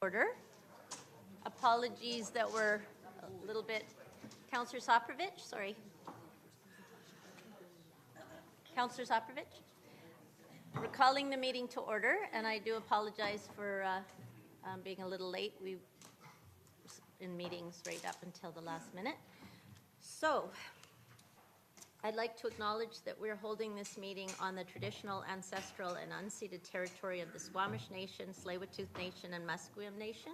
Order. Apologies that we're a little bit. Councillor Soprovich, sorry. Councillor Soprovich. We're calling the meeting to order, and I do apologize for being a little late. We were in meetings right up until the last minute. So, I'd like to acknowledge that we're holding this meeting on the traditional, ancestral, and unceded territory of the Squamish Nation, Tsleil-Waututh Nation, and Musqueam Nation.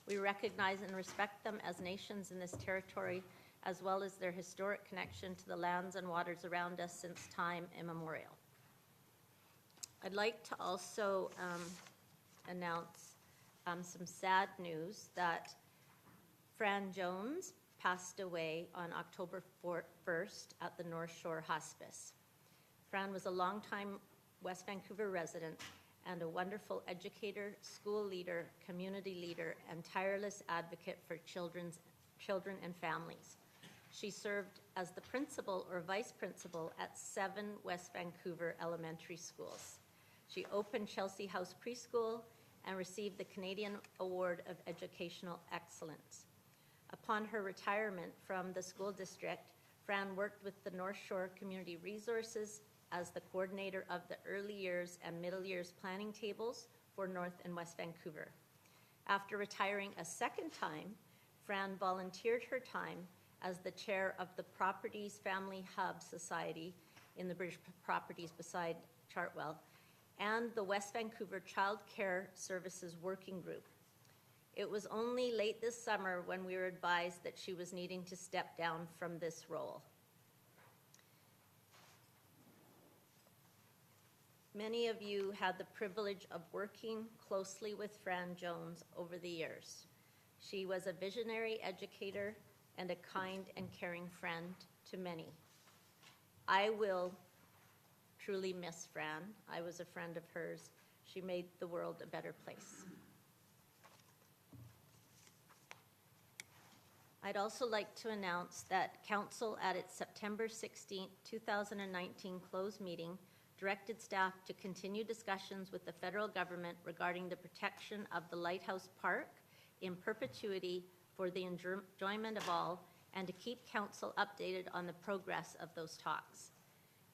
We recognize and respect them as nations in this territory, as well as their historic connection to the lands and waters around us since time immemorial. I'd like to also announce some sad news that Fran Jones passed away on October 1st at the North Shore Hospice. Fran was a longtime West Vancouver resident and a wonderful educator, school leader, community leader, and tireless advocate for children and families. She served as the principal or vice principal at 7 West Vancouver elementary schools. She opened Chelsea House Preschool and received the Canadian Award of Educational Excellence. Upon her retirement from the school district, Fran worked with the North Shore Community Resources as the coordinator of the early years and middle years planning tables for North and West Vancouver. After retiring a second time, Fran volunteered her time as the chair of the Properties Family Hub Society in the British Properties beside Chartwell and the West Vancouver Child Care Services Working Group. It was only late this summer when we were advised that she was needing to step down from this role. Many of you had the privilege of working closely with Fran Jones over the years. She was a visionary educator and a kind and caring friend to many. I will truly miss Fran. I was a friend of hers. She made the world a better place. I'd also like to announce that Council at its September 16, 2019 closed meeting directed staff to continue discussions with the federal government regarding the protection of the Lighthouse Park in perpetuity for the enjoyment of all, and to keep Council updated on the progress of those talks.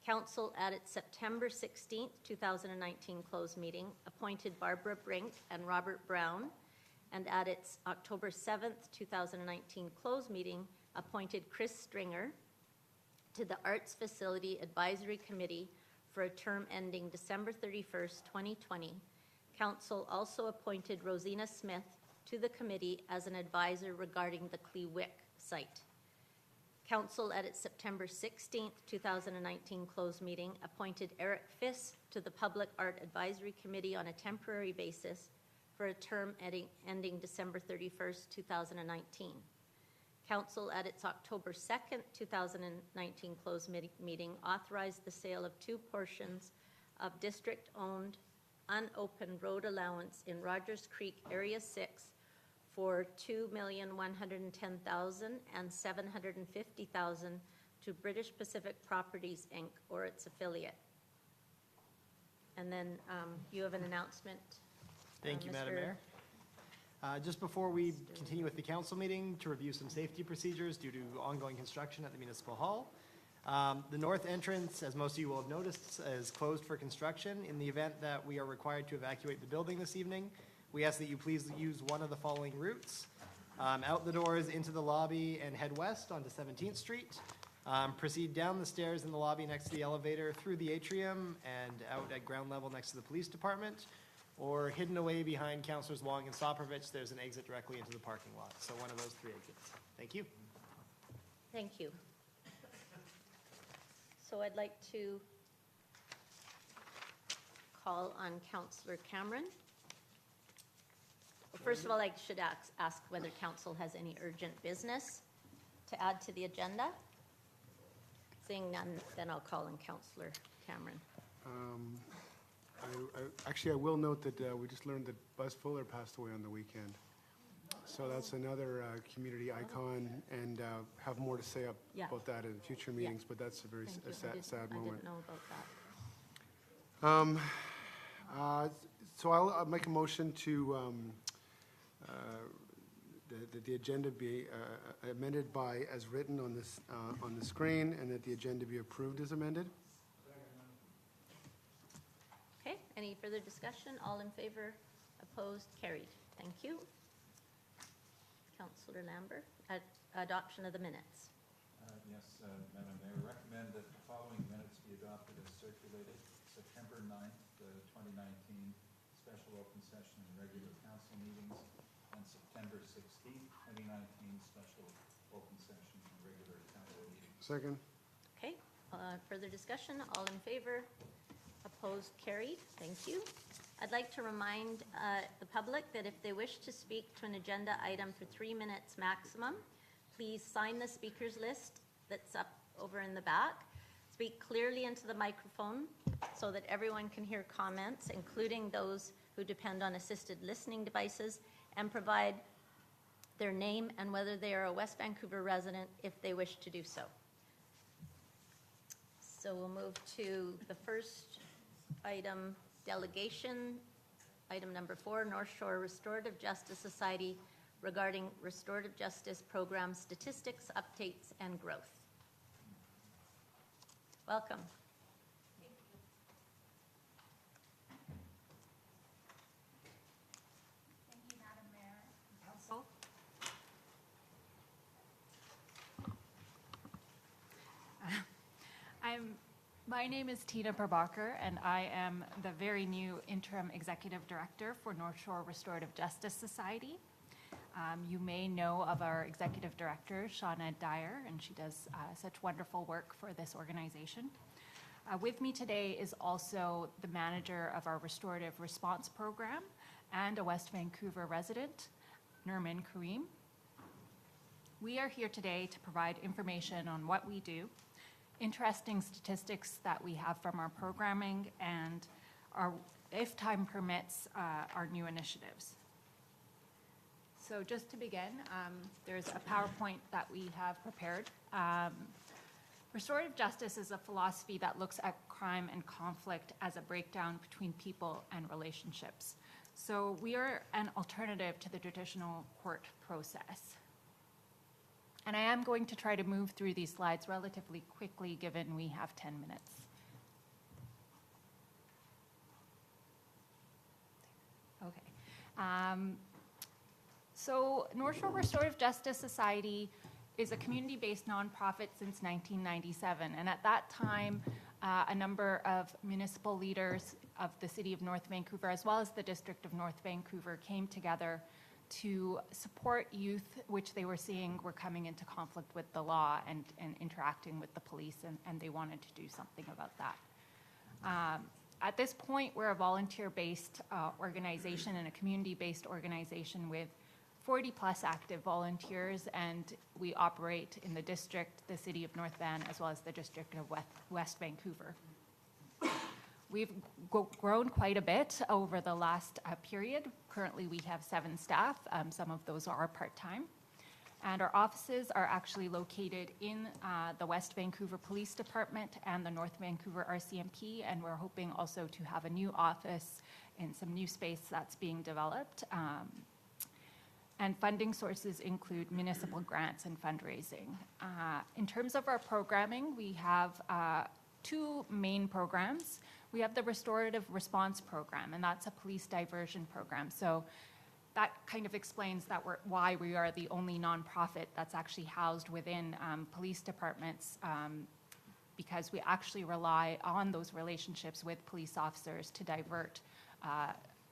Council at its September 16, 2019 closed meeting appointed Barbara Brink and Robert Brown, and at its October 7th, 2019 closed meeting, appointed Chris Stringer to the Arts Facility Advisory Committee for a term ending December 31st, 2020. Council also appointed Rosina Smith to the committee as an advisor regarding the Cleewick site. Council at its September 16th, 2019 closed meeting appointed Eric Fiss to the Public Art Advisory Committee on a temporary basis for a term ending December 31st, 2019. Council at its October 2nd, 2019 closed meeting authorized the sale of 2 portions of district-owned unopened road allowance in Rogers Creek Area 6 for $2,110,000 and $750,000 to British Pacific Properties, Inc., or its affiliate. And then you have an announcement. Thank you, Madam Mayor. Just before we continue with the council meeting, to review some safety procedures due to ongoing construction at the Municipal Hall. The north entrance, as most of you will have noticed, is closed for construction. In the event that we are required to evacuate the building this evening, we ask that you please use one of the following routes. Out the doors into the lobby and head west onto 17th Street. Proceed down the stairs in the lobby next to the elevator through the atrium and out at ground level next to the police department. Or hidden away behind Councillors Wong and Soprovich, there's an exit directly into the parking lot. So one of those 3 exits. Thank you. Thank you. So I'd like to call on Councillor Cameron. Well, first of all, I should ask whether Council has any urgent business to add to the agenda. Seeing none, then I'll call on Councillor Cameron. Actually, I will note that we just learned that Buzz Fuller passed away on the weekend. So that's another community icon, and have more to say about that in future meetings, but that's a very sad moment. I didn't know about that. So I'll make a motion to that the agenda be amended by as written on this, on the screen, and that the agenda be approved as amended. Okay, any further discussion? All in favor, opposed, carried. Thank you. Councillor Lambert, adoption of the minutes. Yes, Madam Mayor, recommend that the following minutes be adopted as circulated. September 9th, 2019, special open session and regular council meetings, and September 16th, 2019, special open session and regular council meetings. Second. Okay, further discussion? All in favor, opposed, carried. Thank you. I'd like to remind the public that if they wish to speak to an agenda item for 3 minutes maximum, please sign the speakers list that's up over in the back. Speak clearly into the microphone so that everyone can hear comments, including those who depend on assisted listening devices, and provide their name and whether they are a West Vancouver resident if they wish to do so. So we'll move to the first item, delegation. Item number 4, North Shore Restorative Justice Society regarding restorative justice program statistics, updates, and growth. Welcome. Thank you, Madam Mayor and Council. My name is Tina Prabhakar, and I am the very new Interim Executive Director for North Shore Restorative Justice Society. You may know of our Executive Director, Shauna Dyer, and she does such wonderful work for this organization. With me today is also the manager of our Restorative Response Program and a West Vancouver resident, Nurman Kareem. We are here today to provide information on what we do, interesting statistics that we have from our programming, and our, if time permits, our new initiatives. So just to begin, there's a PowerPoint that we have prepared. Restorative justice is a philosophy that looks at crime and conflict as a breakdown between people and relationships. So we are an alternative to the traditional court process. And I am going to try to move through these slides relatively quickly, given we have 10 minutes. Okay. So North Shore Restorative Justice Society is a community-based nonprofit since 1997. And at that time, a number of municipal leaders of the City of North Vancouver, as well as the District of North Vancouver, came together to support youth which they were seeing were coming into conflict with the law and interacting with the police, and they wanted to do something about that. At this point, we're a volunteer-based organization and a community-based organization with 40-plus active volunteers, and we operate in the district, the City of North Van, as well as the District of West Vancouver. We've grown quite a bit over the last period. Currently, we have 7 staff. Some of those are part-time. And our offices are actually located in the West Vancouver Police Department and the North Vancouver RCMP, and we're hoping also to have a new office in some new space that's being developed. And funding sources include municipal grants and fundraising. In terms of our programming, we have 2 main programs. We have the Restorative Response Program, and that's a police diversion program. So that kind of explains that why we are the only nonprofit that's actually housed within police departments, because we actually rely on those relationships with police officers to divert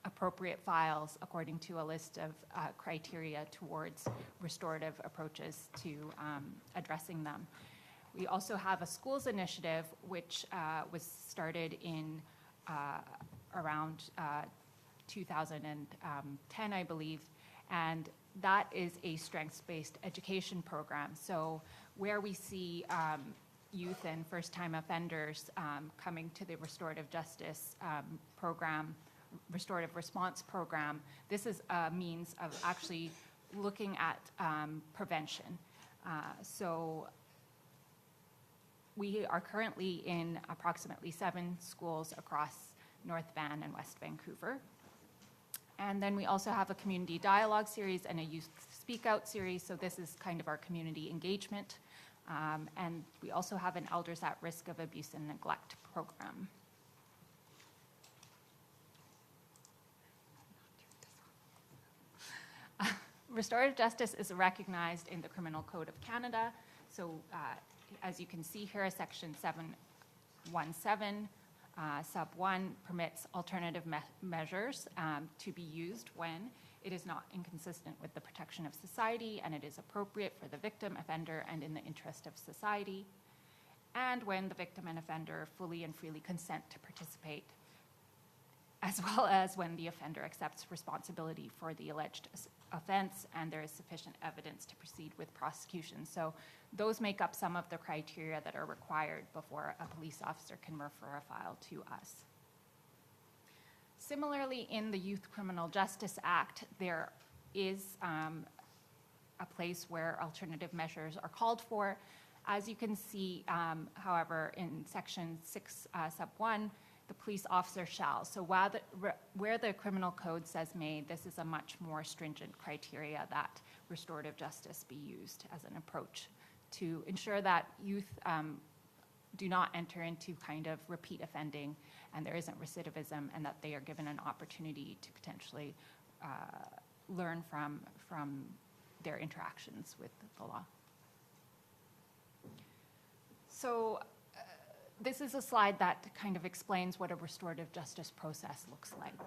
appropriate files according to a list of criteria towards restorative approaches to addressing them. We also have a schools initiative, which was started in around 2010, I believe, and that is a strengths-based education program. So where we see youth and first-time offenders coming to the restorative justice program, restorative response program, this is a means of actually looking at prevention. So we are currently in approximately 7 schools across North Van and West Vancouver. And then we also have a community dialogue series and a youth speak out series. So this is kind of our community engagement. And we also have an Elders at Risk of Abuse and Neglect program. Restorative justice is recognized in the Criminal Code of Canada. So as you can see here, Section 717, sub 1 permits alternative measures to be used when it is not inconsistent with the protection of society and it is appropriate for the victim, offender, and in the interest of society, and when the victim and offender fully and freely consent to participate, as well as when the offender accepts responsibility for the alleged offense and there is sufficient evidence to proceed with prosecution. So those make up some of the criteria that are required before a police officer can refer a file to us. Similarly, in the Youth Criminal Justice Act, there is a place where alternative measures are called for. As you can see, however, in Section 6, sub 1, the police officer shall. So where the criminal code says may, this is a much more stringent criteria that restorative justice be used as an approach to ensure that youth do not enter into kind of repeat offending and there isn't recidivism, and that they are given an opportunity to potentially learn from their interactions with the law. So this is a slide that kind of explains what a restorative justice process looks like.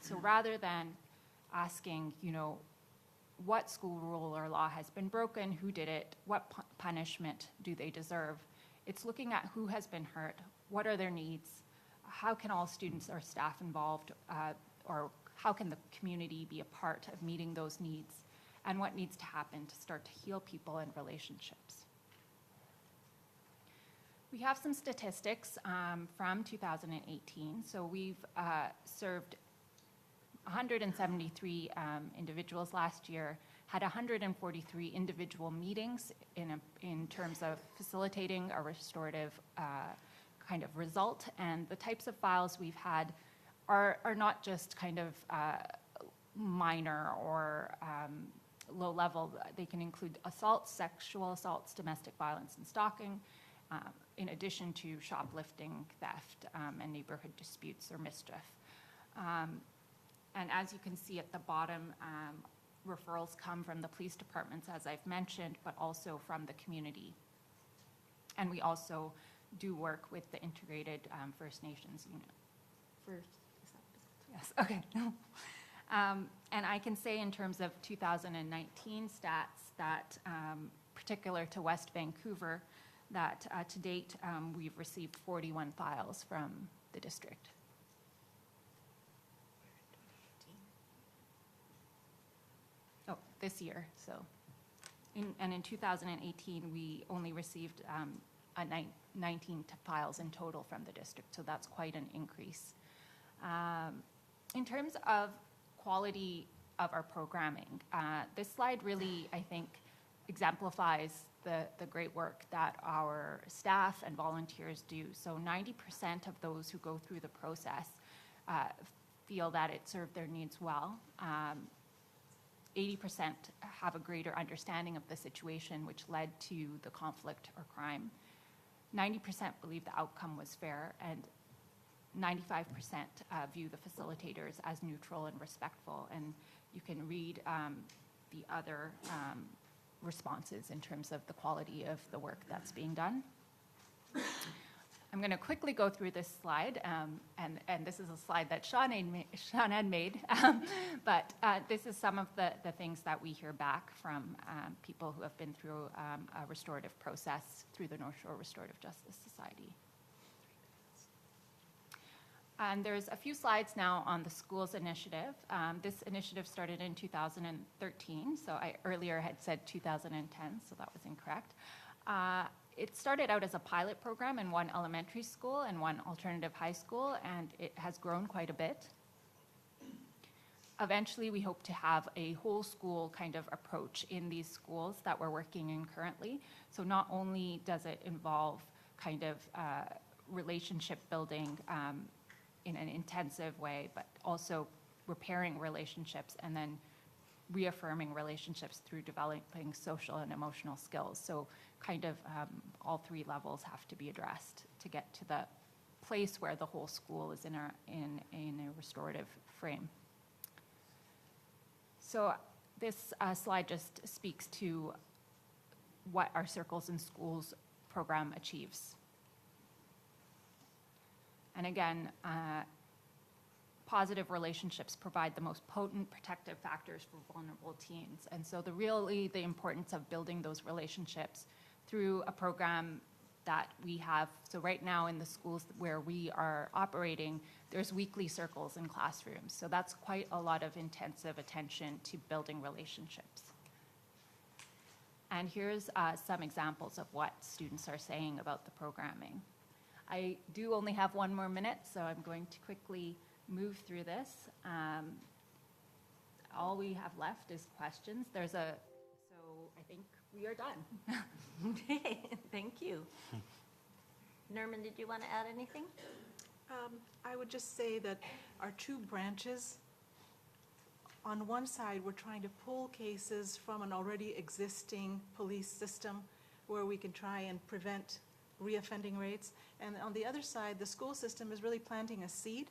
So rather than asking, what school rule or law has been broken, who did it, what punishment do they deserve, it's looking at who has been hurt, what are their needs, how can all students or staff involved, or how can the community be a part of meeting those needs, and what needs to happen to start to heal people and relationships. We have some statistics from 2018. So we've served 173 individuals last year, had 143 individual meetings in terms of facilitating a restorative kind of result. And the types of files we've had are not just kind of minor or low level. They can include assaults, sexual assaults, domestic violence, and stalking, in addition to shoplifting, theft, and neighborhood disputes or mischief. And as you can see at the bottom, referrals come from the police departments, as I've mentioned, but also from the community. And we also do work with the Integrated First Nations Unit. Yes, okay. And I can say in terms of 2019 stats that, particular to West Vancouver, that to date we've received 41 files from the district. Oh, this year. So, in 2018 we only received 19 files in total from the district. So that's quite an increase. In terms of quality of our programming, this slide really, I think, exemplifies the great work that our staff and volunteers do. So 90% of those who go through the process feel that it served their needs well. 80% have a greater understanding of the situation which led to the conflict or crime. 90% believe the outcome was fair, and 95% view the facilitators as neutral and respectful. And you can read the other responses in terms of the quality of the work that's being done. I'm going to quickly go through this slide, and this is a slide that Sean had made, but this is some of the things that we hear back from people who have been through a restorative process through the North Shore Restorative Justice Society. And there's a few slides now on the schools initiative. This initiative started in 2013, so I earlier had said 2010, so that was incorrect. It started out as a pilot program in one elementary school and one alternative high school, and it has grown quite a bit. Eventually, we hope to have a whole school kind of approach in these schools that we're working in currently. So not only does it involve kind of relationship building in an intensive way, but also repairing relationships and then reaffirming relationships through developing social and emotional skills. So kind of all three levels have to be addressed to get to the place where the whole school is in a restorative frame. So this slide just speaks to what our Circles in Schools program achieves. And again, positive relationships provide the most potent protective factors for vulnerable teens. And so the importance of building those relationships through a program that we have. So right now in the schools where we are operating, there's weekly circles in classrooms. So that's quite a lot of intensive attention to building relationships. And here's some examples of what students are saying about the programming. I do only have 1 more minute, so I'm going to quickly move through this. All we have left is questions. So I think we are done. Okay, thank you. Norman, did you want to add anything? I would just say that our 2 branches, on one side, we're trying to pull cases from an already existing police system where we can try and prevent reoffending rates. And on the other side, the school system is really planting a seed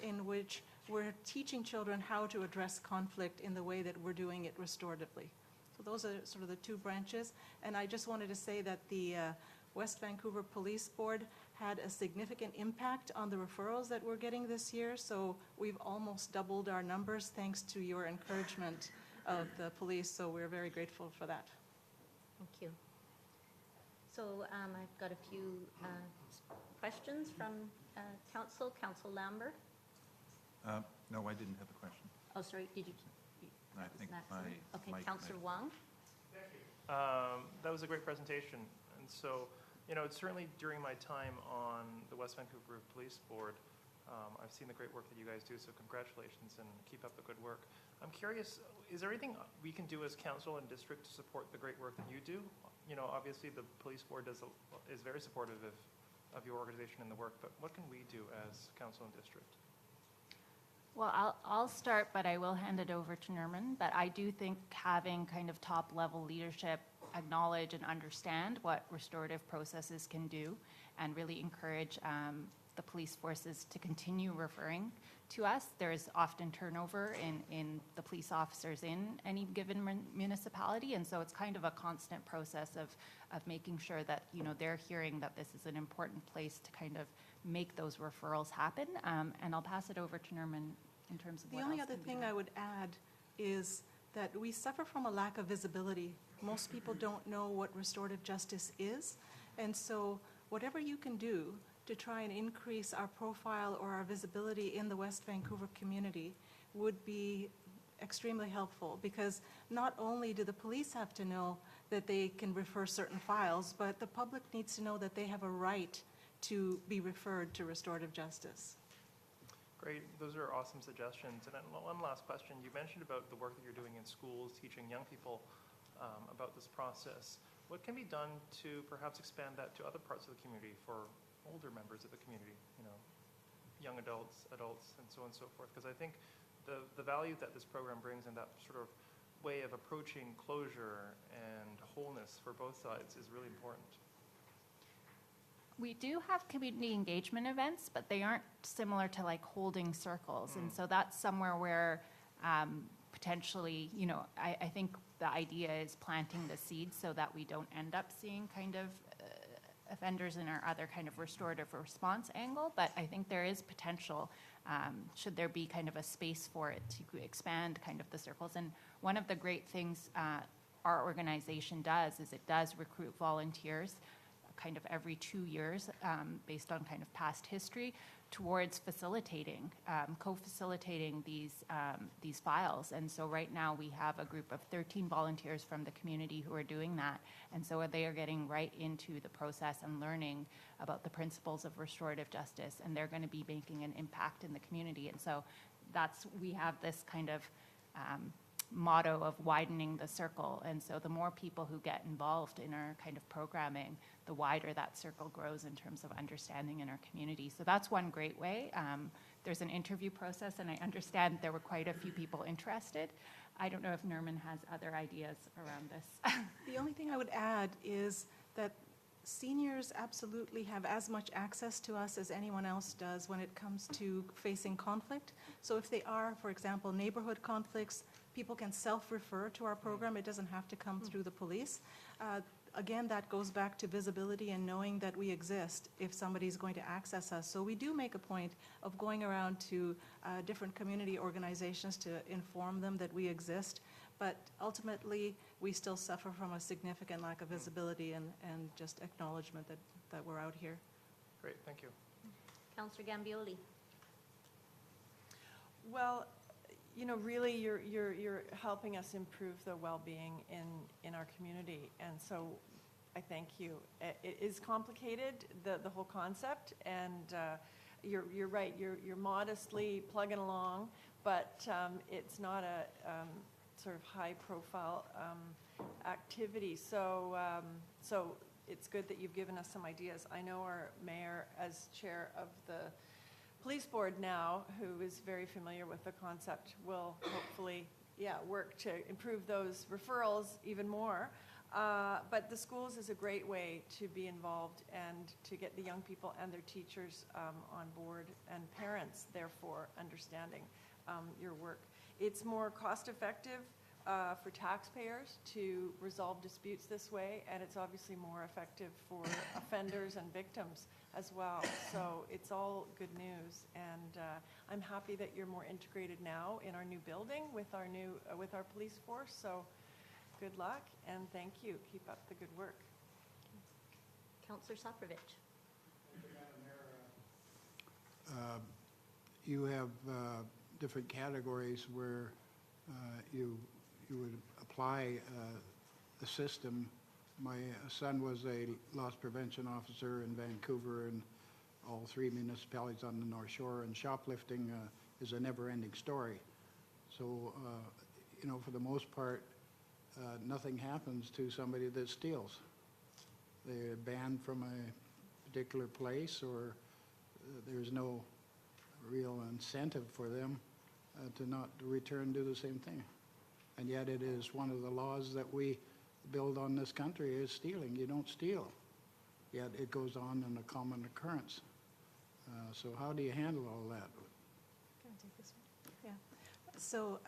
in which we're teaching children how to address conflict in the way that we're doing it restoratively. So those are sort of the 2 branches. And I just wanted to say that the West Vancouver Police Board had a significant impact on the referrals that we're getting this year. So we've almost doubled our numbers thanks to your encouragement of the police. So we're very grateful for that. Thank you. So I've got a few questions from Council. Council Lambert. No, I didn't have a question. Oh, sorry, did you? I think my Okay, mic Councillor Wong. That was a great presentation. And so, you know, it's certainly during my time on the West Vancouver Police Board, I've seen the great work that you guys do, so congratulations and keep up the good work. I'm curious, is there anything we can do as council and district to support the great work that you do? You know, obviously the police board is very supportive of your organization and the work, but what can we do as council and district? Well, I'll start, but I will hand it over to Norman. But I do think having kind of top-level leadership acknowledge and understand what restorative processes can do and really encourage the police forces to continue referring to us. There is often turnover in the police officers in any given municipality, and so it's kind of a constant process of making sure that, you know, they're hearing that this is an important place to kind of make those referrals happen. And I'll pass it over to Norman in terms of The what only else other can be thing done. I would add is that we suffer from a lack of visibility. Most people don't know what restorative justice is. And so whatever you can do to try and increase our profile or our visibility in the West Vancouver community would be extremely helpful, because not only do the police have to know that they can refer certain files, but the public needs to know that they have a right to be referred to restorative justice. Great, those are awesome suggestions. And then one last question. You mentioned about the work that you're doing in schools, teaching young people about this process. What can be done to perhaps expand that to other parts of the community for older members of the community, you know, young adults, and so on and so forth? Because I think the value that this program brings and that sort of way of approaching closure and wholeness for both sides is really important. We do have community engagement events, but they aren't similar to like holding circles. And so that's somewhere where potentially, you know, I think the idea is planting the seeds so that we don't end up seeing kind of offenders in our other kind of restorative response angle. But I think there is potential, should there be kind of a space for it to expand kind of the circles. And one of the great things our organization does is it does recruit volunteers kind of every 2 years based on kind of past history towards facilitating, co-facilitating these files. And so right now we have a group of 13 volunteers from the community who are doing that. And so they are getting right into the process and learning about the principles of restorative justice, and they're going to be making an impact in the community. And so we have this kind of motto of widening the circle. And so the more people who get involved in our kind of programming, the wider that circle grows in terms of understanding in our community. So that's one great way. There's an interview process, and I understand there were quite a few people interested. I don't know if Nerman has other ideas around this. The only thing I would add is that seniors absolutely have as much access to us as anyone else does when it comes to facing conflict. So if they are, for example, neighborhood conflicts, people can self-refer to our program. It doesn't have to come through the police. Again, that goes back to visibility and knowing that we exist if somebody's going to access us. So we do make a point of going around to different community organizations to inform them that we exist. But ultimately, we still suffer from a significant lack of visibility and just acknowledgement that we're out here. Great, thank you. Councillor Gambioli. Well, you know, really, you're helping us improve the well-being in our community, and so I thank you. It is complicated, the whole concept, and you're right. You're modestly plugging along, but it's not a sort of high-profile activity. So it's good that you've given us some ideas. I know our mayor, as chair of the police board now, who is very familiar with the concept, will hopefully, work to improve those referrals even more. But the schools is a great way to be involved and to get the young people and their teachers on board, and parents, therefore, understanding your work. It's more cost-effective for taxpayers to resolve disputes this way, and it's obviously more effective for offenders and victims as well. So it's all good news, and I'm happy that you're more integrated now in our new building with our police force. So good luck and thank you. Keep up the good work. Councillor Soprovich. You have different categories where you would apply the system. My son was a loss prevention officer in Vancouver and all 3 municipalities on the North Shore, and shoplifting is a never-ending story. So, you know, for the most part, nothing happens to somebody that steals. They're banned from a particular place, or there's no real incentive for them to not return to the same thing. And yet it is one of the laws that we build on this country is stealing. You don't steal. Yet it goes on in a common occurrence. So how do you handle all that? Can I take this one? Yeah. So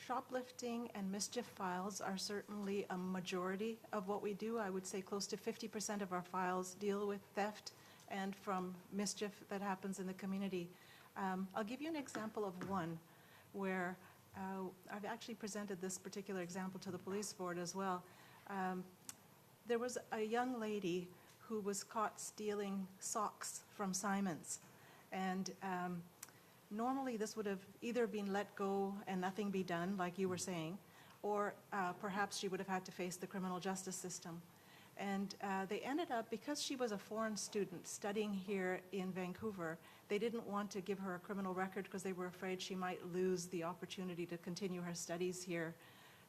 shoplifting and mischief files are certainly a majority of what we do. I would say close to 50% of our files deal with theft and from mischief that happens in the community. I'll give you an example of one where I've actually presented this particular example to the police board as well. There was a young lady who was caught stealing socks from Simon's. And normally this would have either been let go and nothing be done, like you were saying, or perhaps she would have had to face the criminal justice system. And they ended up, because she was a foreign student studying here in Vancouver, they didn't want to give her a criminal record because they were afraid she might lose the opportunity to continue her studies here.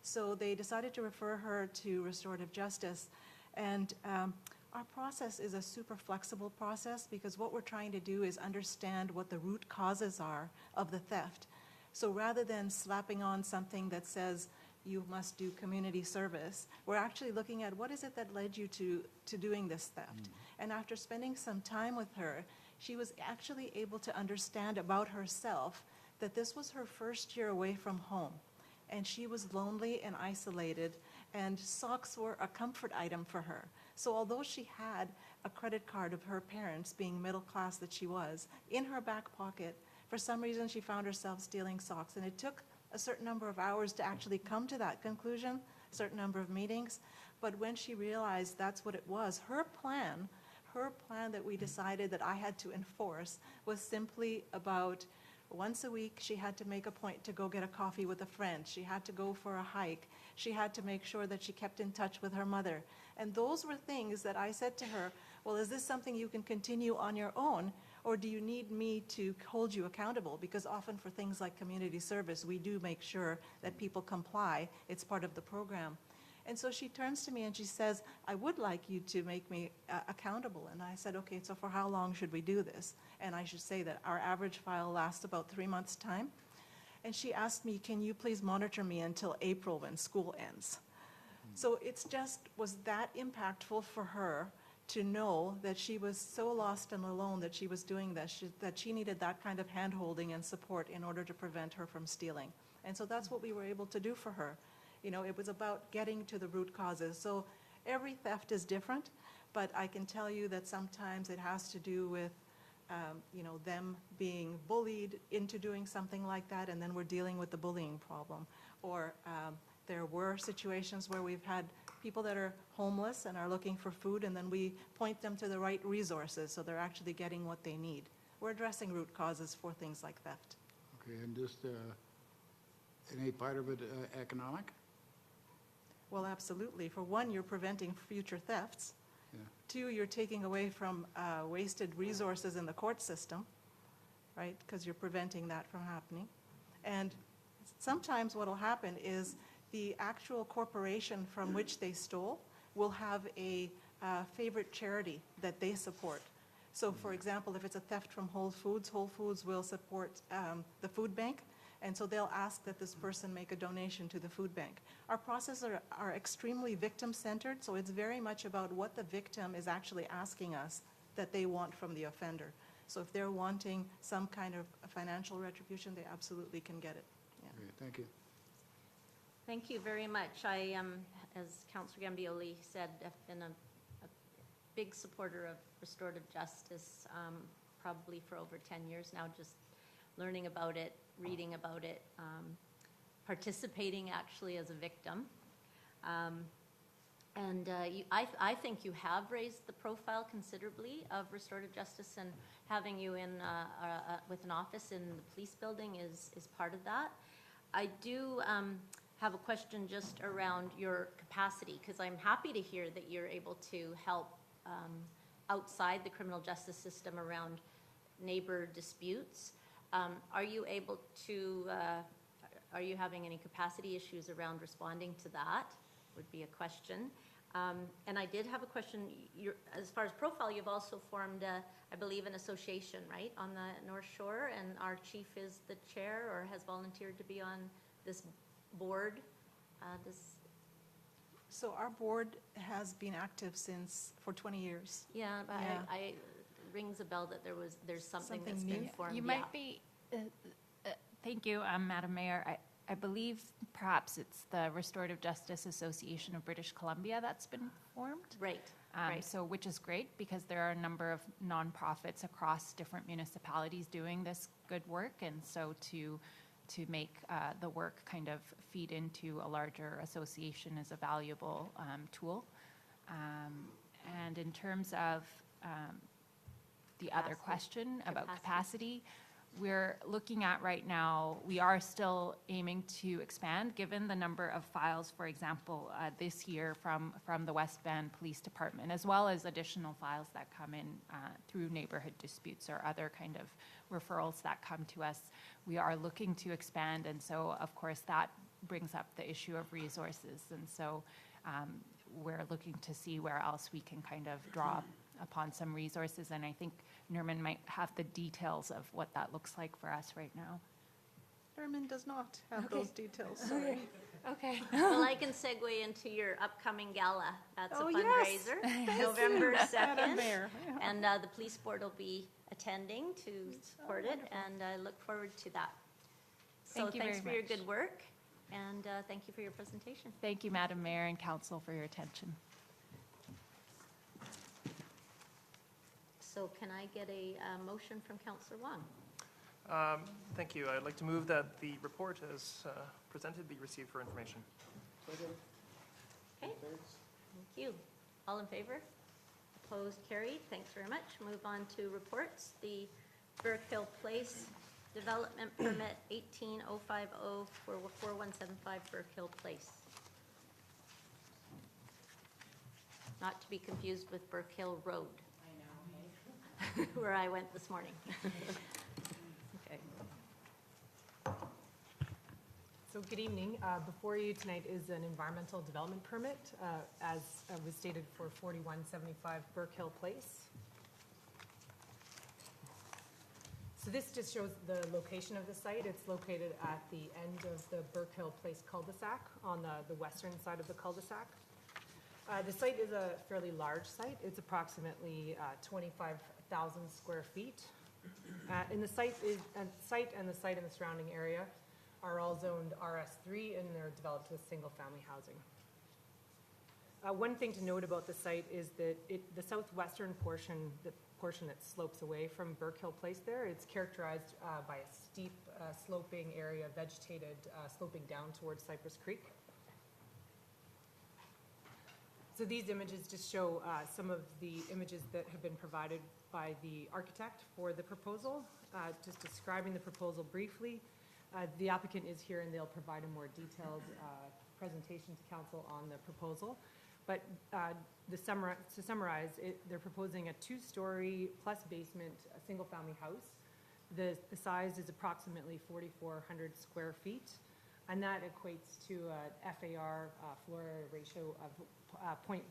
So they decided to refer her to restorative justice. And our process is a super flexible process because what we're trying to do is understand what the root causes are of the theft. So rather than slapping on something that says you must do community service, we're actually looking at what is it that led you to doing this theft. And after spending some time with her, she was actually able to understand about herself that this was her first year away from home. And she was lonely and isolated, and socks were a comfort item for her. So although she had a credit card of her parents, being middle class that she was, in her back pocket, for some reason she found herself stealing socks. And it took a certain number of hours to actually come to that conclusion, a certain number of meetings. But when she realized that's what it was, her plan that we decided that I had to enforce was simply about once a week she had to make a point to go get a coffee with a friend. She had to go for a hike. She had to make sure that she kept in touch with her mother. And those were things that I said to her, well, is this something you can continue on your own? Or do you need me to hold you accountable? Because often for things like community service, we do make sure that people comply. It's part of the program. And so she turns to me and she says, I would like you to make me accountable. And I said, okay, so for how long should we do this? And I should say that our average file lasts about 3 months' time. And she asked me, can you please monitor me until April when school ends? So it's just was that impactful for her to know that she was so lost and alone that she was doing this, that she needed that kind of hand-holding and support in order to prevent her from stealing. And so that's what we were able to do for her. You know, it was about getting to the root causes. So every theft is different, but I can tell you that sometimes it has to do with, you know, them being bullied into doing something like that, and then we're dealing with the bullying problem. Or there were situations where we've had people that are homeless and are looking for food, and then we point them to the right resources so they're actually getting what they need. We're addressing root causes for things like theft. Okay, and just, any part of it economic? Well, absolutely. For one, you're preventing future thefts. Yeah. 2, you're taking away from wasted resources in the court system, right? Because you're preventing that from happening. And sometimes what will happen is the actual corporation from which they stole will have a favorite charity that they support. So for example, if it's a theft from Whole Foods will support the food bank, and so they'll ask that this person make a donation to the food bank. Our processes are extremely victim-centered, so it's very much about what the victim is actually asking us that they want from the offender. So if they're wanting some kind of financial retribution, they absolutely can get it. Yeah. Great, thank you. Thank you very much. I, as Councillor Gambioli said, have been a big supporter of restorative justice, probably for over 10 years now, just learning about it, reading about it, participating actually as a victim. I think you have raised the profile considerably of restorative justice, and having you in with an office in the police building is part of that. I do have a question just around your capacity, because I'm happy to hear that you're able to help outside the criminal justice system around neighbor disputes. Are you able to, are you having any capacity issues around responding to that? Would be a question. And I did have a question. As far as profile, you've also formed, I believe, an association, right, on the North Shore, and our chief is the chair or has volunteered to be on this board. So our board has been active for 20 years. Yeah, but Yeah. I rings a bell that there's something that's Something been new? formed. You yeah. might be, thank you, Madam Mayor. I believe perhaps it's the Restorative Justice Association of British Columbia that's been formed. Right, right. So, which is great, because there are a number of nonprofits across different municipalities doing this good work, and so to make the work kind of feed into a larger association is a valuable tool. And in terms of the other question about capacity, we're looking at right now, we are still aiming to expand, given the number of files, for example, this year from the West Van Police Department, as well as additional files that come in through neighborhood disputes or other kind of referrals that come to us. We are looking to expand, and so of course that brings up the issue of resources, and so we're looking to see where else we can kind of draw upon some resources, and I think Nerman might have the details of what that looks like for us right now. Nerman does not have Okay. those details, sorry. Okay. Well, I can segue into your upcoming gala. That's a Oh, yes. fundraiser, November Madam 2nd. Mayor. And the police board will be attending to support it, and I look forward to that. So Thank you thanks for very your much. good work, and thank you for your presentation. Thank you, Madam Mayor and Council, for your attention. So can I get a motion from Councillor Wong? Thank you. I'd like to move that the report as presented be received for information. Okay, thank you. All in favor? Opposed, carried. Thanks very much. Move on to reports. The Burke Hill Place Development Permit 18050 for 4175 Burke Hill Place. Not to be confused with Burke Hill Road. I know, where I went this morning. Okay. So good evening. Before you tonight is an environmental development permit, as was stated for 4175 Burke Hill Place. So this just shows the location of the site. It's located at the end of the Burke Hill Place cul-de-sac on the western side of the cul-de-sac. The site is a fairly large site. It's approximately 25,000 square feet. And the site and the site in the surrounding area are all zoned RS3, and they're developed with single-family housing. One thing to note about the site is that the southwestern portion, the portion that slopes away from Burke Hill Place there, it's characterized by a steep sloping area, vegetated, sloping down towards Cypress Creek. So these images just show some of the images that have been provided by the architect for the proposal. Just describing the proposal briefly, the applicant is here and they'll provide a more detailed presentation to council on the proposal. But to summarize, they're proposing a 2-story plus basement, a single-family house. The size is approximately 4,400 square feet, and that equates to a FAR floor area ratio of 0.17.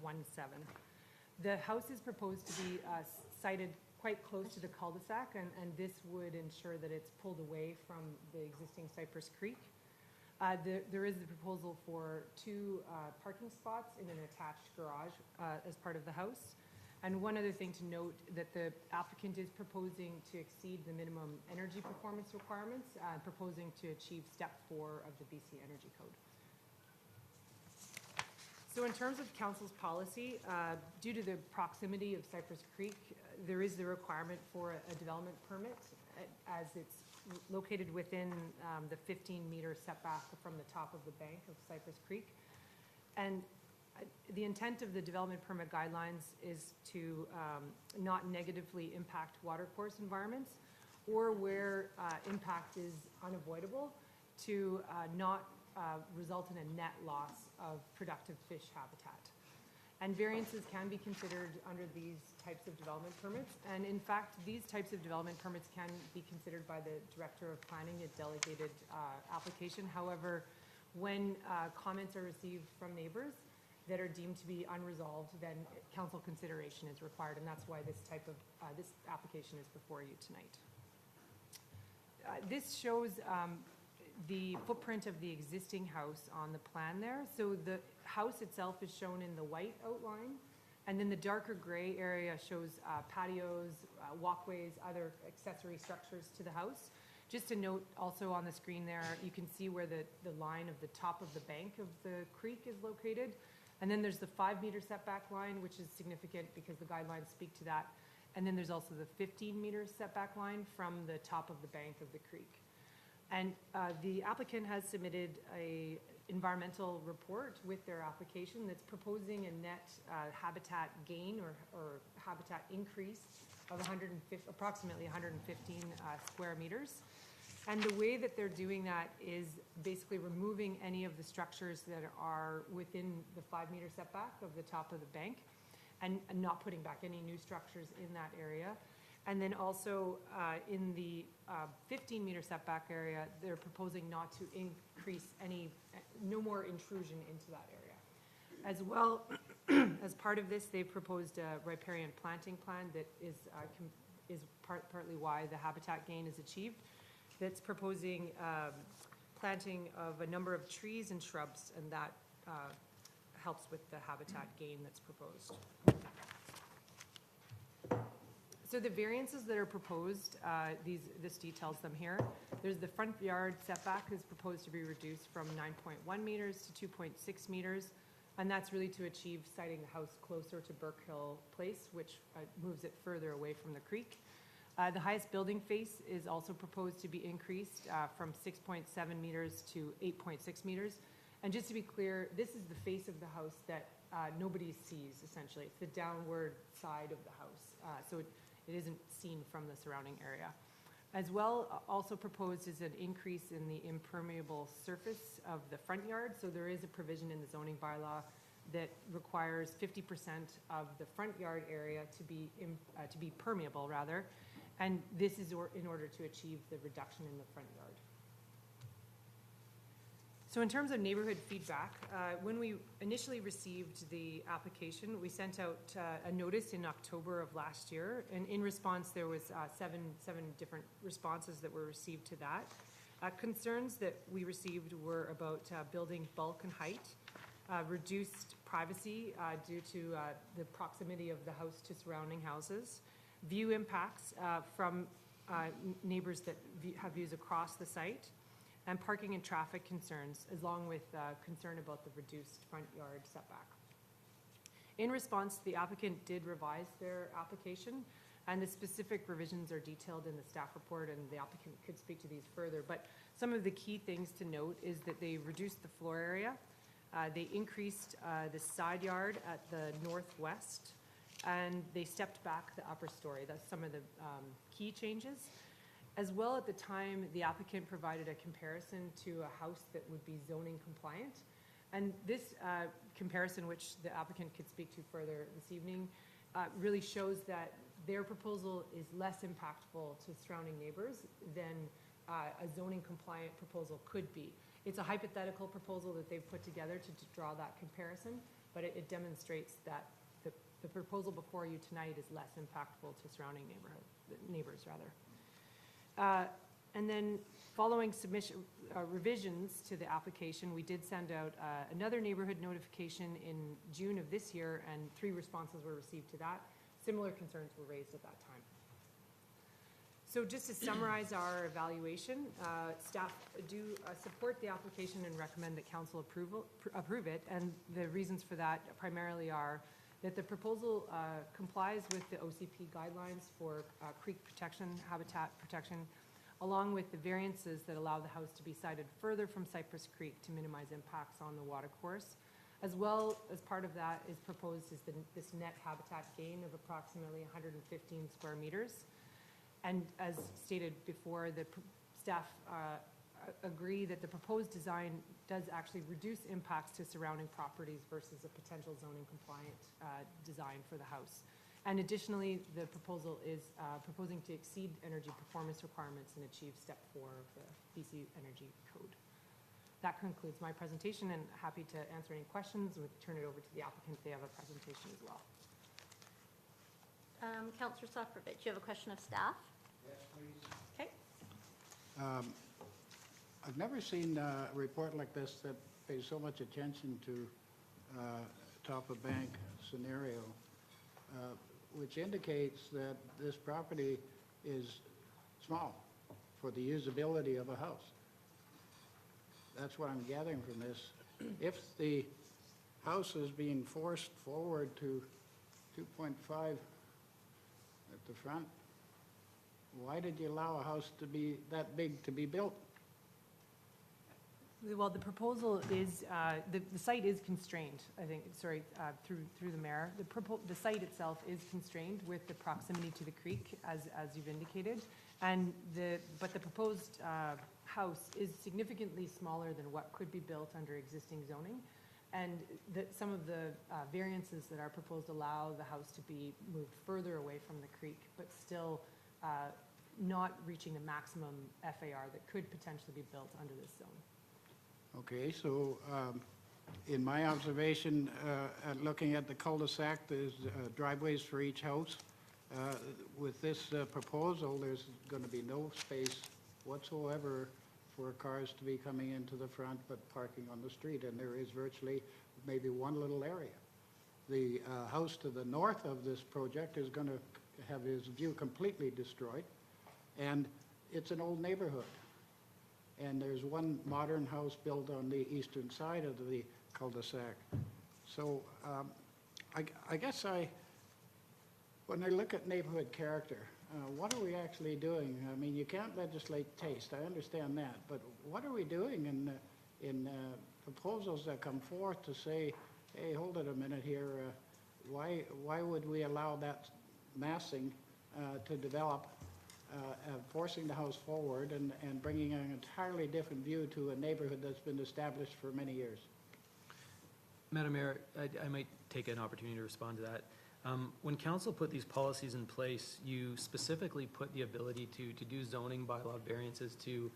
The house is proposed to be sited quite close to the cul-de-sac, and this would ensure that it's pulled away from the existing Cypress Creek. There is the proposal for 2 parking spots in an attached garage as part of the house. And one other thing to note, that the applicant is proposing to exceed the minimum energy performance requirements, proposing to achieve step 4 of the BC Energy Code. So in terms of council's policy, due to the proximity of Cypress Creek, there is the requirement for a development permit, as it's located within the 15-meter setback from the top of the bank of Cypress Creek. And the intent of the development permit guidelines is to not negatively impact watercourse environments, or where impact is unavoidable, to not result in a net loss of productive fish habitat. And variances can be considered under these types of development permits. And in fact, these types of development permits can be considered by the Director of Planning, a delegated application. However, when comments are received from neighbors that are deemed to be unresolved, then council consideration is required, and that's why this type of, this application is before you tonight. This shows the footprint of the existing house on the plan there. So the house itself is shown in the white outline, and then the darker gray area shows patios, walkways, other accessory structures to the house. Just a note also on the screen there, you can see where the line of the top of the bank of the creek is located. And then there's the 5-meter setback line, which is significant because the guidelines speak to that. And then there's also the 15-meter setback line from the top of the bank of the creek. And the applicant has submitted a environmental report with their application that's proposing a net habitat gain or habitat increase of approximately 115 square meters. And the way that they're doing that is basically removing any of the structures that are within the 5-meter setback of the top of the bank, and not putting back any new structures in that area. And then also in the 15-meter setback area, they're proposing not to increase no more intrusion into that area. As well, as part of this, they've proposed a riparian planting plan that is partly why the habitat gain is achieved. That's proposing planting of a number of trees and shrubs, and that helps with the habitat gain that's proposed. So the variances that are proposed, this details them here. There's the front yard setback is proposed to be reduced from 9.1 meters to 2.6 meters, and that's really to achieve siting the house closer to Burke Hill Place, which moves it further away from the creek. The highest building face is also proposed to be increased from 6.7 meters to 8.6 meters. And just to be clear, this is the face of the house that nobody sees, essentially. It's the downward side of the house, so it isn't seen from the surrounding area. As well, also proposed is an increase in the impermeable surface of the front yard. So there is a provision in the zoning bylaw that requires 50% of the front yard area to be permeable, rather, and this is in order to achieve the reduction in the front yard. So in terms of neighborhood feedback, when we initially received the application, we sent out a notice in October of last year, and in response there was seven different responses that were received to that. Concerns that we received were about building bulk and height, reduced privacy due to the proximity of the house to surrounding houses, view impacts from neighbors that have views across the site, and parking and traffic concerns, along with concern about the reduced front yard setback. In response, the applicant did revise their application, and the specific revisions are detailed in the staff report, and the applicant could speak to these further. But some of the key things to note is that they reduced the floor area, they increased the side yard at the northwest, and they stepped back the upper story. That's some of the key changes. As well, at the time, the applicant provided a comparison to a house that would be zoning compliant. And this comparison, which the applicant could speak to further this evening, really shows that their proposal is less impactful to surrounding neighbors than a zoning compliant proposal could be. It's a hypothetical proposal that they've put together to draw that comparison, but it demonstrates that the proposal before you tonight is less impactful to surrounding neighbors. And then following submission revisions to the application, we did send out another neighborhood notification in June of this year, and 3 responses were received to that. Similar concerns were raised at that time. So just to summarize our evaluation, staff do support the application and recommend that council approve it, and the reasons for that primarily are that the proposal complies with the OCP guidelines for creek protection, habitat protection, along with the variances that allow the house to be sited further from Cypress Creek to minimize impacts on the watercourse. As well as part of that is proposed is this net habitat gain of approximately 115 square meters. And as stated before, the staff agree that the proposed design does actually reduce impacts to surrounding properties versus a potential zoning compliant design for the house. And additionally, the proposal is proposing to exceed energy performance requirements and achieve step 4 of the BC Energy Code. That concludes my presentation, and happy to answer any questions. We'll turn it over to the applicant. They have a presentation as well. Councillor Soprovich, you have a question of staff? Yes, please. Okay. I've never seen a report like this that pays so much attention to top of bank scenario, which indicates that this property is small for the usability of a house. That's what I'm gathering from this. If the house is being forced forward to 2.5 at the front, why did you allow a house to be that big to be built? Well, the proposal is, the site is constrained, I think, sorry, through the mayor. The site itself is constrained with the proximity to the creek, as you've indicated. And but the proposed house is significantly smaller than what could be built under existing zoning. And some of the variances that are proposed allow the house to be moved further away from the creek, but still not reaching the maximum FAR that could potentially be built under this zone. Okay, so in my observation, looking at the cul-de-sac, there's driveways for each house. With this proposal, there's going to be no space whatsoever for cars to be coming into the front but parking on the street, and there is virtually maybe one little area. The house to the north of this project is going to have his view completely destroyed, and it's an old neighborhood. And there's one modern house built on the eastern side of the cul-de-sac. So I guess when I look at neighborhood character, what are we actually doing? I mean, you can't legislate taste, I understand that, but what are we doing in proposals that come forth to say, hey, hold it a minute here, why would we allow that massing to develop, forcing the house forward and bringing an entirely different view to a neighborhood that's been established for many years? Madam Mayor, I might take an opportunity to respond to that. When council put these policies in place, you specifically put the ability to do zoning bylaw variances to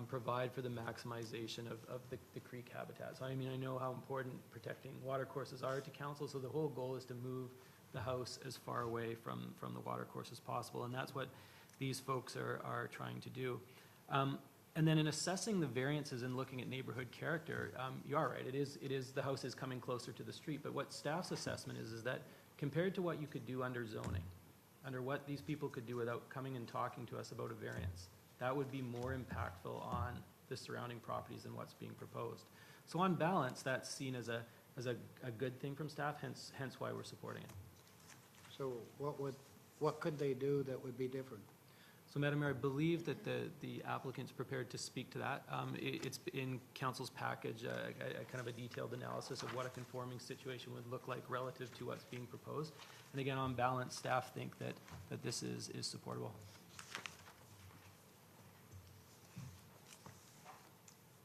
provide for the maximization of the creek habitat. So I mean, I know how important protecting watercourses are to council, so the whole goal is to move the house as far away from the watercourse as possible, and that's what these folks are trying to do. And then in assessing the variances and looking at neighborhood character, you are right, it is the house is coming closer to the street, but what staff's assessment is that compared to what you could do under zoning, under what these people could do without coming and talking to us about a variance, that would be more impactful on the surrounding properties than what's being proposed. So on balance, that's seen as a good thing from staff, hence why we're supporting it. So what could they do that would be different? So Madam Mayor, I believe that the applicant's prepared to speak to that. It's in council's package, a kind of a detailed analysis of what a conforming situation would look like relative to what's being proposed. And again, on balance, staff think that this is supportable.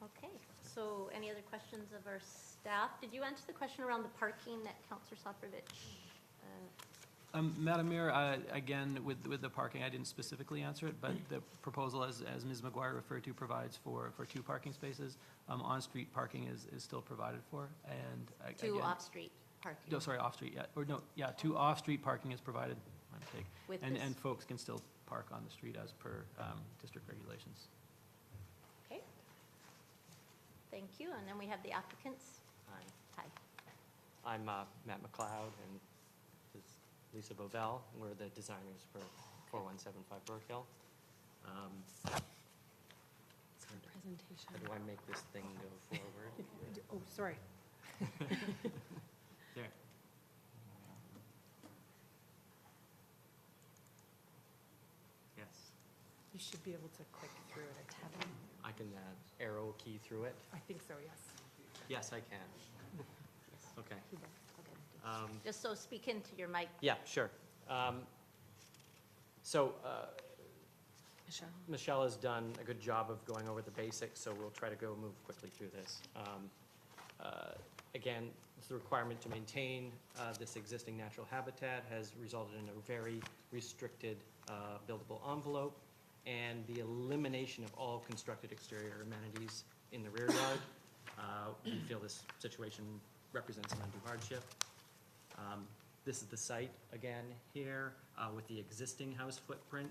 Okay, so any other questions of our staff? Did you answer the question around the parking that Councillor Soprovich? Madam Mayor, again, with the parking, I didn't specifically answer it, but the proposal, as Ms. McGuire referred to, provides for 2 parking spaces. On-street parking is still provided for, and 2 again, off-street parking. No, sorry, off-street, yeah, or no, yeah, 2 off-street parking is provided, my mistake. With And this. folks can still park on the street as per district regulations. Okay. Thank you, and then we have the applicants. Hi, Hi. I'm Matt McLeod, and this is Lisa Bovell. We're the designers for 4175 Brookhill. Presentation. How do I make this thing go forward? Oh, sorry. There. Yes, You should be able to click through it. I can arrow key through it. I think so, yes. Yes, I can. Okay. Just so speak into your mic. Yeah, sure. So Michelle. Michelle has done a good job of going over the basics, so we'll try to move quickly through this. Again, the requirement to maintain this existing natural habitat has resulted in a very restricted buildable envelope and the elimination of all constructed exterior amenities in the rear yard. We feel this situation represents an undue hardship. This is the site again here with the existing house footprint.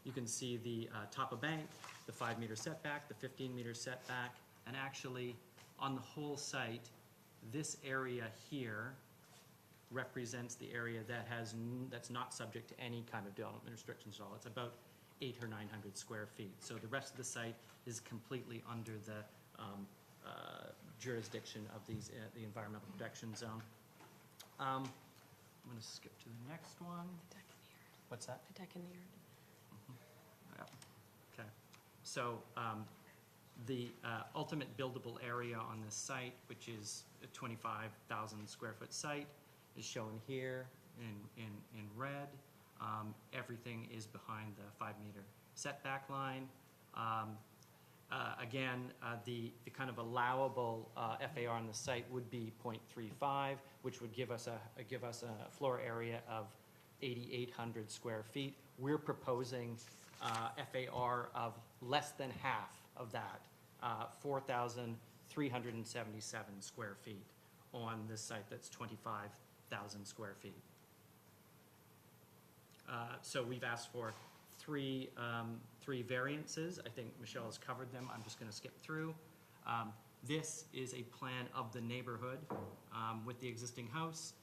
You can see the top of bank, the 5-meter setback, the 15-meter setback, and actually on the whole site, this area here represents the area that that's not subject to any kind of development restrictions at all. It's about 800 or 900 square feet. So the rest of the site is completely under the jurisdiction of these the environmental protection zone. I'm going to skip to the next one. The deck in the yard. What's that? The deck in the yard. Yeah. Okay. So the ultimate buildable area on this site, which is a 25,000 square foot site, is shown here in red. Everything is behind the 5-meter setback line. Again, the kind of allowable FAR on the site would be 0.35, which would give us a floor area of 8,800 square feet. We're proposing FAR of less than half of that, 4,377 square feet on this site that's 25,000 square feet. So we've asked for three variances. I think Michelle has covered them. I'm just going to skip through. This is a plan of the neighborhood with the existing house.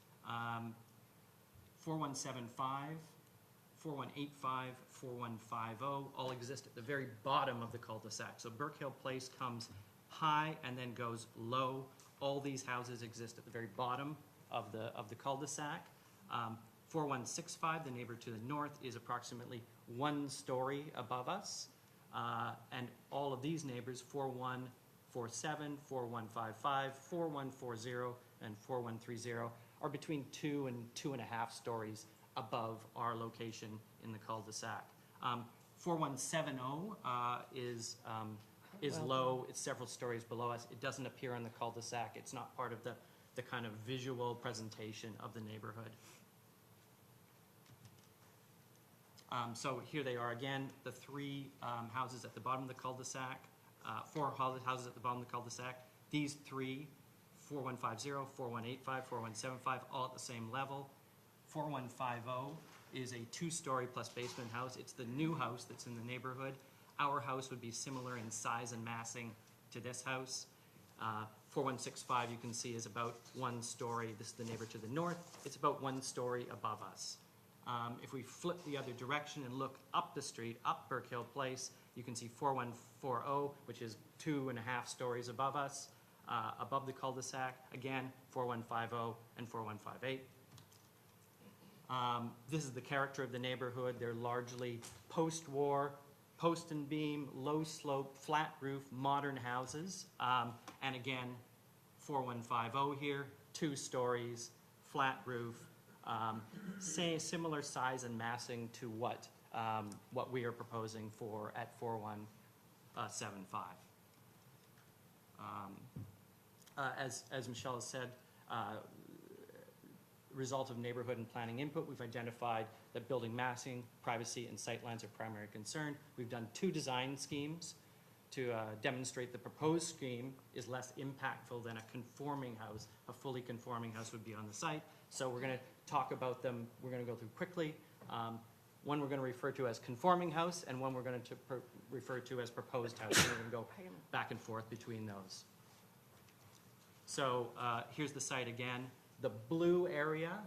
4175, 4185, 4150 all exist at the very bottom of the cul-de-sac. So Burkhill Place comes high and then goes low. All these houses exist at the very bottom of the cul-de-sac. 4165, the neighbor to the north, is approximately 1 story above us. And all of these neighbors, 4147, 4155, 4140, and 4130, are between 2 and 2.5 stories above our location in the cul-de-sac. 4170 is is low, it's several stories below us. It doesn't appear on the cul-de-sac. It's not part of the kind of visual presentation of the neighborhood. So here they are again, the three houses at the bottom of the cul-de-sac, four houses at the bottom of the cul-de-sac. These three, 4150, 4185, 4175, all at the same level. 4150 is a two-story plus basement house. It's the new house that's in the neighborhood. Our house would be similar in size and massing to this house. 4165, you can see, is about one story. This is the neighbor to the north. It's about one story above us. If we flip the other direction and look up the street, up Burke Hill Place, you can see 4140, which is 2.5 stories above us, above the cul-de-sac. Again, 4150 and 4158. This is the character of the neighborhood. They're largely post-war, post and beam, low slope, flat roof, modern houses. And again, 4150 here, 2 stories, flat roof, similar size and massing to what we are proposing for at 4175. As Michelle has said, result of neighborhood and planning input, we've identified that building massing, privacy, and sightlines are primary concern. We've done 2 design schemes to demonstrate the proposed scheme is less impactful than a conforming house. A fully conforming house would be on the site. So we're going to talk about them. We're going to go through quickly. One we're going to refer to as conforming house, and one we're going to refer to as proposed house. And we're going to go back and forth between those. So here's the site again. The blue area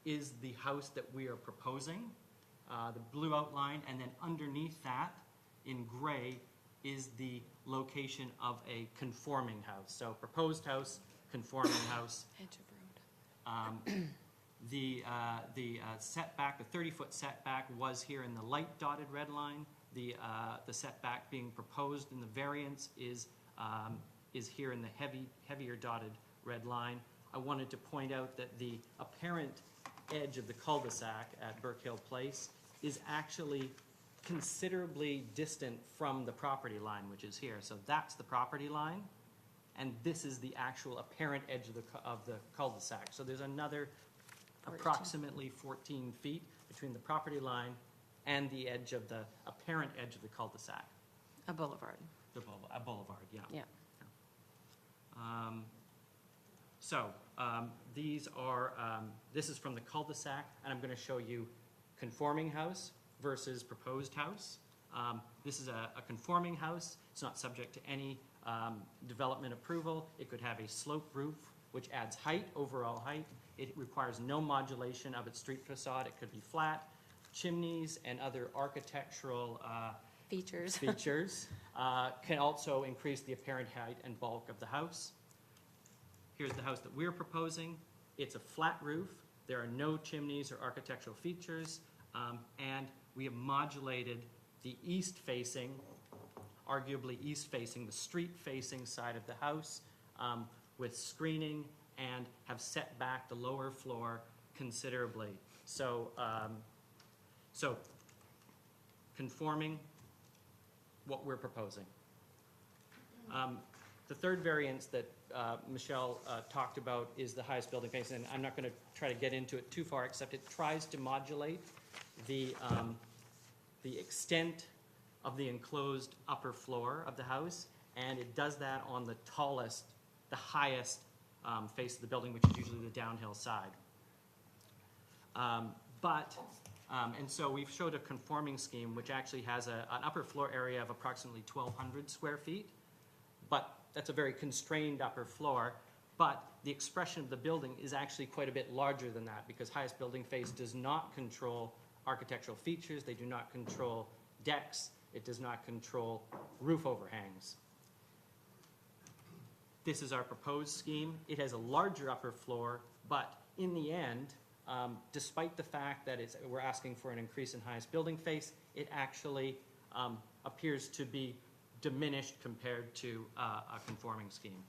is the house that we are proposing, the blue outline, and then underneath that, in gray, is the location of a conforming house. So proposed house, conforming house. Edge of road. The setback, the 30-foot setback was here in the light dotted red line. The setback being proposed in the variance is here in the heavier dotted red line. I wanted to point out that the apparent edge of the cul-de-sac at Burke Hill Place is actually considerably distant from the property line, which is here. So that's the property line, and this is the actual apparent edge of the cul-de-sac. So there's another approximately 14 feet between the property line and the edge of the apparent edge of the cul-de-sac. A boulevard. A boulevard, yeah. Yeah. These are, this is from the cul-de-sac, and I'm going to show you conforming house versus proposed house. This is a conforming house. It's not subject to any development approval. It could have a sloped roof, which adds height, overall height. It requires no modulation of its street facade. It could be flat. Chimneys and other architectural Features. Can also increase the apparent height and bulk of the house. Here's the house that we're proposing. It's a flat roof. There are no chimneys or architectural features, and we have modulated the east-facing, arguably east-facing, the street-facing side of the house with screening, and have set back the lower floor considerably. So conforming what we're proposing. The third variance that Michelle talked about is the highest building face, and I'm not going to try to get into it too far, except it tries to modulate the extent of the enclosed upper floor of the house, and it does that on the tallest, the highest face of the building, which is usually the downhill side. And so we've showed a conforming scheme, which actually has an upper floor area of approximately 1,200 square feet, but that's a very constrained upper floor, but the expression of the building is actually quite a bit larger than that, because highest building face does not control architectural features, they do not control decks, it does not control roof overhangs. This is our proposed scheme. It has a larger upper floor, but in the end, despite the fact that we're asking for an increase in highest building face, it actually appears to be diminished compared to a conforming scheme.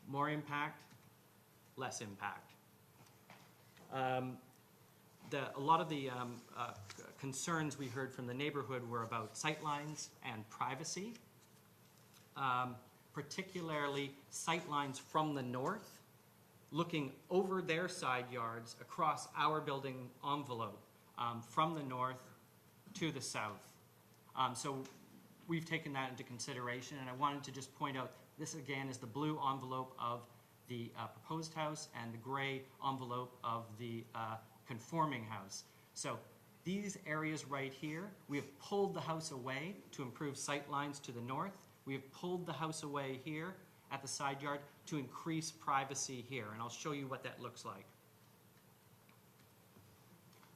More impact, less impact. A lot of the concerns we heard from the neighborhood were about sightlines and privacy, particularly sightlines from the north, looking over their side yards across our building envelope, from the north to the south. So we've taken that into consideration, and I wanted to just point out, this again is the blue envelope of the proposed house and the gray envelope of the conforming house. So these areas right here, we have pulled the house away to improve sight lines to the north. We have pulled the house away here at the side yard to increase privacy here, and I'll show you what that looks like.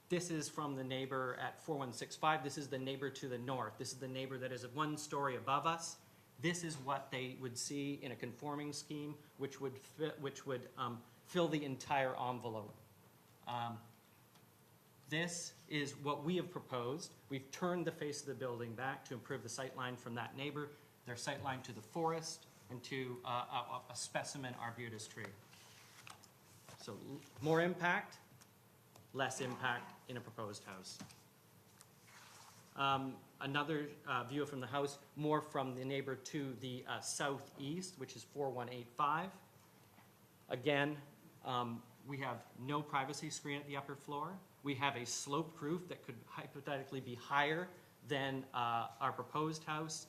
This is from the neighbor at 4165. This is the neighbor to the north. This is the neighbor that is 1 story above us. This is what they would see in a conforming scheme, which would fill the entire envelope. This is what we have proposed. We've turned the face of the building back to improve the sight line from that neighbor, their sight line to the forest, and to a specimen arbutus tree. So more impact, less impact in a proposed house. Another view from the house, more from the neighbor to the southeast, which is 4185. Again, we have no privacy screen at the upper floor. We have a sloped roof that could hypothetically be higher than our proposed house.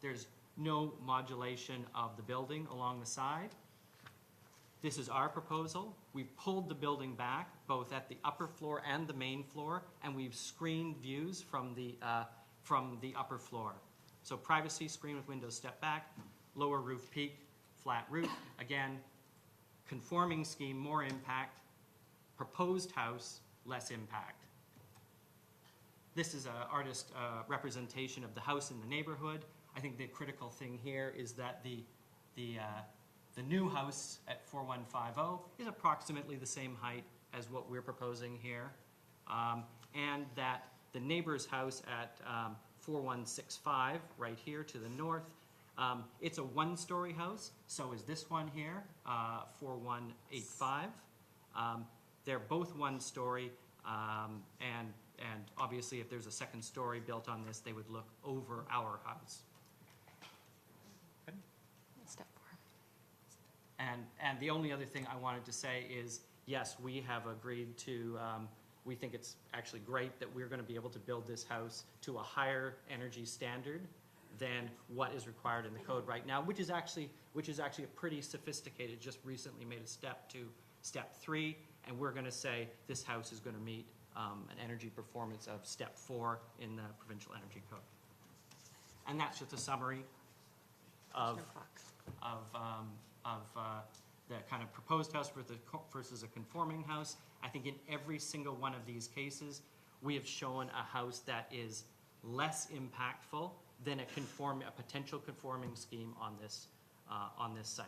There's no modulation of the building along the side. This is our proposal. We've pulled the building back, both at the upper floor and the main floor, and we've screened views from the upper floor. So privacy screen with windows step back, lower roof peak, flat roof. Again, conforming scheme, more impact. Proposed house, less impact. This is an artist representation of the house in the neighborhood. I think the critical thing here is that the new house at 4150 is approximately the same height as what we're proposing here, and that the neighbor's house at 4165, right here to the north, it's a 1-story house. So is this one here, 4185. They're both 1-story, and obviously if there's a 2nd story built on this, they would look over our house. Step 4. And the only other thing I wanted to say is, yes, we have agreed to, we think it's actually great that we're going to be able to build this house to a higher energy standard than what is required in the code right now, which is actually a pretty sophisticated, just recently made a step to step 3, and we're going to say this house is going to meet an energy performance of step 4 in the provincial energy code. And that's just a summary of the kind of proposed house versus a conforming house. I think in every single one of these cases, we have shown a house that is less impactful than a potential conforming scheme on this site.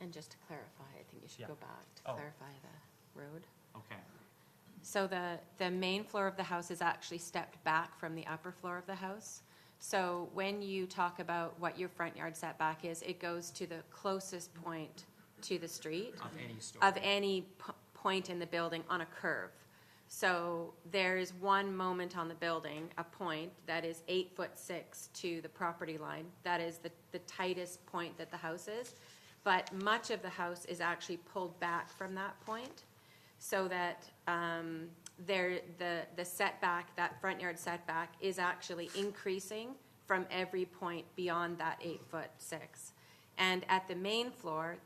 And just to clarify, I think you should go back to clarify the road. Okay. So the main floor of the house is actually stepped back from the upper floor of the house. So when you talk about what your front yard setback is, it goes to the closest point to the street. Of any story. Of any point in the building on a curve. So there is one moment on the building, a point that is 8'6" to the property line. That is the tightest point that the house is. But much of the house is actually pulled back from that point, so that the setback, that front yard setback, is actually increasing from every point beyond that 8'6". And at the main floor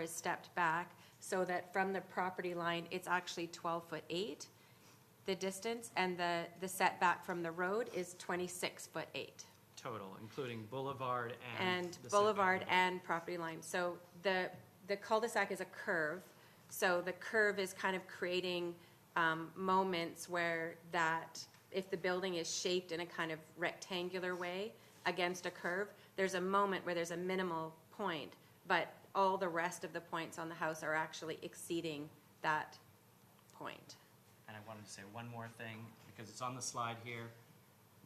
is stepped back so that from the property line, it's actually 12'8", the distance, and the setback from the road is 26'8". Total, including boulevard And the boulevard setback. and property line. So the cul-de-sac is a curve. So the curve is kind of creating moments where that, if the building is shaped in a kind of rectangular way against a curve, there's a moment where there's a minimal point, but all the rest of the points on the house are actually exceeding that point. And I wanted to say one more thing, because it's on the slide here.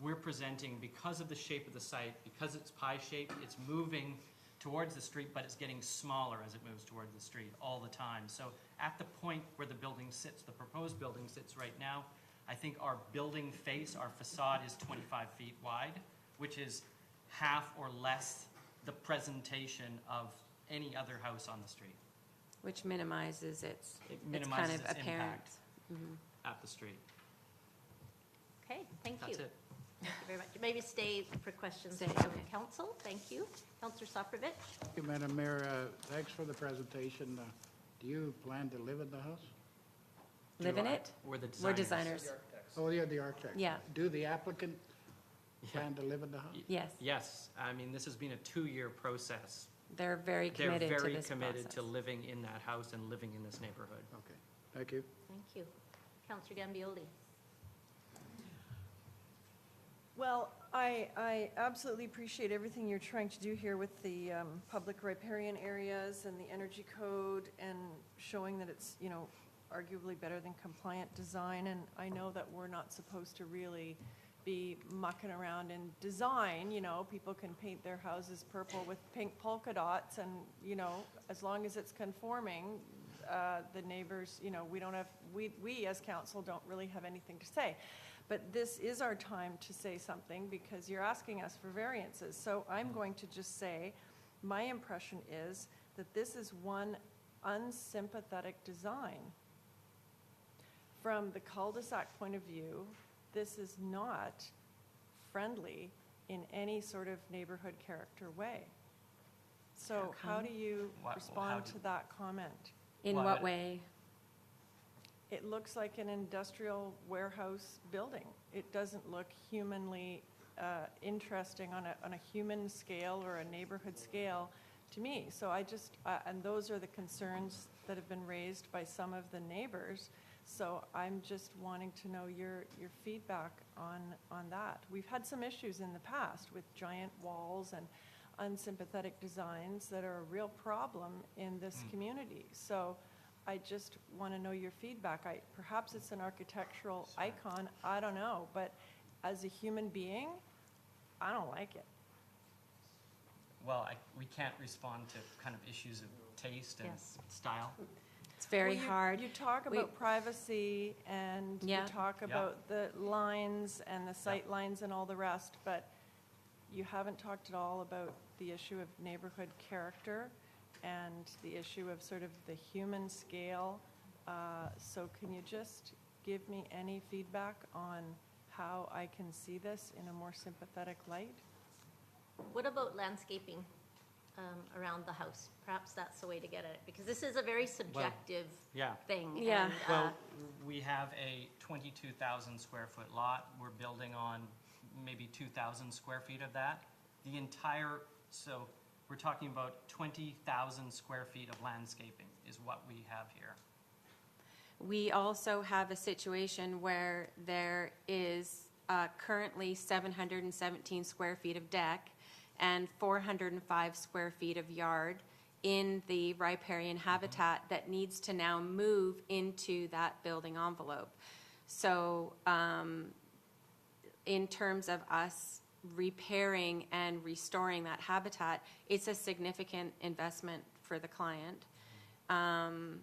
We're presenting, because of the shape of the site, because it's pie-shaped, it's moving towards the street, but it's getting smaller as it moves towards the street all the time. So at the point where the building sits, the proposed building sits right now, I think our building face, our facade is 25 feet wide, which is half or less the presentation of any other house on the street. Which minimizes its It kind minimizes of its apparent. impact at the street. Okay, thank you. That's it. Thank you very much. Maybe stay for questions Stay, from okay. council. Thank you. Councillor Soprovich? Thank you, Madam Mayor. Thanks for the presentation. Do you plan to live in the house? Live in it? We're the We're designers. designers. Oh, you're the architect? Yeah. Do the applicant plan to live in the house? Yes. Yes, I mean, this has been a 2-year process. They're very committed to They're very this committed process. to living in that house and living in this neighborhood. Okay, thank you. Thank you. Councillor Gambioli? Well, I absolutely appreciate everything you're trying to do here with the public riparian areas and the energy code and showing that it's, you know, arguably better than compliant design. And I know that we're not supposed to really be mucking around in design, you know, people can paint their houses purple with pink polka dots and, you know, as long as it's conforming, the neighbors, you know, we as council don't really have anything to say. But this is our time to say something because you're asking us for variances. So I'm going to just say, my impression is that this is one unsympathetic design. From the cul-de-sac point of view, this is not friendly in any sort of neighborhood character way. So how do you How respond do- to that comment? In Well, what I- way? It looks like an industrial warehouse building. It doesn't look humanly interesting on a human scale or a neighborhood scale to me. So I just, and those are the concerns that have been raised by some of the neighbors. So I'm just wanting to know your feedback on that. We've had some issues in the past with giant walls and unsympathetic designs that are a real problem in this community. So I just want to know your feedback. Perhaps it's an architectural icon, I don't know, but as a human being, I don't like it. Well, we can't respond to kind of issues of taste and Yes. style. It's very Well, hard. You talk We- about privacy and you Yeah. talk about the lines and the sight lines and all the rest, but you haven't talked at all about the issue of neighborhood character and the issue of sort of the human scale. So can you just give me any feedback on how I can see this in a more sympathetic light? What about landscaping around the house? Perhaps that's the way to get at it, because this is a very subjective Yeah. thing. Yeah. and, Well, we have a 22,000 square foot lot. We're building on maybe 2,000 square feet of that. The entire, so we're talking about 20,000 square feet of landscaping is what we have here. We also have a situation where there is currently 717 square feet of deck and 405 square feet of yard in the riparian habitat that needs to now move into that building envelope. So in terms of us repairing and restoring that habitat, it's a significant investment for the client. I'm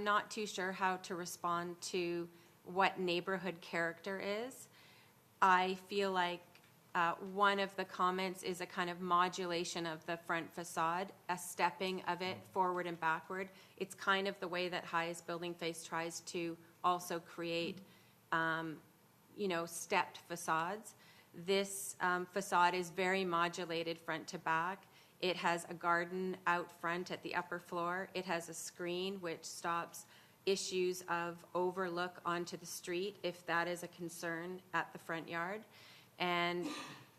not too sure how to respond to what neighborhood character is. I feel like one of the comments is a kind of modulation of the front facade, a stepping of it forward and backward. It's kind of the way that Highest Building Face tries to also create, stepped facades. This facade is very modulated front to back. It has a garden out front at the upper floor. It has a screen which stops issues of overlook onto the street if that is a concern at the front yard. And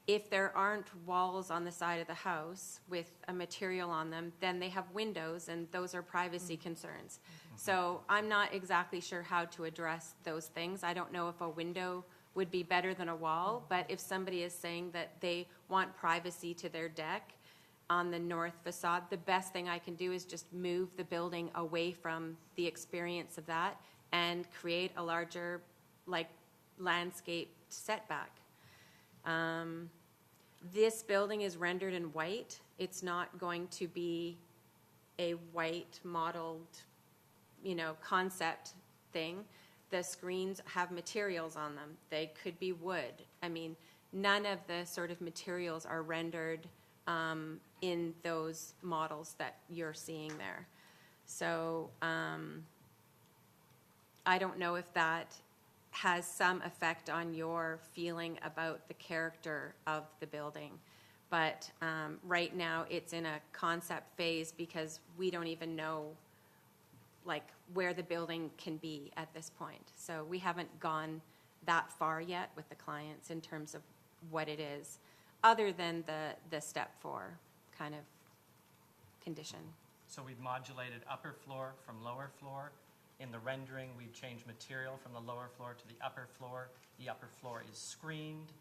if there aren't walls on the side of the house with a material on them, then they have windows, and those are privacy concerns. So I'm not exactly sure how to address those things. I don't know if a window would be better than a wall, but if somebody is saying that they want privacy to their deck on the north facade, the best thing I can do is just move the building away from the experience of that and create a larger, landscape setback. This building is rendered in white, It's not going to be a white modeled, concept thing. The screens have materials on them. They could be wood. I mean, none of the sort of materials are rendered in those models that you're seeing there. So I don't know if that has some effect on your feeling about the character of the building. But right now, it's in a concept phase because we don't even know where the building can be at this point. So we haven't gone that far yet with the clients in terms of what it is, other than the step 4 kind of condition. So we've modulated upper floor from lower floor. In the rendering, we've changed material from the lower floor to the upper floor. The upper floor is screened.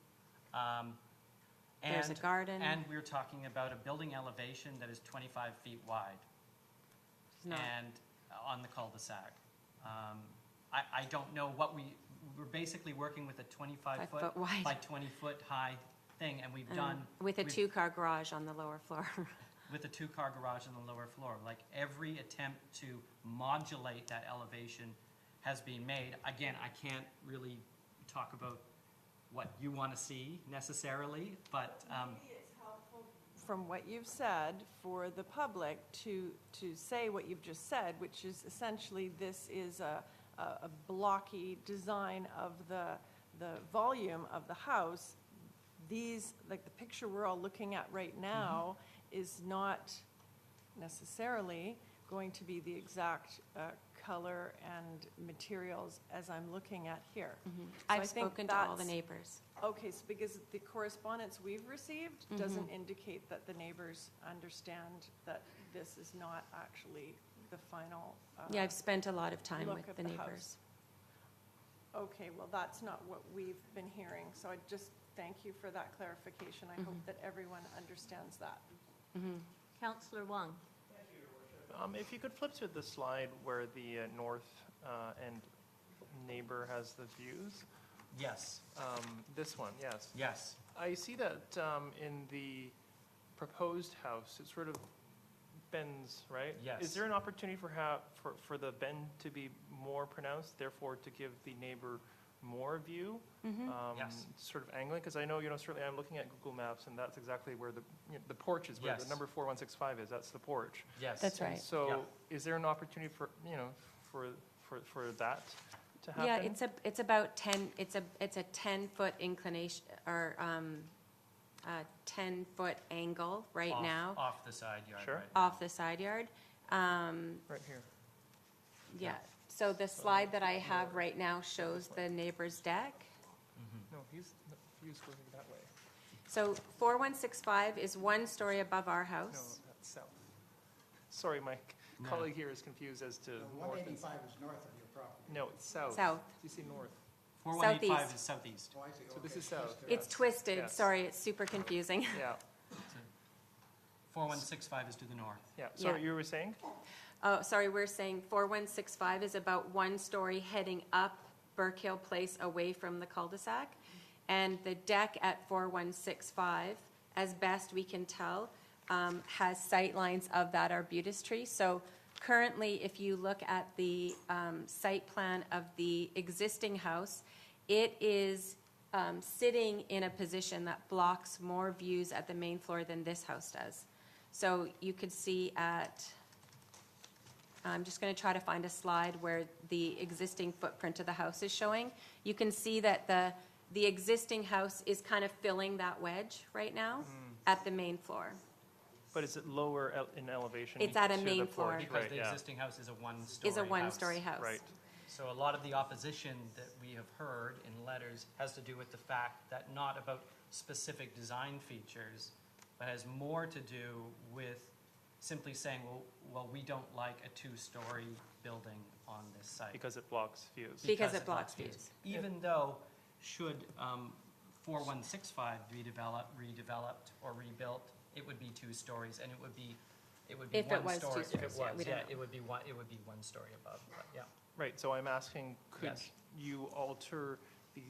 There's a garden. And we're talking about a building elevation that is 25 feet wide. And on the cul-de-sac. I don't know what we're basically working with a 25 foot wide by 20 foot high thing, and we've done. With a 2-car garage on the lower floor. With a 2-car garage on the lower floor. Like every attempt to modulate that elevation has been made. Again, I can't really talk about what you want to see necessarily, but Maybe it's helpful from what you've said for the public to say what you've just said, which is essentially this is a blocky design of the volume of the house. These, like the picture we're all looking at right now, is not necessarily going to be the exact color and materials as I'm looking at here. So I I've think spoken to all the that's- neighbors. Okay, so because the correspondence we've received doesn't indicate that the neighbors understand that this is not actually the final. Yeah, I've spent a lot of time look with of the the neighbors. house. Okay, well, that's not what we've been hearing, so I just thank you for that clarification. I hope that everyone understands that. Councillor Wong. If you could flip to the slide where the north end neighbor has the views. yes, This one, yes. yes. I see that in the proposed house, it sort of bends, right? Yes. Is there an opportunity for the bend to be more pronounced, therefore to give the neighbor more view? Yes. Sort of angling, because I know, certainly I'm looking at Google Maps, and that's exactly where the porch is, where the Yes. number 4165 is, that's the porch. Yes. That's right. So is there an opportunity for, for that to happen? Yeah, it's about 10, it's a 10-foot inclination, or a 10-foot angle right Off- now Off the side yard. Sure. right now. off the side yard. Right here. Yeah, so the slide that I have right now shows the neighbor's deck. No, the view's going that way. So 4165 is 1 story above our No, house. that's south. Sorry, my No. colleague here is confused as to north and... 185 is north of your property. No, it's south. South. You see north. 4185 Southeast. is southeast. Oh, I see. So this Okay. is south. It's twisted, Yes. sorry, it's super confusing. Yeah, 4165 is to the north. yeah. Sorry, Yeah. you were saying? Oh, sorry, we're saying 4165 is about 1 story heading up Burke Hill Place away from the cul-de-sac. And the deck at 4165, as best we can tell, has sight lines of that arbutus tree. So currently, if you look at the site plan of the existing house, it is sitting in a position that blocks more views at the main floor than this house does. So you could see at, I'm just going to try to find a slide where the existing footprint of the house is showing. You can see that the existing house is kind of filling that wedge right now at the main floor. But is it lower in elevation? It's at a to the main porch? floor. Because Right, the yeah. existing house is a one-story Is a one-story house. Right. So a lot of the opposition that we have heard in letters has to do with the fact that not about specific design features, but has more to do with simply saying, well, we don't like a 2-story building on this site. Because it blocks views. Because it blocks views. Even though, should 4165 be redeveloped or rebuilt, it would be 2 stories, and it would be If it 1 was 2 story. stories, yeah, we don't know. It would be 1 story above, but yeah. Right, so I'm asking, could Yes. you alter the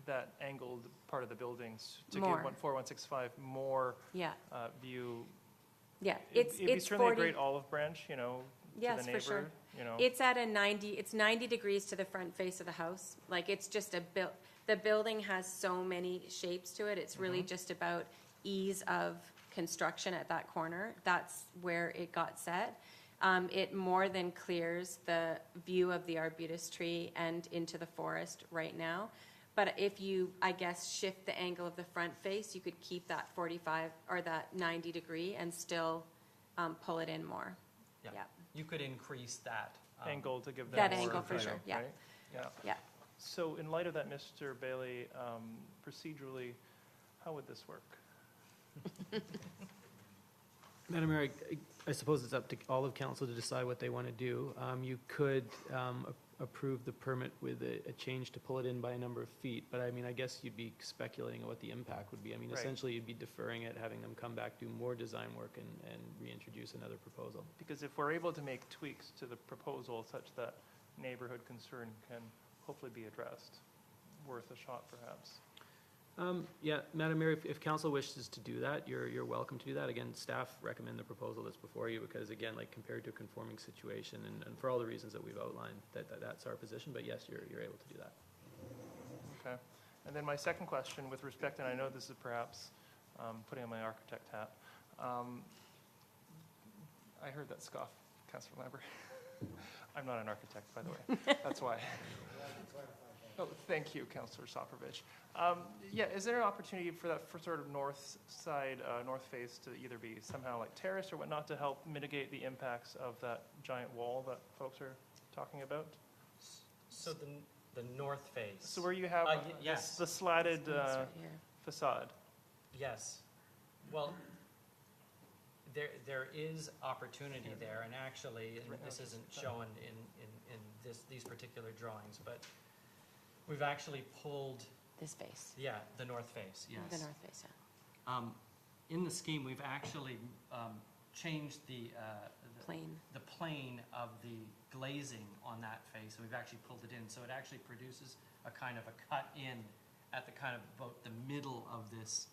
that angled part of the buildings to More. give 4165 more Yeah, view. yeah. It'd be It's certainly 40. a great olive branch, you know, to Yes, the for sure. neighbor, you know. It's at a 90, it's 90 degrees to the front face of the house. Like, it's just the building has so many shapes to it. It's really just about ease of construction at that corner. That's where it got set. It more than clears the view of the arbutus tree and into the forest right now. But if you, I guess, shift the angle of the front face, you could keep that 45 or that 90 degree and still pull it in more. Yeah. Yeah. You could increase that. Angle to give them That more angle for view, sure, yeah. right? Yeah. Yeah. So in light of that, Mr. Bailey, procedurally, how would this work? Madam Mayor, I suppose it's up to all of council to decide what they want to do. You could approve the permit with a change to pull it in by a number of feet, but I mean, I guess you'd be speculating on what the impact would be. I mean, Right. essentially, you'd be deferring it, having them come back, do more design work, and reintroduce another proposal. Because if we're able to make tweaks to the proposal such that neighborhood concern can hopefully be addressed, worth a shot perhaps. Yeah, Madam Mayor, if council wishes to do that, you're welcome to do that. Again, staff recommend the proposal that's before you because, again, like compared to a conforming situation and for all the reasons that we've outlined, that's our position. But yes, you're able to do that. Okay. And then my second question with respect, and I know this is perhaps putting on my architect hat. I heard that scoff, Councilor Lambert. I'm not an architect, by the way. That's why. Oh, thank you, Councilor Soprovich. Yeah, is there an opportunity for that, for sort of north side, north face to either be somehow like terraced or whatnot to help mitigate the impacts of that giant wall that folks are talking about? So the north face. So where you have yes. the slatted It's right here. facade. Yes. Well, there is opportunity there, and actually, and this isn't shown in these particular drawings, but we've actually pulled, This face, the north face, yes. the north face, yeah. In the scheme, we've actually changed the plane of the glazing on that face, and we've actually pulled it in. So it actually produces a kind of a cut in at the kind of about the middle of this,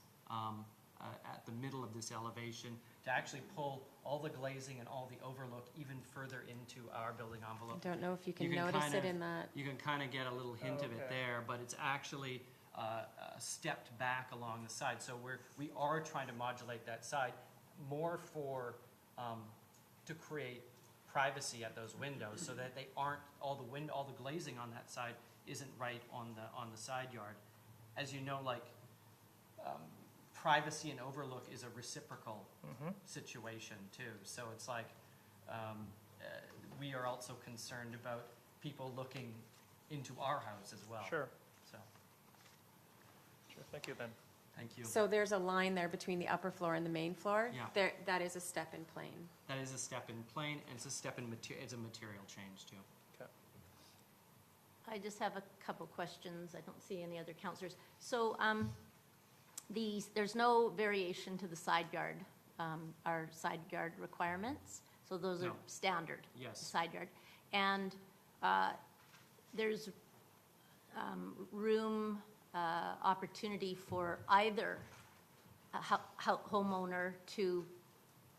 elevation, to actually pull all the glazing and all the overlook even further into our building I envelope. don't know if you can You can notice kind it of- in that. You can kind of get a little hint of it Okay. there, but it's actually stepped back along the side. So we are trying to modulate that side more for, to create privacy at those windows so that they aren't, all the glazing on that side isn't right on the side yard. As you know, like, privacy and overlook is a reciprocal situation too. So it's like, we are also concerned about people looking into our house as well. Sure. So, Sure. Thank you then. thank you. So there's a line there between the upper floor and the main floor. Yeah. That is a step in plane. That is a step in plane, and it's a step in it's a material change too. Okay. I just have a couple questions. I don't see any other counselors. So there's no variation to the side yard, our side yard requirements? So those are No. standard? Yes. Side yard. And there's room, opportunity for either a homeowner to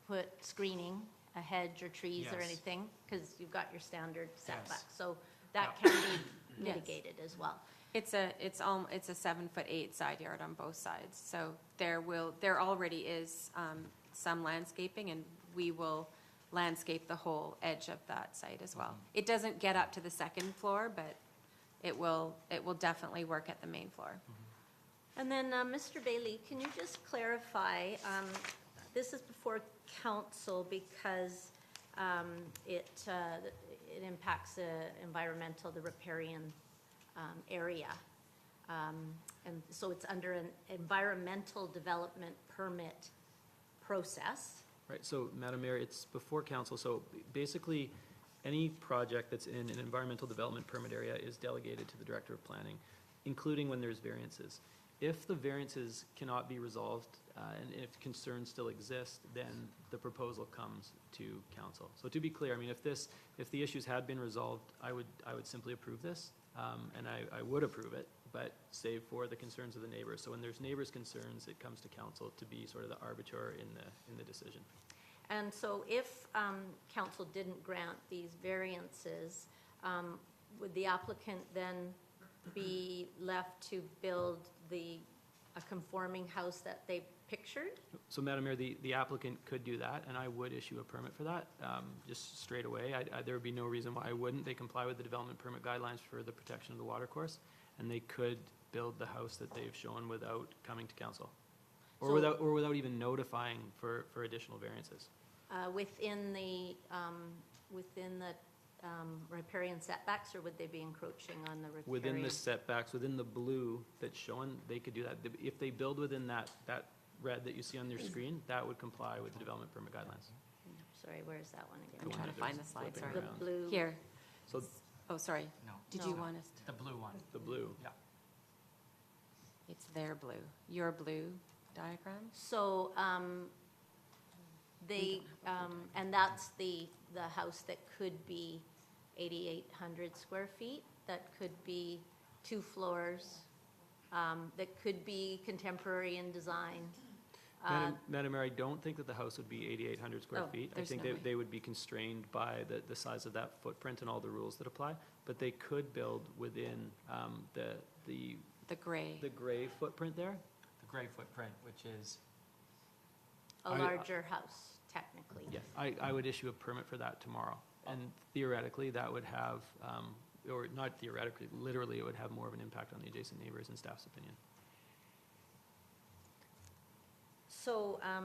put screening, a hedge or trees or Yes. anything? Because you've got your standard setback. Yes. So that Yeah. can be Yes. mitigated as well. It's a 7'8" side yard on both sides. So there already is some landscaping, and we will landscape the whole edge of that site as well. It doesn't get up to the second floor, but it will definitely work at the main floor. And then, Mr. Bailey, can you just clarify, this is before council because it impacts the riparian area. And so it's under an environmental development permit process. Right, so Madam Mayor, it's before council, so basically, any project that's in an environmental development permit area is delegated to the Director of Planning, including when there's variances. If the variances cannot be resolved, and if concerns still exist, then the proposal comes to council. So to be clear, I mean, if the issues had been resolved, I would simply approve this. and I would approve it, but save for the concerns of the neighbors. So when there's neighbors' concerns, it comes to council to be sort of the arbiter in the decision. And so if council didn't grant these variances, would the applicant then be left to build a conforming house that they pictured? So Madam Mayor, the applicant could do that, and I would issue a permit for that, just straight away. There would be no reason why I wouldn't. They comply with the development permit guidelines for the protection of the watercourse, and they could build the house that they've shown without coming to council, or without even notifying for additional variances. Within the riparian setbacks, or would they be encroaching on the riparian? Within the setbacks, within the blue that's shown, they could do that. If they build within that red that you see on your screen, that would comply with the development permit guidelines. Sorry, where's that one again? I'm trying to find the slide, sorry. The blue. Here. So Oh, sorry. No. Did No. you want us to? The blue one. the blue. Yeah. It's their blue. Your blue diagram? So and that's the house that could be 8,800 square feet, that could be 2 floors, that could be contemporary in design. Madam Mayor, I don't think that the house would be 8,800 square Oh, feet. I there's think no way. they would be constrained by the size of that footprint and all the rules that apply, but they could build within The gray. the gray footprint there. The gray footprint, which is, A larger house, technically. Yeah, I would issue a permit for that tomorrow. And theoretically, that would have, or not theoretically, literally, it would have more of an impact on the adjacent neighbors in staff's opinion. So, I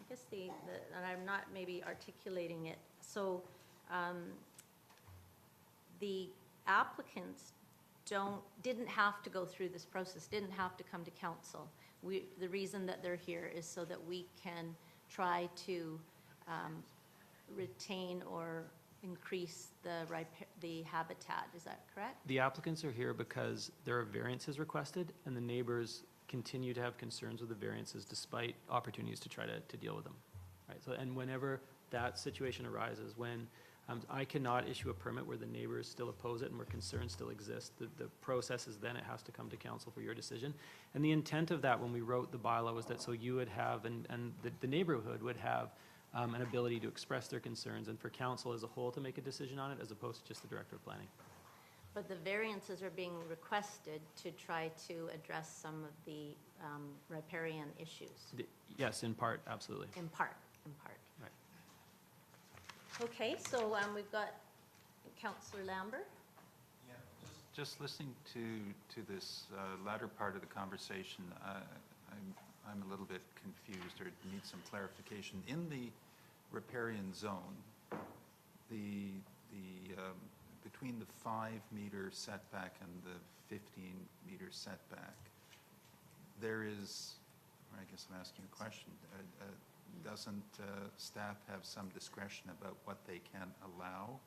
guess and I'm not maybe articulating it, so, the applicants didn't have to go through this process, didn't have to come to council. The reason that they're here is so that we can try to retain or increase the habitat, is that correct? The applicants are here because there are variances requested, and the neighbors continue to have concerns with the variances despite opportunities to try to deal with them. Right, so, and whenever that situation arises, when I cannot issue a permit where the neighbors still oppose it and where concerns still exist, the process is then it has to come to council for your decision. And the intent of that when we wrote the bylaw was that so you would have, and the neighborhood would have an ability to express their concerns, and for council as a whole to make a decision on it, as opposed to just the director of planning. But the variances are being requested to try to address some of the riparian issues. Yes, in part, absolutely. In part. Right. Okay, so we've got Councillor Lambert. Yeah, just listening to this latter part of the conversation, I'm a little bit confused or need some clarification. In the riparian zone, between the 5-meter setback and the 15-meter setback, there is, or I guess I'm asking a question, doesn't staff have some discretion about what they can allow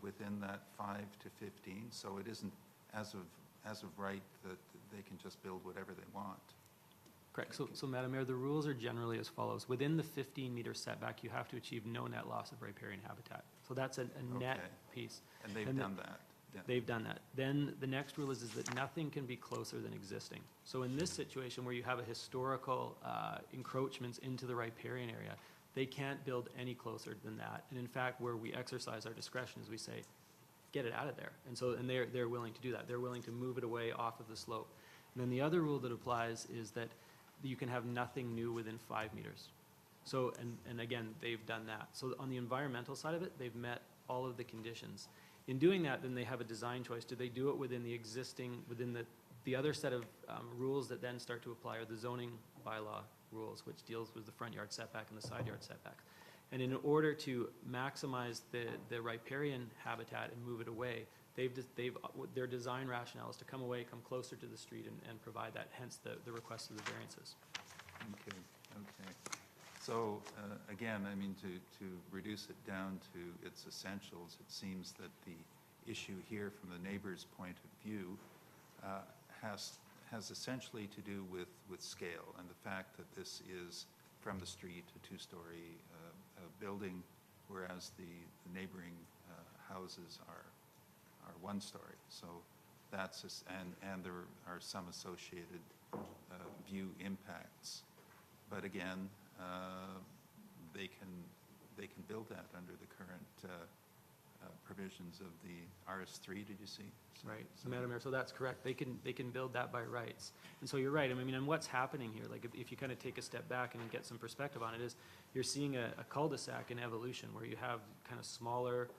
within that 5 to 15? So it isn't as of right that they can just build whatever they want. Correct. So Madam Mayor, the rules are generally as follows. Within the 15-meter setback, you have to achieve no net loss of riparian habitat. So that's a net Okay. piece. And they've done that. Yeah. They've done that. Then the next rule is that nothing can be closer than existing. So in this situation where you have a historical encroachments into the riparian area, they can't build any closer than that. And in fact, where we exercise our discretion is we say, get it out of there. And they're willing to do that. They're willing to move it away off of the slope. And then the other rule that applies is that you can have nothing new within 5 meters. So, and again, they've done that. So on the environmental side of it, they've met all of the conditions. In doing that, then they have a design choice. Do they do it within the existing, within the other set of rules that then start to apply are the zoning bylaw rules, which deals with the front yard setback and the side yard setback. And in order to maximize the riparian habitat and move it away, their design rationale is to come away, come closer to the street and provide that, hence the request of the variances. Okay. So, again, I mean, to reduce it down to its essentials, it seems that the issue here from the neighbor's point of view has essentially to do with scale and the fact that this is from the street a 2-story building, whereas the neighboring houses are are one-story. So that's, and there are some associated view impacts. But again, they can build that under the current provisions of the RS3, did you see? Right, so Madam Mayor, so that's correct. They can build that by rights. And so you're right. I mean, and what's happening here, like if you kind of take a step back and get some perspective on it, is you're seeing a cul-de-sac in evolution where you have kind of smaller,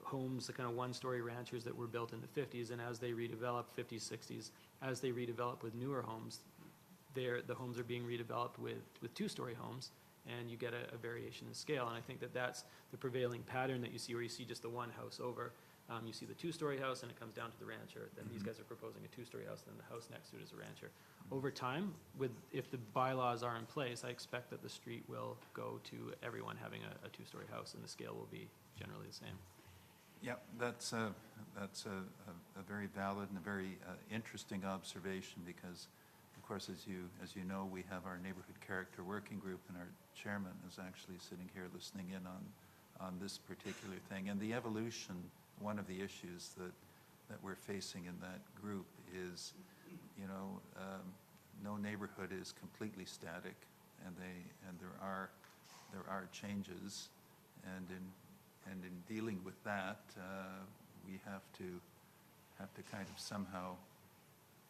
homes, the kind of one-story ranchers that were built in the 50s, and as they redevelop, 50s, 60s, as they redevelop with newer homes, the homes are being redeveloped with two-story homes, and you get a variation in scale. And I think that that's the prevailing pattern that you see, where you see just the one house over. You see the two-story house, and it comes down to the rancher. Then these guys are proposing a two-story house, then the house next to it is a rancher. Over time, if the bylaws are in place, I expect that the street will go to everyone having a two-story house, and the scale will be generally the same. Yeah, that's a very valid and a very interesting observation, because, of course, as you know, we have our Neighborhood Character Working Group, and our chairman is actually sitting here listening in on this particular thing. And the evolution, one of the issues that we're facing in that group is, no neighborhood is completely static, and there are changes, and in dealing with that, we have to kind of somehow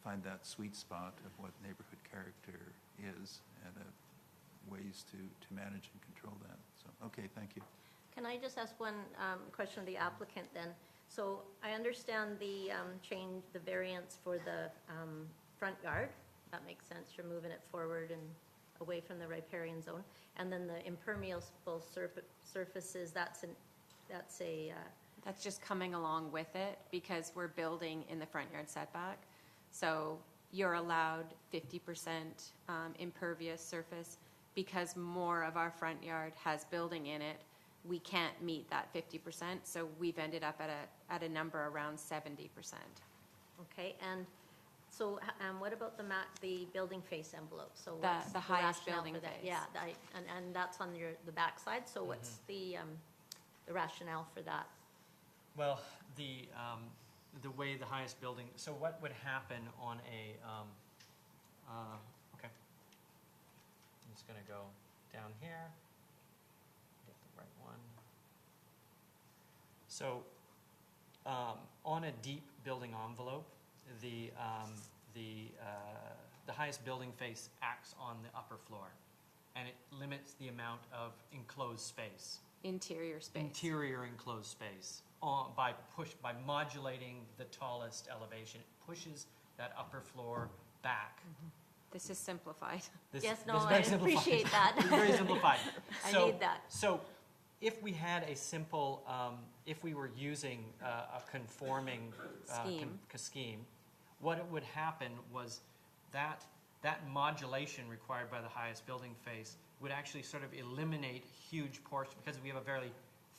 find that sweet spot of what neighborhood character is, and ways to manage and control that. So, okay, thank you. Can I just ask one question of the applicant then? So I understand the change, the variance for the front yard. That makes sense. You're moving it forward and away from the riparian zone. And then the impermeable surfaces, that's That's just coming along with it, because we're building in the front yard setback. So you're allowed 50% impervious surface. Because more of our front yard has building in it, we can't meet that 50%, so we've ended up at a number around 70%. okay. And so, what about the building face envelope? So The what's highest rationale building for that? face. Yeah, and that's on the back side. So what's the rationale for that? Well, the way the highest building, so what would happen on a, okay. I'm just gonna go down here, get the right one. So, on a deep building envelope, the highest building face acts on the upper floor, and it limits the amount of enclosed space. Interior space. Interior enclosed space, by modulating the tallest elevation. It pushes that upper floor back. This is simplified. Yes, no, this is I very simplified. appreciate that. It's very simplified. I So- need that. So if we had a simple, if we were using a conforming scheme, what it would happen was that modulation required by the highest building face would actually sort of eliminate huge portions, because we have a very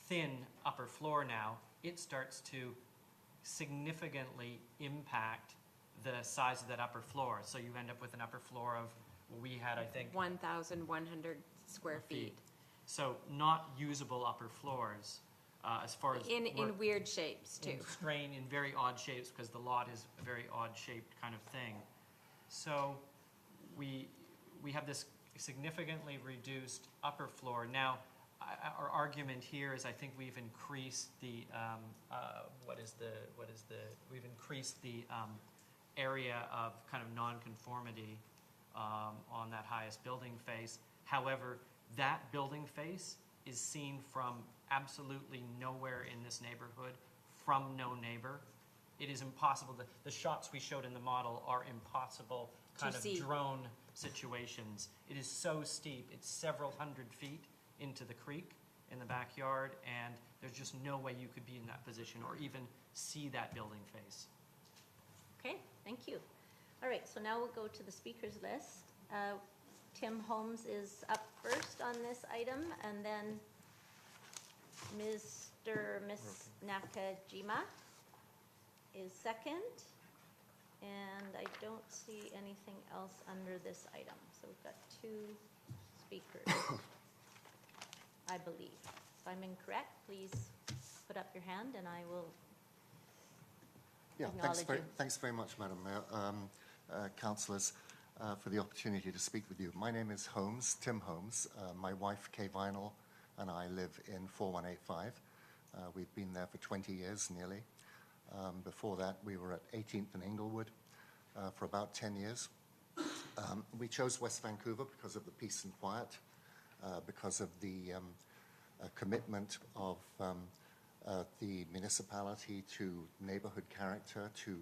thin upper floor now. It starts to significantly impact the size of that upper floor. So you end up with an upper floor of, we had, I think, 1,100 square feet. So not usable upper floors, as far as. In weird shapes, too. In very odd shapes, because the lot is a very odd shaped kind of thing. So we have this significantly reduced upper floor. Now, our argument here is, I think we've increased the, we've increased the area of kind of nonconformity on that highest building face. However, that building face is seen from absolutely nowhere in this neighborhood, from no neighbor. It is impossible. The shots we showed in the model are impossible kind of drone situations. It is so steep. It's several hundred feet into the creek in the backyard, and there's just no way you could be in that position or even see that building face. Okay, thank you. All right, so now we'll go to the speakers list. Tim Holmes is up first on this item, and then Miss Nakajima is second, and I don't see anything else under this item. So we've got two speakers, I believe. If I'm incorrect, please put up your hand and I will Yeah, acknowledging. thanks very much, Madam Mayor. Councillors, for the opportunity to speak with you. My name is Holmes, Tim Holmes. My wife, Kay Vinal, and I live in 4185. We've been there for 20 years nearly. Before that, we were at 18th and Inglewood for about 10 years. We chose West Vancouver because of the peace and quiet, because of the commitment of the municipality to neighborhood character, to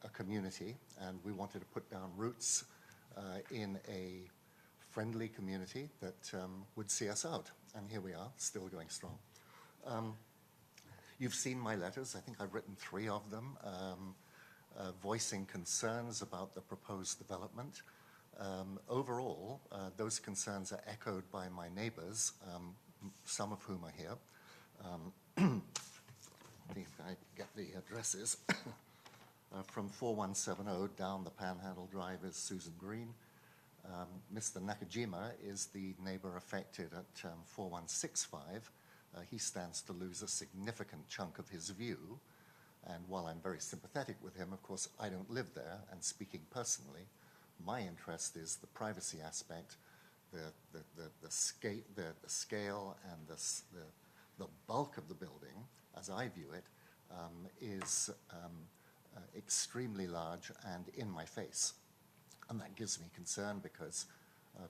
a community, and we wanted to put down roots in a friendly community that would see us out. And here we are, still going strong. You've seen my letters. I think I've written 3 of them, voicing concerns about the proposed development. Overall, those concerns are echoed by my neighbors, some of whom are here. If I get the addresses. From 4170 down the Panhandle Drive is Susan Green. Mr. Nakajima is the neighbor affected at 4165. He stands to lose a significant chunk of his view. And while I'm very sympathetic with him, of course, I don't live there. And speaking personally, my interest is the privacy aspect, the scale and the bulk of the building, as I view it, is extremely large and in my face. And that gives me concern because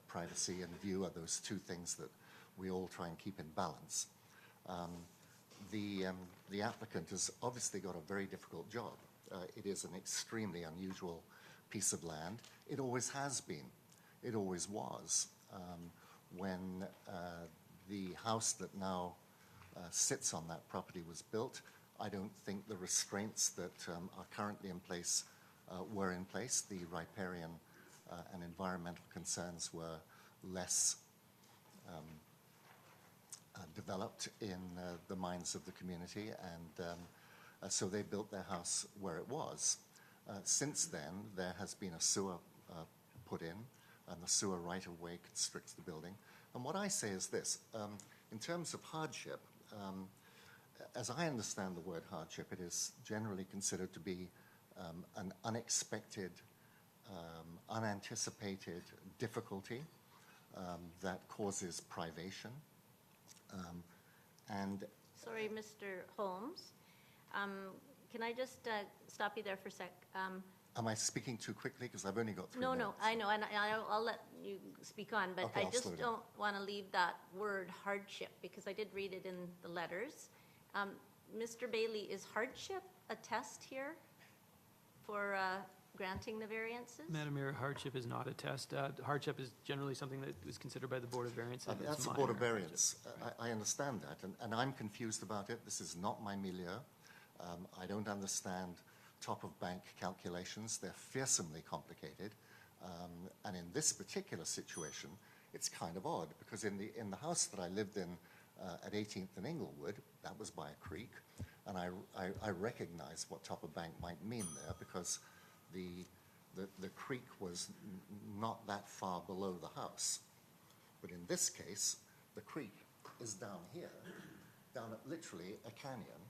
privacy and view are those 2 things that we all try and keep in balance. The applicant has obviously got a very difficult job. It is an extremely unusual piece of land. It always has been. It always was. When the house that now sits on that property was built, I don't think the restraints that are currently in place were in place. The riparian and environmental concerns were less developed in the minds of the community, and so they built their house where it was. Since then, there has been a sewer put in, and the sewer right-of-way constricts the building. And what I say is this, in terms of hardship, as I understand the word hardship, it is generally considered to be an unexpected, unanticipated difficulty that causes privation. Sorry, Mr. Holmes. Can I just stop you there for a sec? Am I speaking too quickly? Because I've only got 3 minutes. No, I know, and I'll let you speak on, but Okay, I I'll just slow down. don't want to leave that word hardship, because I did read it in the letters. Mr. Bailey, is hardship a test here for granting the variances? Madam Mayor, hardship is not a test. Hardship is generally something that is considered by the Board of Variance. and it's That's a Board of minor. Variance. I understand that, and I'm confused about it. This is not my milieu. I don't understand top-of-bank calculations. They're fearsomely complicated. And in this particular situation, it's kind of odd, because in the house that I lived in at 18th and Inglewood, that was by a creek, and I recognize what top-of-bank might mean there, because the creek was not that far below the house. But in this case, the creek is down here, down at literally a canyon,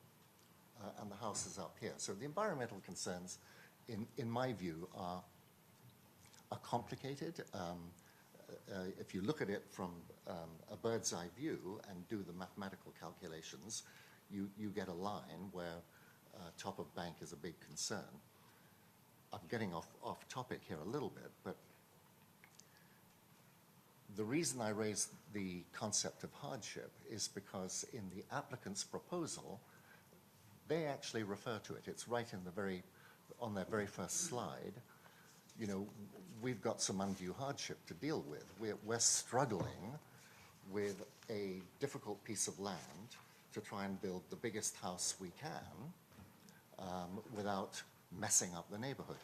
and the house is up here. So the environmental concerns, in my view, are complicated. If you look at it from a bird's eye view and do the mathematical calculations, you get a line where top of bank is a big concern. I'm getting off topic here a little bit, but the reason I raised the concept of hardship is because in the applicant's proposal, they actually refer to it. It's right in on their very first slide. You know, we've got some undue hardship to deal with. We're struggling with a difficult piece of land to try and build the biggest house we can without messing up the neighborhood.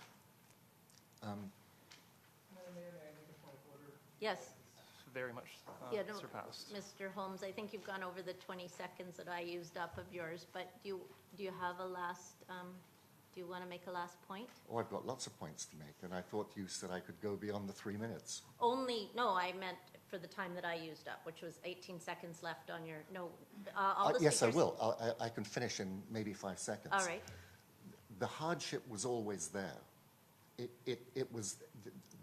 Yes. Very much Yeah, no, surpassed. Mr. Holmes, I think you've gone over the 20 seconds that I used up of yours, but do you have a last, do you want to make a last point? Oh, I've got lots of points to make, and I thought you said I could go beyond the 3 minutes. No, I meant for the time that I used up, which was 18 seconds left on your, no, all the Yes, I speakers- will. I can finish in maybe 5 seconds. All right. the hardship was always there. It was,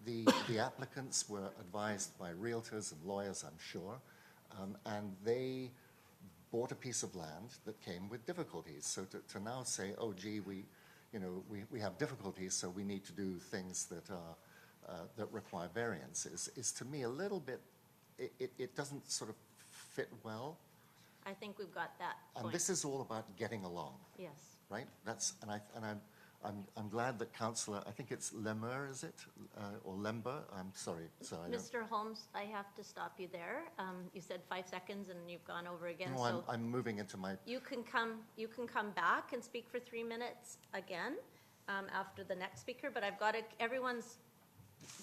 the applicants were advised by realtors and lawyers, I'm sure, and they bought a piece of land that came with difficulties. So to now say, oh, gee, we have difficulties, so we need to do things that are, that require variances, is to me a little bit, it doesn't sort of fit well. I think we've got that point. And this is all about getting along. Yes. Right? I'm glad that Councillor, I think it's Lemmer, is it? Or Lember? I'm sorry. I don't- Mr. Holmes, I have to stop you there. You said 5 seconds and you've gone over again. No, So I'm moving into my, you can come back and speak for 3 minutes again after the next speaker, but I've got to, everyone's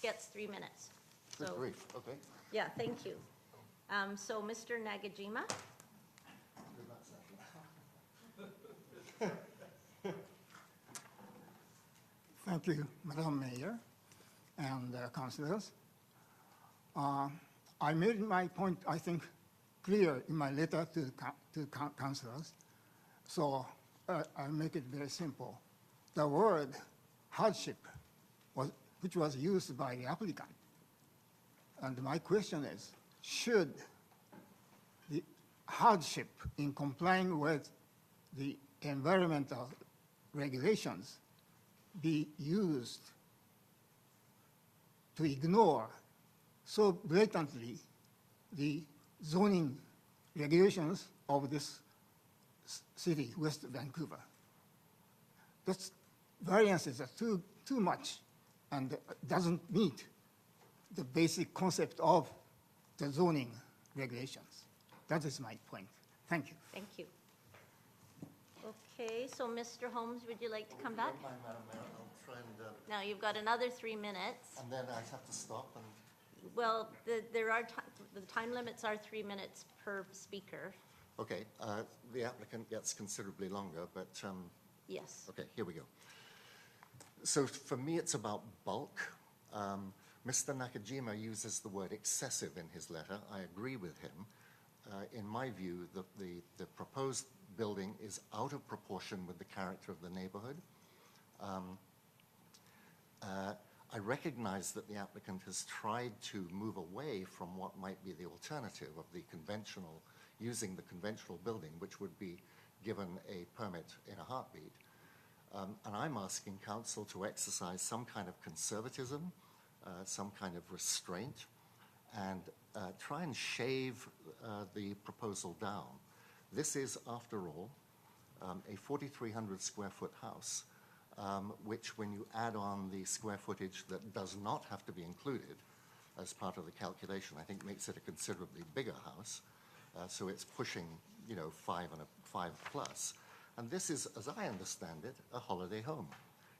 gets 3 minutes. good So, grief, okay. yeah, thank you. So Mr. Nagajima? Thank you, Madam Mayor and councillors. I made my point, I think, clear in my letter to councillors. So I'll make it very simple. The word hardship, which was used by the applicant. And my question is, should the hardship in complying with the environmental regulations be used to ignore so blatantly the zoning regulations of this city, West Vancouver? Those variances are too much and doesn't meet the basic concept of the zoning regulations. That is my point. Thank you. Thank you. Okay, so Mr. Holmes, would you like to come back? Madam Mayor, I'll try and, Now, you've got another 3 minutes. and then I have to stop and, Well, the time limits are 3 minutes per speaker. okay, the applicant gets considerably longer, but, Yes. okay, here we go. So for me, it's about bulk. Mr. Nakajima uses the word excessive in his letter. I agree with him. In my view, the proposed building is out of proportion with the character of the neighborhood. I recognize that the applicant has tried to move away from what might be the alternative of the conventional, using the conventional building, which would be given a permit in a heartbeat. And I'm asking council to exercise some kind of conservatism, some kind of restraint, and try and shave the proposal down. This is, after all, a 4,300 square foot house, which when you add on the square footage that does not have to be included as part of the calculation, I think makes it a considerably bigger house. So it's pushing, 5 plus. And this is, as I understand it, a holiday home.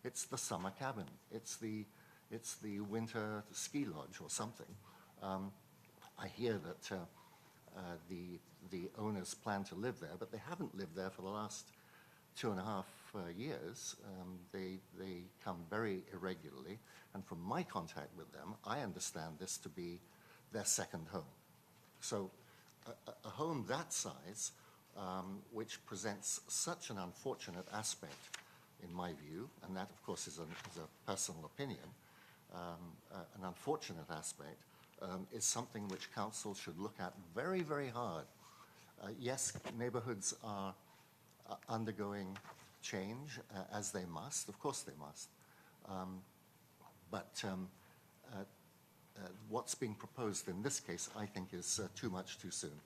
It's the summer cabin. It's the winter ski lodge or something. I hear that the owners plan to live there, but they haven't lived there for the last 2.5 years. They come very irregularly, and from my contact with them, I understand this to be their second home. So a home that size, which presents such an unfortunate aspect, in my view, and that, of course, is a personal opinion, an unfortunate aspect, is something which council should look at very, very hard. Yes, neighborhoods are undergoing change, as they must. Of course they must. But what's being proposed in this case, I think, is too much too soon.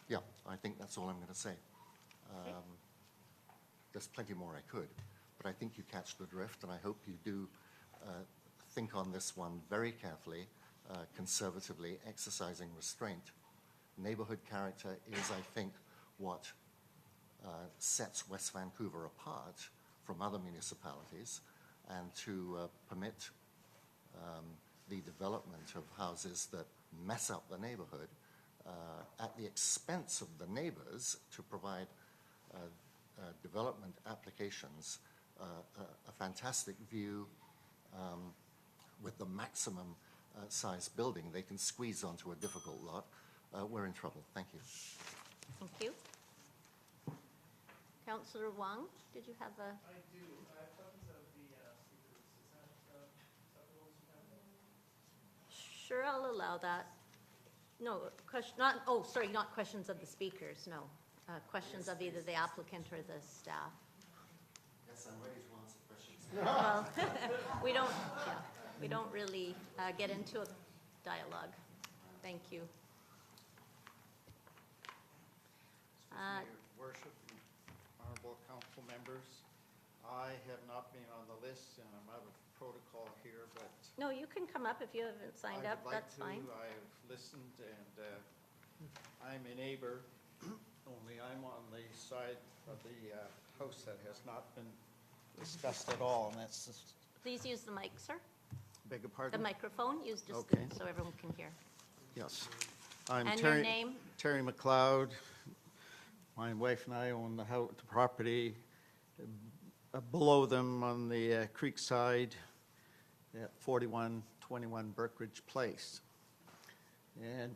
Yeah, I think that's all I'm going to say. There's plenty more I could, but I think you catch the drift, and I hope you do think on this one very carefully, conservatively, exercising restraint. Neighborhood character is, I think, what sets West Vancouver apart from other municipalities, and to permit the development of houses that mess up the neighborhood at the expense of the neighbors to provide development applications, a fantastic view with the maximum size building they can squeeze onto a difficult lot, we're in trouble. Thank you. Thank you. Councillor Wong, did you have a? I do. I have questions of the speakers. Is that the rules you have? Sure, I'll allow that. No, not, oh, sorry, not questions of the speakers, no. Questions of either the applicant or the staff. Yes, I'm ready to answer questions. Well, we don't really get into a dialogue. Thank you. Your Worship, honorable council members, I have not been on the list, and I'm out of protocol here, but No, you can come up if you haven't signed I up, would like that's fine. to. I've listened, and I'm a neighbor, only I'm on the side of the house that has not been discussed at all, and that's just, Please use the mic, sir. beg your The pardon? microphone, use just Okay. so everyone can hear. Yes. I'm And your Terry- name? Terry McLeod. My wife and I own the house, the property below them on the creek side at 4121 Berkridge Place. And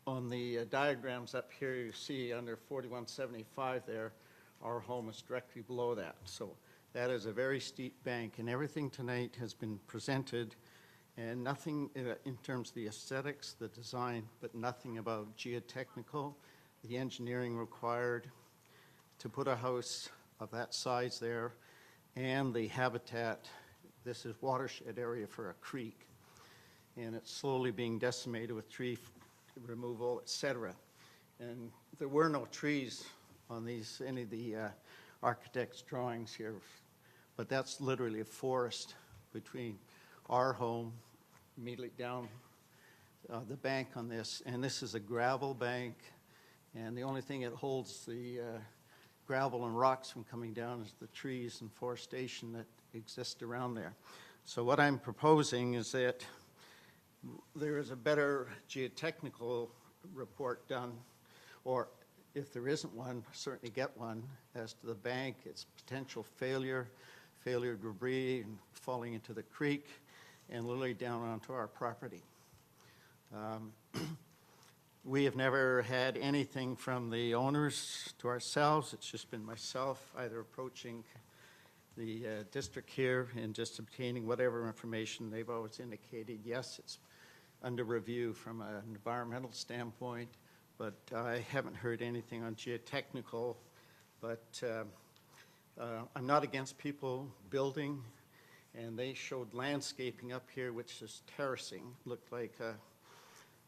on the diagrams up here, you see under 4175 there, our home is directly below that. So that is a very steep bank, and everything tonight has been presented, and nothing in terms of the aesthetics, the design, but nothing about geotechnical, the engineering required to put a house of that size there, and the habitat. This is watershed area for a creek, and it's slowly being decimated with tree removal, et cetera. And there were no trees on these, any of the architect's drawings here, but that's literally a forest between our home, immediately down the bank on this, and this is a gravel bank, and the only thing that holds the gravel and rocks from coming down is the trees and forestation that exist around there. So what I'm proposing is that there is a better geotechnical report done, or if there isn't one, certainly get one, as to the bank, its potential failure debris and falling into the creek, and literally down onto our property. We have never had anything from the owners to ourselves. It's just been myself either approaching the district here and just obtaining whatever information. They've always indicated, yes, it's under review from an environmental standpoint, but I haven't heard anything on geotechnical. But I'm not against people building, and they showed landscaping up here, which is terracing. Looked like a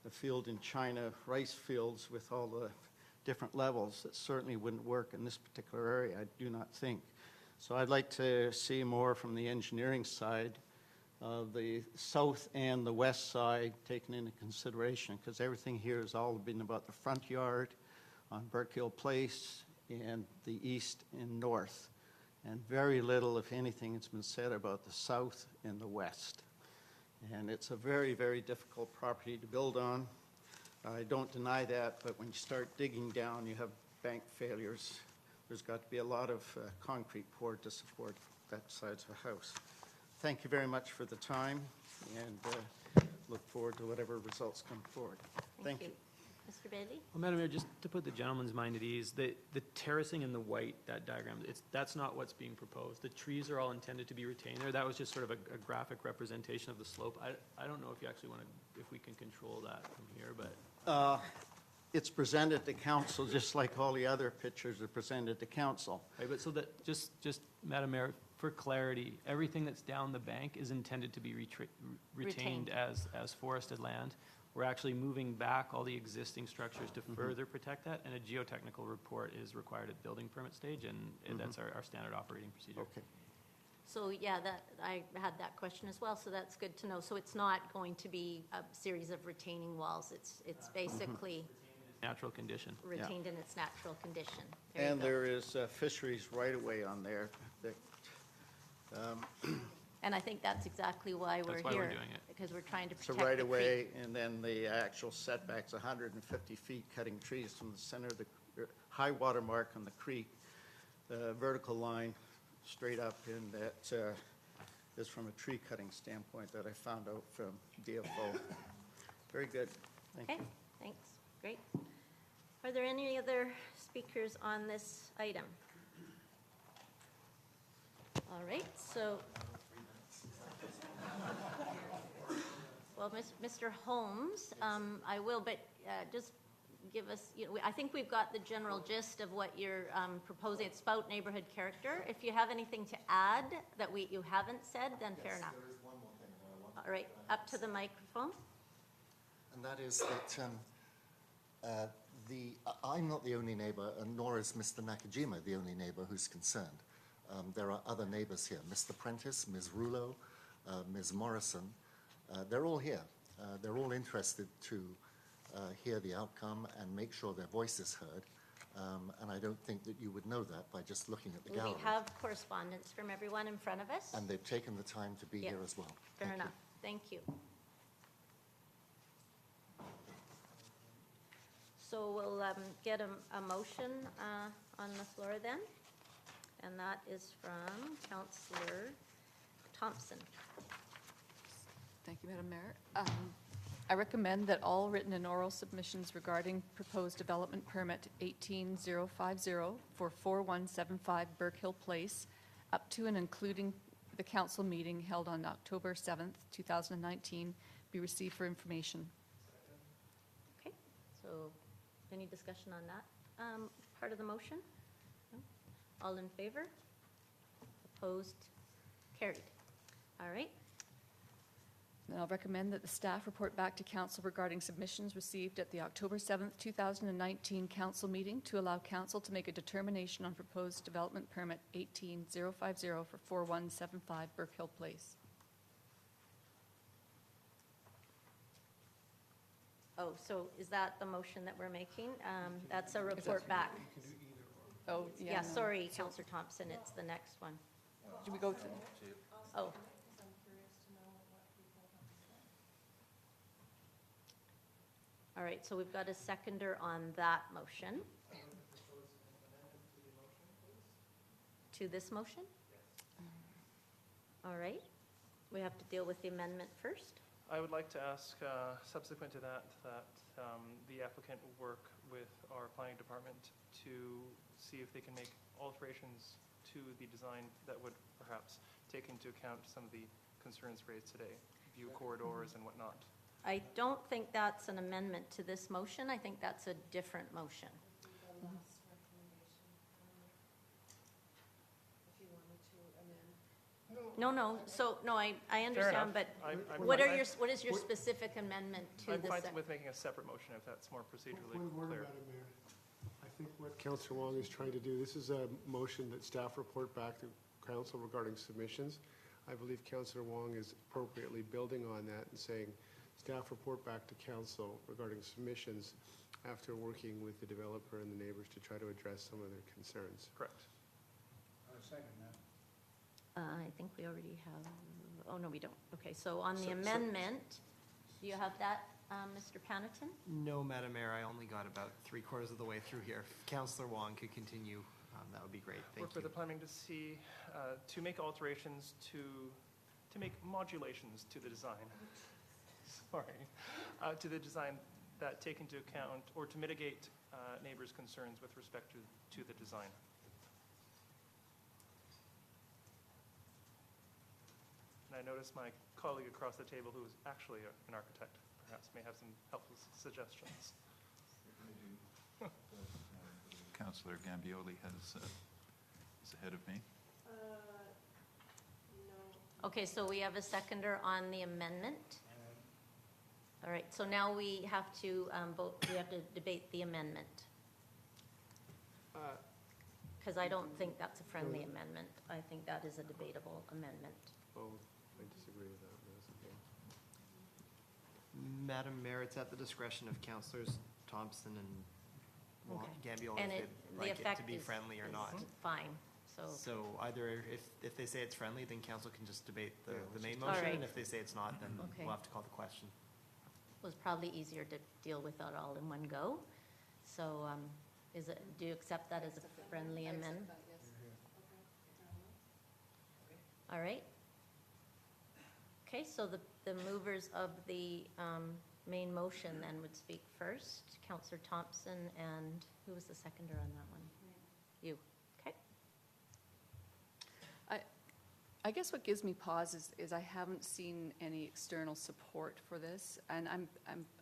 field in China, rice fields with all the different levels. That certainly wouldn't work in this particular area, I do not think. So I'd like to see more from the engineering side of the south and the west side taken into consideration, because everything here has all been about the front yard on Burkill Place and the east and north. And very little, if anything, has been said about the south and the west. And it's a very, very difficult property to build on. I don't deny that, but when you start digging down, you have bank failures. There's got to be a lot of concrete poured to support that size of a house. Thank you very much for the time, and look forward to whatever results come forward. Thank you. Mr. Bailey? Well, Madam Mayor, just to put the gentleman's mind at ease, the terracing in the white, that diagram, that's not what's being proposed. The trees are all intended to be retained there. That was just sort of a graphic representation of the slope. I don't know if you actually want to, if we can control that from here, but. It's presented to council just like all the other pictures are presented to council. Right, but so that, just Madam Mayor, for clarity, everything that's down the bank is intended to be retained as forested land. We're actually moving back all the existing structures to further protect that, and a geotechnical report is required at building permit stage, and that's our standard operating procedure. Okay. So, yeah, I had that question as well, so that's good to know. So it's not going to be a series of retaining walls. It's basically Natural condition. retained in its natural condition. There you And go. there is fisheries right away on there. That, And I think that's exactly why we're here. That's why we're doing it. Because we're trying to it's a protect right the of creek. way, and then the actual setback's 150 feet, cutting trees from the center of the high water mark on the creek, the vertical line straight up, and that is from a tree cutting standpoint that I found out from DFO. Very good. Thank Okay, you. thanks. Great. Are there any other speakers on this item? All right, so. Well, Mr. Holmes, I will, but just give us, I think we've got the general gist of what you're proposing. It's about neighborhood character. If you have anything to add that you haven't said, then fair enough. There is one more thing that I want. All right, up to the microphone. And that is that I'm not the only neighbor, and nor is Mr. Nakajima the only neighbor who's concerned. There are other neighbors here, Mr. Prentice, Ms. Rulo, Ms. Morrison. They're all here. They're all interested to hear the outcome and make sure their voice is heard. And I don't think that you would know that by just looking at the gallery. We have correspondence from everyone in front of us. And they've taken the time to be here as well. Fair Thank you. enough. Thank you. So we'll get a motion on the floor then, and that is from Councillor Thompson. Thank you, Madam Mayor. I recommend that all written and oral submissions regarding proposed development permit 18050 for 4175 Burke Hill Place, up to and including the council meeting held on October 7th, 2019, be received for information. Okay, so any discussion on that part of the motion? No? All in favor? Opposed? Carried. All right. And I'll recommend that the staff report back to council regarding submissions received at the October 7th, 2019 council meeting to allow council to make a determination on proposed development permit 18050 for 4175 Burke Hill Place. Oh, so is that the motion that we're making? That's a report back. Oh, Yeah, no. sorry, Councillor Thompson, it's the next one. Do we go to? Oh. All right, so we've got a seconder on that motion. To this motion? All right, we have to deal with the amendment first. I would like to ask, subsequent to that, the applicant work with our planning department to see if they can make alterations to the design that would perhaps take into account some of the concerns raised today, view corridors and whatnot. I don't think that's an amendment to this motion. I think that's a different motion. No, so, no, I understand, but what is your specific amendment to I'm this? fine with making a separate motion if that's more procedurally clear. I think what Councillor Wong is trying to do, this is a motion that staff report back to council regarding submissions. I believe Councillor Wong is appropriately building on that and saying, staff report back to council regarding submissions after working with the developer and the neighbors to try to address some of their concerns. Correct. I second that. I think we already have, oh, no, we don't. Okay, so on the amendment, do you have that, Mr. Panneton? No, Madam Mayor, I only got about 3/4 of the way through here. If Councillor Wong could continue, that would be great. Thank Work you. with the planning to see, to make alterations to make modulations to the design. Sorry, to the design that take into account or to mitigate neighbors' concerns with respect to the design. And I noticed my colleague across the table, who is actually an architect, perhaps may have some helpful suggestions. Councillor Gambioli is ahead of me. Okay, so we have a seconder on the amendment. All right, so now we have to vote, we have to debate the amendment. Because I don't think that's a friendly amendment. I think that is a debatable amendment. Oh, I disagree with that, but that's okay. Madam Mayor, it's at the discretion of Councillors Thompson and Gambioli And if the they'd like it effect to be is- friendly or is not. Fine, so. So either if they say it's friendly, then council can just debate the main All motion, right. and if they say it's not, then Okay. we'll have to call the question. It was probably easier to deal with that all in one go. So do you accept that as a friendly amendment? All right. Okay, so the movers of the main motion then would speak first. Councillor Thompson, and who was the seconder on that one? You. Okay. I guess what gives me pause is I haven't seen any external support for this, and I'm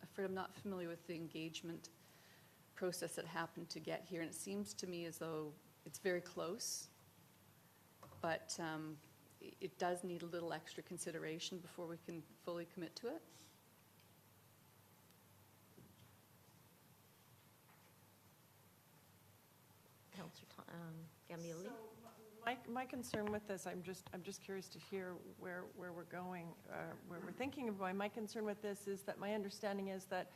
afraid I'm not familiar with the engagement process that happened to get here, and it seems to me as though it's very close, but it does need a little extra consideration before we can fully commit to it. Councillor Gambioli? My concern with this, I'm just curious to hear where we're going, where we're thinking of going. My concern with this is that my understanding is that,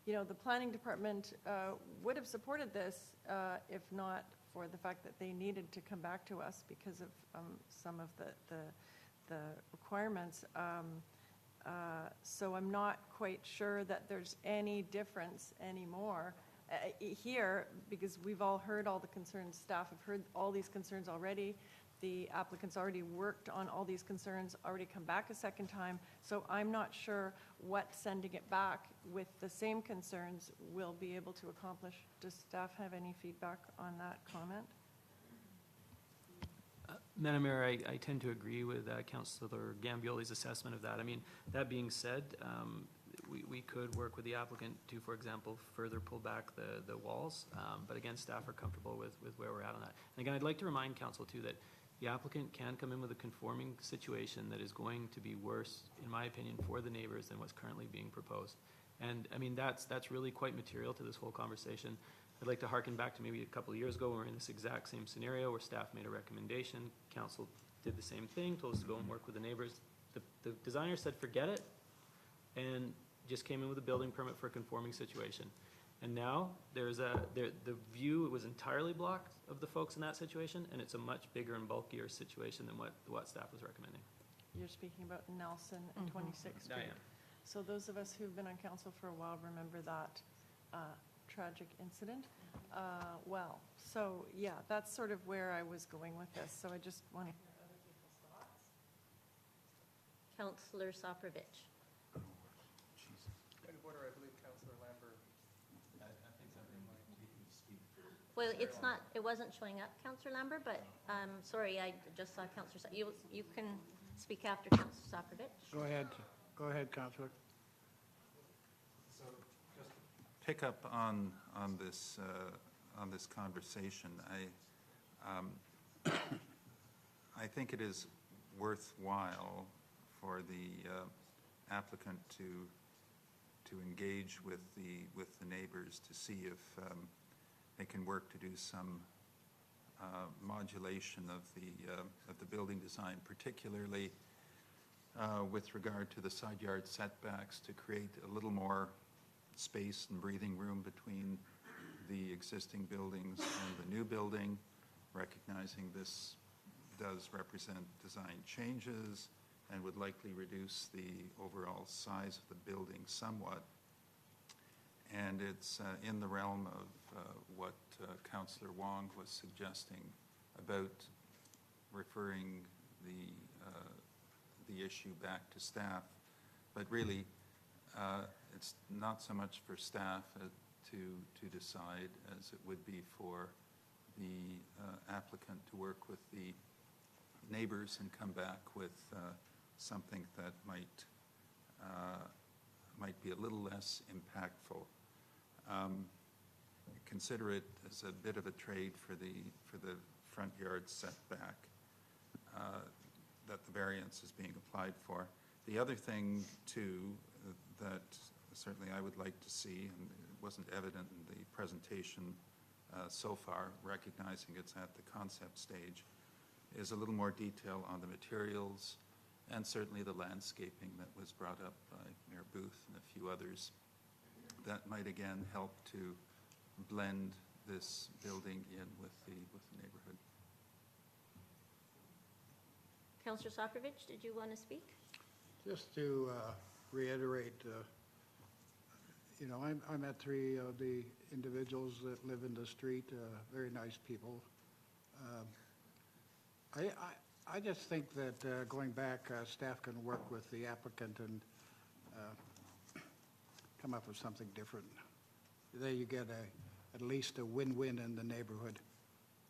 you know, the planning department would have supported this if not for the fact that they needed to come back to us because of some of the requirements. So I'm not quite sure that there's any difference anymore here, because we've all heard all the concerns. Staff have heard all these concerns already. The applicants already worked on all these concerns, already come back a second time. So I'm not sure what sending it back with the same concerns will be able to accomplish. Does staff have any feedback on that comment? Madam Mayor, I tend to agree with Councillor Gambioli's assessment of that. I mean, that being said, we could work with the applicant to, for example, further pull back the walls, but again, staff are comfortable with where we're at on that. And again, I'd like to remind council too that the applicant can come in with a conforming situation that is going to be worse, in my opinion, for the neighbors than what's currently being proposed. And I mean, that's really quite material to this whole conversation. I'd like to harken back to maybe a couple of years ago when we were in this exact same scenario where staff made a recommendation, council did the same thing, told us to go and work with the neighbors. The designer said, forget it, and just came in with a building permit for a conforming situation. And now there's the view was entirely blocked of the folks in that situation, and it's a much bigger and bulkier situation than what staff was recommending. You're speaking about Nelson and 26th Street. I am. So those of us who've been on council for a while remember that tragic incident well. So yeah, that's sort of where I was going with this. So I just want to hear other people's thoughts. Councillor Soprovich. Point of order, I believe Councillor Lambert. Well, it's not, it wasn't showing up, Councillor Lambert, but, sorry, I just saw Councillor, you can speak after Councillor Soprovich. Go ahead, Councillor. So just to pick up on this conversation, I think it is worthwhile for the applicant to engage with the neighbors to see if they can work to do some modulation of the building design, particularly with regard to the side yard setbacks, to create a little more space and breathing room between the existing buildings and the new building, recognizing this does represent design changes and would likely reduce the overall size of the building somewhat. And it's in the realm of what Councillor Wong was suggesting about referring the issue back to staff. But really, it's not so much for staff to decide as it would be for the applicant to work with the neighbors and come back with something that might be a little less impactful. Consider it as a bit of a trade for the front yard setback that the variance is being applied for. The other thing too that certainly I would like to see, and it wasn't evident in the presentation so far, recognizing it's at the concept stage, is a little more detail on the materials and certainly the landscaping that was brought up by Mayor Booth and a few others. That might again help to blend this building in with the neighborhood. Councillor Soprovich, did you want to speak? Just to reiterate, you know, I met three of the individuals that live in the street, very nice people. I just think that going back, staff can work with the applicant and come up with something different. There you get at least a win-win in the neighborhood.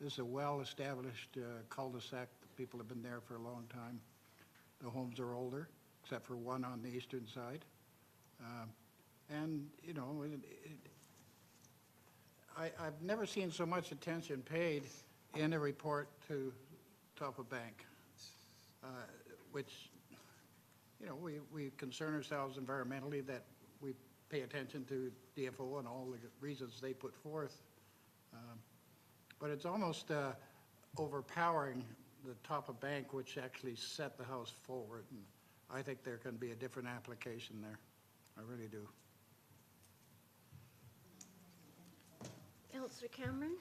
This is a well-established cul-de-sac. The people have been there for a long time. The homes are older, except for one on the eastern side. And, you know, I've never seen so much attention paid in a report to Toppa Bank, which, you know, we concern ourselves environmentally that we pay attention to DFO and all the reasons they put forth. But it's almost overpowering the Toppa Bank, which actually set the house forward. And I think there can be a different application there. I really do. Councillor Cameron?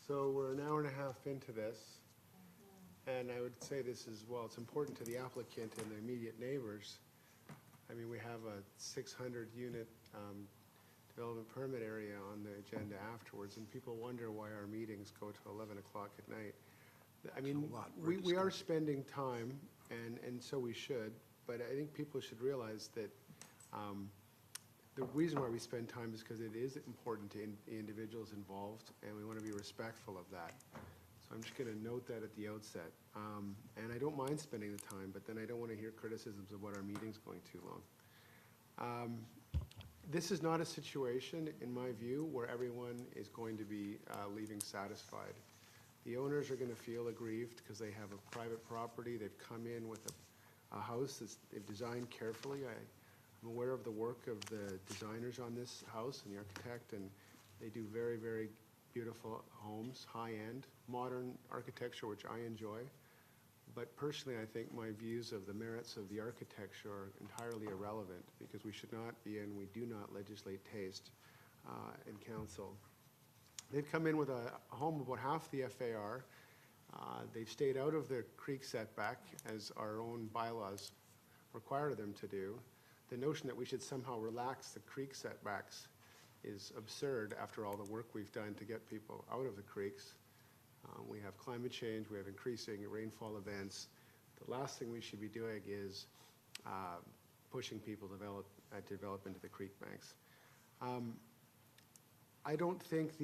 So we're an hour and a half into this, and I would say this is, well, it's important to the applicant and the immediate neighbors. I mean, we have a 600-unit development permit area on the agenda afterwards, and people wonder why our meetings go to 11 o'clock at night. I mean, we are spending time, and so we should, but I think people should realize that the reason why we spend time is because it is important to the individuals involved, and we want to be respectful of that. So I'm just going to note that at the outset. And I don't mind spending the time, but then I don't want to hear criticisms of what our meeting's going too long. This is not a situation, in my view, where everyone is going to be leaving satisfied. The owners are going to feel aggrieved because they have a private property. They've come in with a house that they've designed carefully. I'm aware of the work of the designers on this house and the architect, and they do very, very beautiful homes, high-end, modern architecture, which I enjoy. But personally, I think my views of the merits of the architecture are entirely irrelevant, because we should not be, and we do not legislate taste in council. They've come in with a home about half the FAR. They've stayed out of the creek setback, as our own bylaws require them to do. The notion that we should somehow relax the creek setbacks is absurd after all the work we've done to get people out of the creeks. We have climate change, we have increasing rainfall events. The last thing we should be doing is pushing people to develop into the creek banks. I don't think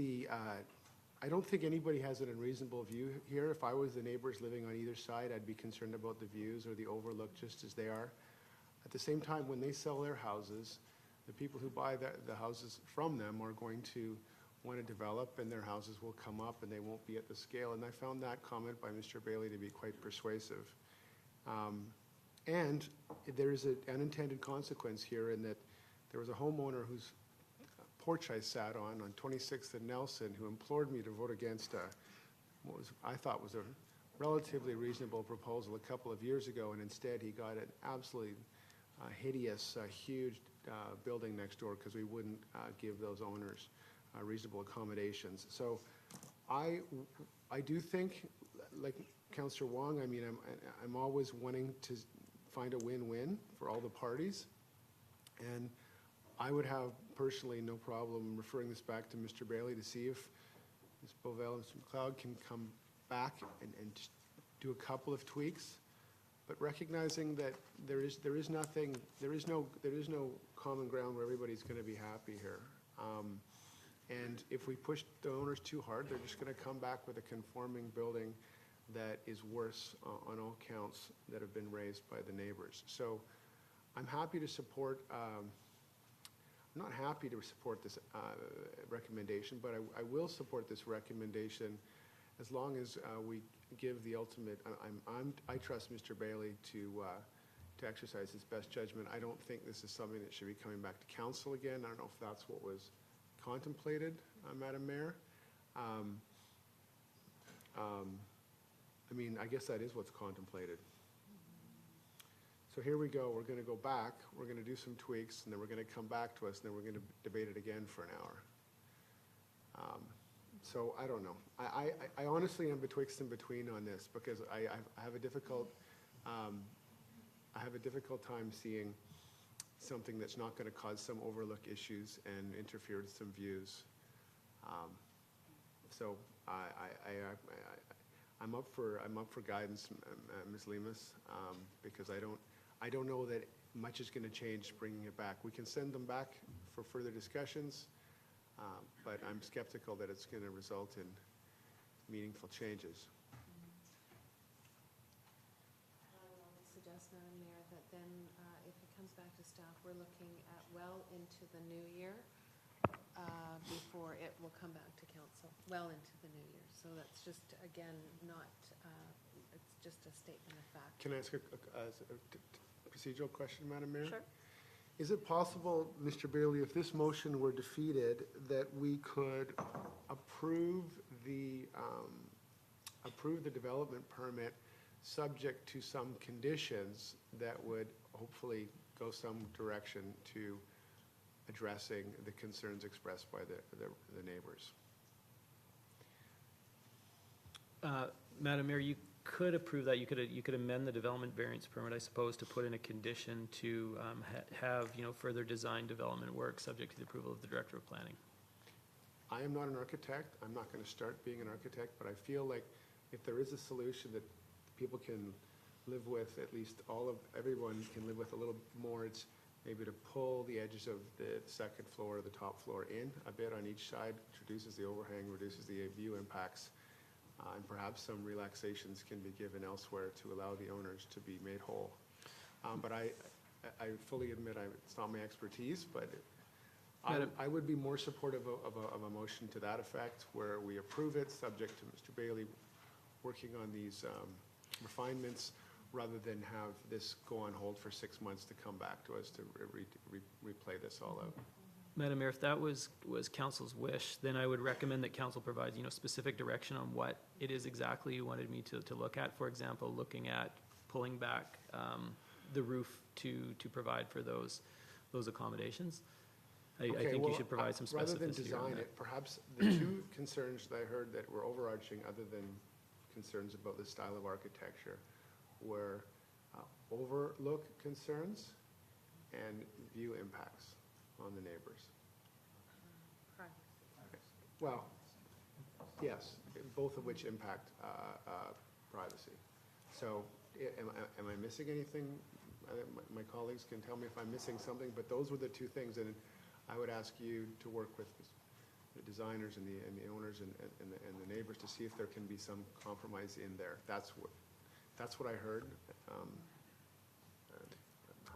anybody has an unreasonable view here. If I was the neighbors living on either side, I'd be concerned about the views or the overlook just as they are. At the same time, when they sell their houses, the people who buy the houses from them are going to want to develop, and their houses will come up and they won't be at the scale. And I found that comment by Mr. Bailey to be quite persuasive. And there is an unintended consequence here in that there was a homeowner whose porch I sat on 26th and Nelson, who implored me to vote against what I thought was a relatively reasonable proposal a couple of years ago, and instead he got an absolutely hideous, huge building next door because we wouldn't give those owners reasonable accommodations. So I do think, like Councillor Wong, I mean, I'm always wanting to find a win-win for all the parties, and I would have personally no problem referring this back to Mr. Bailey to see if Ms. Bovell and Mr. McLeod can come back and just do a couple of tweaks, but recognizing that there is no common ground where everybody's going to be happy here. And if we push the owners too hard, they're just going to come back with a conforming building that is worse on all counts that have been raised by the neighbors. So I'm happy to support, I'm not happy to support this recommendation, but I will support this recommendation as long as we give the ultimate, I trust Mr. Bailey to exercise his best judgment. I don't think this is something that should be coming back to council again. I don't know if that's what was contemplated, Madam Mayor. I mean, I guess that is what's contemplated. So here we go. We're going to go back. We're going to do some tweaks, and then we're going to come back to us, and then we're going to debate it again for an hour. So I don't know. I honestly am betwixt and between on this because I have a difficult time seeing something that's not going to cause some overlook issues and interfere with some views. So I'm up for guidance, Ms. Lemus, because I don't know that much is going to change bringing it back. We can send them back for further discussions, but I'm skeptical that it's going to result in meaningful changes. I would suggest, Madam Mayor, that then if it comes back to staff, we're looking at well into the new year before it will come back to council, well into the new year. So that's just, again, not, it's just a statement of fact. Can I ask a procedural question, Madam Mayor? Sure. Is it possible, Mr. Bailey, if this motion were defeated, that we could approve the development permit subject to some conditions that would hopefully go some direction to addressing the concerns expressed by the neighbors? Madam Mayor, you could approve that. You could amend the development variance permit, I suppose, to put in a condition to have, further design development work subject to the approval of the Director of Planning. I am not an architect. I'm not going to start being an architect, but I feel like if there is a solution that people can live with, at least everyone can live with a little more, it's maybe to pull the edges of the second floor or the top floor in a bit on each side, reduces the overhang, reduces the view impacts, and perhaps some relaxations can be given elsewhere to allow the owners to be made whole. But I fully admit it's not my expertise, but I would be more supportive of a motion to that effect, where we approve it, subject to Mr. Bailey working on these refinements, rather than have this go on hold for 6 months to come back to us to replay this all out. Madam Mayor, if that was council's wish, then I would recommend that council provides, specific direction on what it is exactly you wanted me to look at. For example, looking at pulling back the roof to provide for those accommodations. I think you should provide some specificity. Rather than design it, perhaps the two concerns that I heard that were overarching, other than concerns about the style of architecture, were overlook concerns and view impacts on the neighbors. Well, yes, both of which impact privacy. So am I missing anything? My colleagues can tell me if I'm missing something, but those were the two things, and I would ask you to work with the designers and the owners and the neighbors to see if there can be some compromise in there. That's what I heard. I'm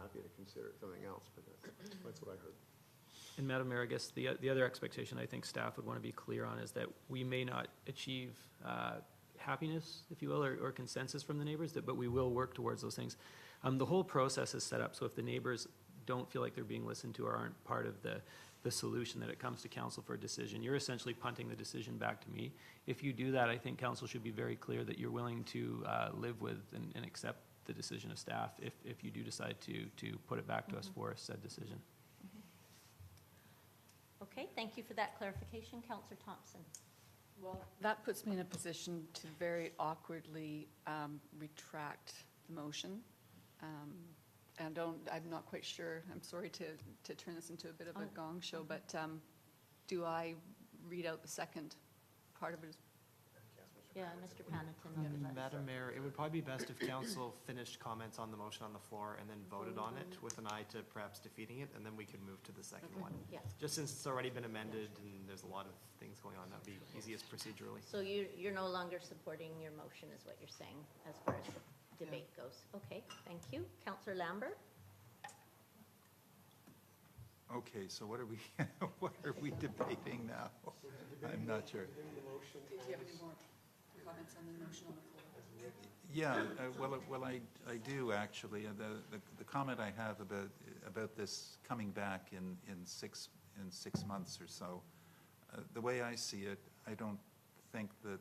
happy to consider something else, but that's what I heard. And Madam Mayor, I guess the other expectation I think staff would want to be clear on is that we may not achieve happiness, if you will, or consensus from the neighbors, but we will work towards those things. The whole process is set up so if the neighbors don't feel like they're being listened to or aren't part of the solution, that it comes to council for a decision. You're essentially punting the decision back to me. If you do that, I think council should be very clear that you're willing to live with and accept the decision of staff if you do decide to put it back to us for said decision. Okay, thank you for that clarification. Councillor Thompson. Well, that puts me in a position to very awkwardly retract the motion. And I'm not quite sure, I'm sorry to turn this into a bit of a gong show, but do I read out the second part of it? Yeah, Mr. Panneton. Madam Mayor, it would probably be best if council finished comments on the motion on the floor and then voted on it with an eye to perhaps defeating it, and then we could move to the second one. Yes. Just since it's already been amended and there's a lot of things going on, that'd be easiest procedurally. So you're no longer supporting your motion, is what you're saying, as far as the debate goes. Okay, thank you. Councillor Lambert? Okay, so what are we debating now? I'm not sure. Do you have any more comments on the motion on the floor? Yeah, well, I do actually. The comment I have about this coming back in 6 months or so, the way I see it, I don't think that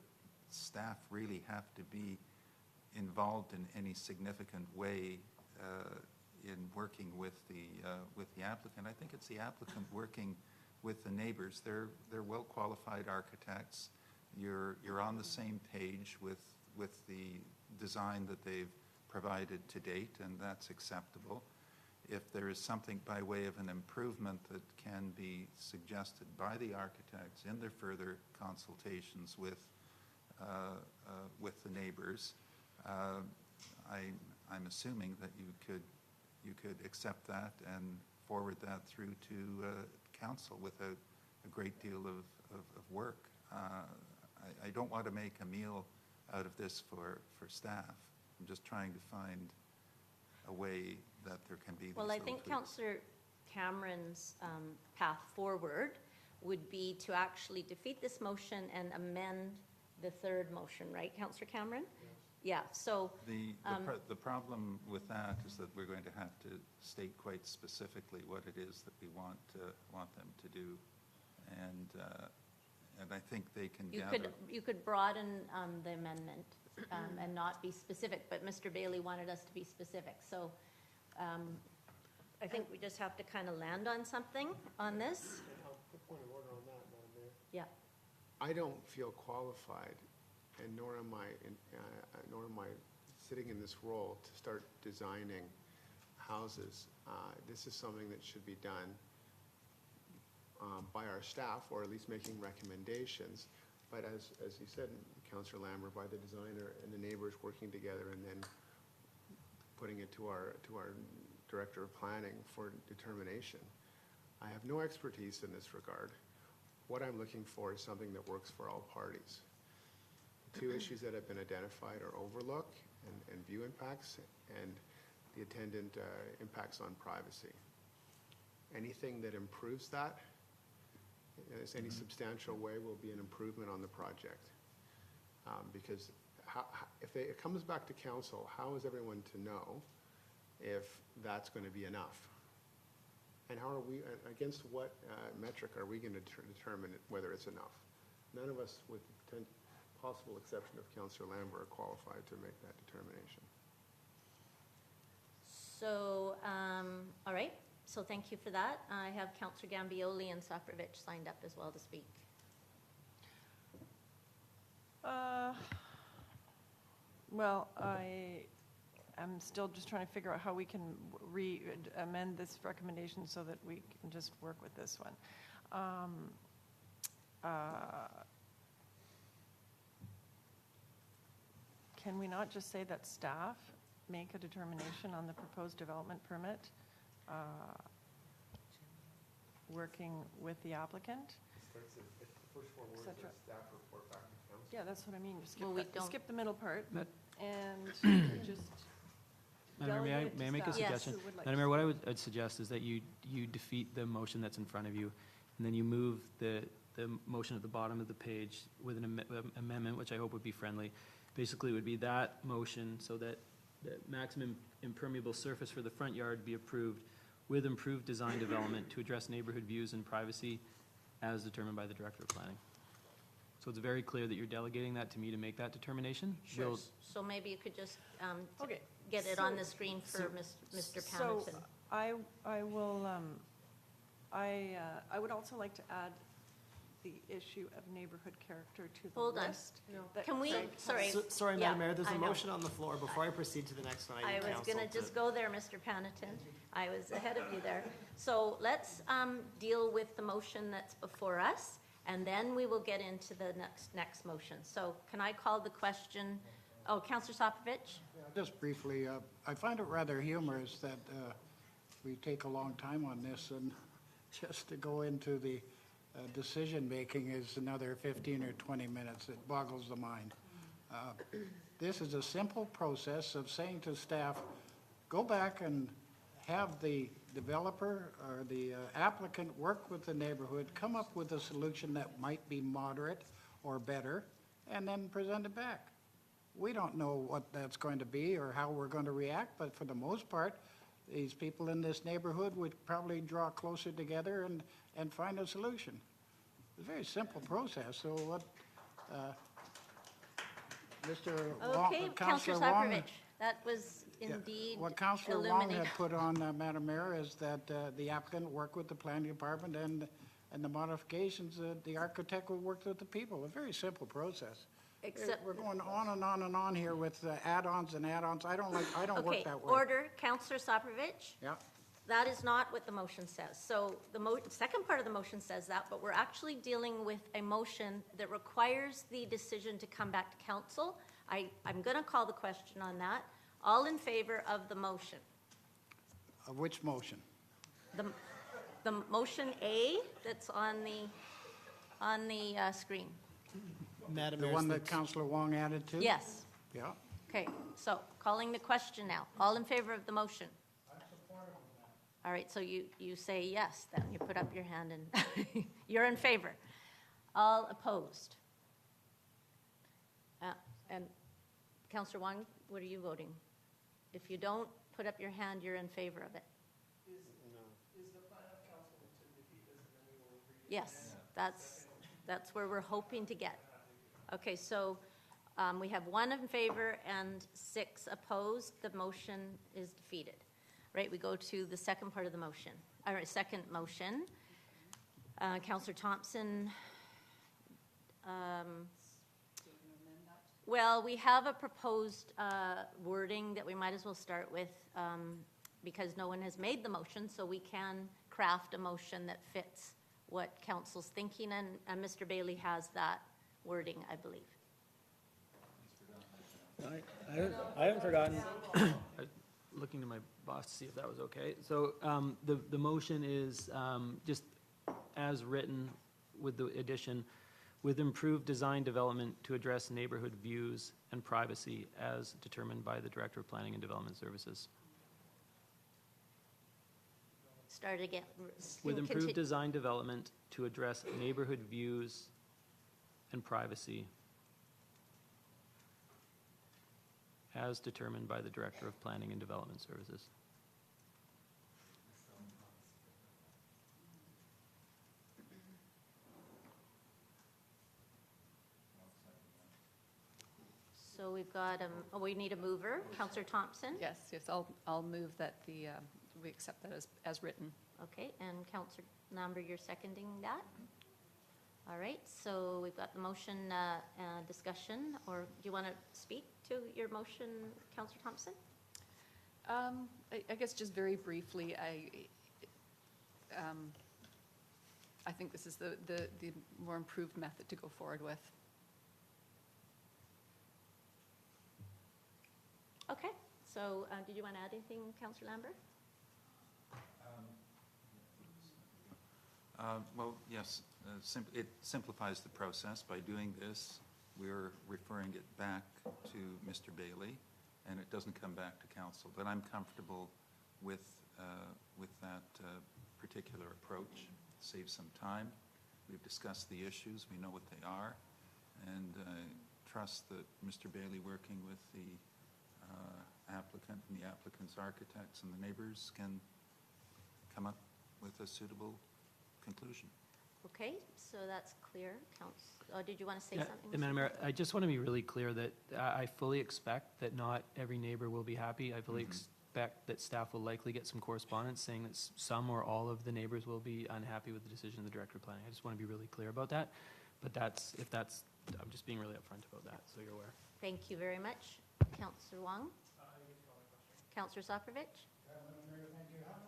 staff really have to be involved in any significant way in working with the applicant. I think it's the applicant working with the neighbors. They're well qualified architects. You're on the same page with the design that they've provided to date, and that's acceptable. If there is something by way of an improvement that can be suggested by the architects in their further consultations with the neighbors, I'm assuming that you could you could accept that and forward that through to council without a great deal of work. I don't want to make a meal out of this for staff. I'm just trying to find a way that there can be these Well, I little think tweaks. Councillor Cameron's path forward would be to actually defeat this motion and amend the third motion, right, Councillor Cameron? Yeah, so, The problem with that is that we're going to have to state quite specifically what it is that we want them to do. And I think they can gather. you could broaden the amendment and not be specific, but Mr. Bailey wanted us to be specific. So I think we just have to kind of land on something on this. Point of order on that, Madam Mayor. Yeah. I don't feel qualified, and nor am I sitting in this role to start designing houses. This is something that should be done by our staff, or at least making recommendations. But as you said, Councillor Lambert, by the designer and the neighbors working together, and then putting it to our Director of Planning for determination. I have no expertise in this regard. What I'm looking for is something that works for all parties. The two issues that have been identified are overlook and view impacts, and the attendant impacts on privacy. Anything that improves that, in any substantial way, will be an improvement on the project. Because if it comes back to council, how is everyone to know if that's going to be enough? And how are we, against what metric are we going to determine whether it's enough? None of us, with the possible exception of Councillor Lambert, are qualified to make that determination. So, all right. So thank you for that. I have Councillor Gambioli and Soprovich signed up as well to speak. Well, I'm still just trying to figure out how we can amend this recommendation so that we can just work with this one. Can we not just say that staff make a determination on the proposed development permit, working with the applicant? The first four words are staff report back to council. Yeah, that's what I mean. Skip the middle part and just Madam Mayor, may I make a delegate it to staff. suggestion? Who would like Madam to Mayor, what I'd suggest is that you defeat the motion that's in front of you, and then you move the motion at the bottom of the page with an amendment, which I hope would be friendly. Basically, it would be that motion so that the maximum impermeable surface for the front yard be approved with improved design development to address neighborhood views and privacy as determined by the Director of Planning. So it's very clear that you're delegating that to me to make that determination. Sure. So maybe you could just get it on the screen for Mr. Panneton. So I will, I would also like to add the issue of neighborhood character to the Hold on. list. Can we, sorry. Sorry, Yeah, Madam Mayor, there's I a know. motion on the floor. Before I proceed to the next one, I I need was council going to just go there, Mr. Panneton. I was ahead of you there. So let's deal with the motion that's before us, and then we will get into the next motion. So can I call the question? Oh, Councillor Soprovich? Just briefly, I find it rather humorous that we take a long time on this, and just to go into the decision-making is another 15 or 20 minutes. It boggles the mind. This is a simple process of saying to staff, go back and have the developer or the applicant work with the neighborhood, come up with a solution that might be moderate or better, and then present it back. We don't know what that's going to be or how we're going to react, but for the most part, these people in this neighborhood would probably draw closer together and find a solution. It's a very simple process. So what Okay, Councillor Soprovich, that was indeed what Councillor Wong illuminating. had put on, Madam Mayor, is that the applicant work with the planning department and the modifications, the architect would work with the people. A very simple process. Except we're going on and on and on here with add-ons and add-ons. I don't work that way. Order, Councillor Soprovich. Yeah. That is not what the motion says. So the second part of the motion says that, but we're actually dealing with a motion that requires the decision to come back to council. I'm going to call the question on that. All in favor of the motion? Of which motion? The motion A that's on the screen. Madam The Mayor, one it's that Councillor Wong added to? Yes. Yeah. Okay, so calling the question now. All in favor of the motion? All right, so you say yes, then you put up your hand and you're in favor. All opposed? And Councillor Wong, what are you voting? If you don't put up your hand, you're in favor of it. Yes, that's where we're hoping to get. Okay, so we have 1 in favor and 6 opposed. The motion is defeated. Right, we go to the second part of the motion. All right, second motion. Councillor Thompson. Well, we have a proposed wording that we might as well start with because no one has made the motion, so we can craft a motion that fits what council's thinking, and Mr. Bailey has that wording, I believe. I haven't forgotten. I was looking to my boss to see if that was okay. So the motion is just as written with the addition, with improved design development to address neighborhood views and privacy as determined by the Director of Planning and Development Services. Start again. With improved design development to address neighborhood views and privacy as determined by the Director of Planning and Development Services. So we've got, we need a mover. Councillor Thompson? Yes, I'll move that we accept that as written. Okay, and Councillor Lambert, you're seconding that? All right, so we've got the motion discussion, or do you want to speak to your motion, Councillor Thompson? I guess just very briefly, I think this is the more improved method to go forward with. Okay, so did you want to add anything, Councillor Lambert? Well, yes, it simplifies the process. By doing this, we're referring it back to Mr. Bailey, and it doesn't come back to council. But I'm comfortable with that particular approach. Saves some time. We've discussed the issues. We know what they are, and trust that Mr. Bailey, working with the applicant and the applicant's architects and the neighbors, can come up with a suitable conclusion. Okay, so that's clear. Did you want to say something? Madam Mayor, I just want to be really clear that I fully expect that not every neighbor will be happy. I fully expect that staff will likely get some correspondence saying that some or all of the neighbors will be unhappy with the decision of the Director of Planning. I just want to be really clear about that. But I'm just being really upfront about that, so you're aware. Thank you very much. Councillor Wong? Councillor Soprovich?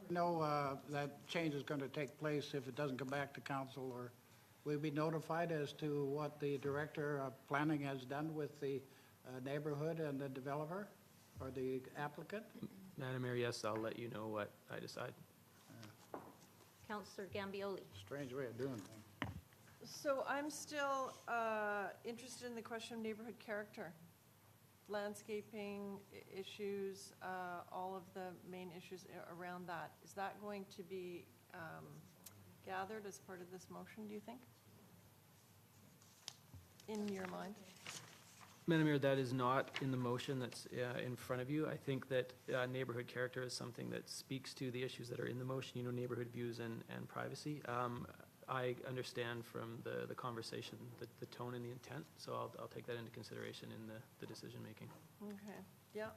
No, that change is going to take place if it doesn't come back to council, or will we be notified as to what the Director of Planning has done with the neighborhood and the developer or the applicant? Madam Mayor, yes, I'll let you know what I decide. Councillor Gambioli? Strange way of doing things. So I'm still interested in the question of neighborhood character. Landscaping issues, all of the main issues around that. Is that going to be gathered as part of this motion, do you think? In your mind? Madam Mayor, that is not in the motion that's in front of you. I think that neighborhood character is something that speaks to the issues that are in the motion, neighborhood views and privacy. I understand from the conversation the tone and the intent, so I'll take that into consideration in the decision making. Okay, yeah,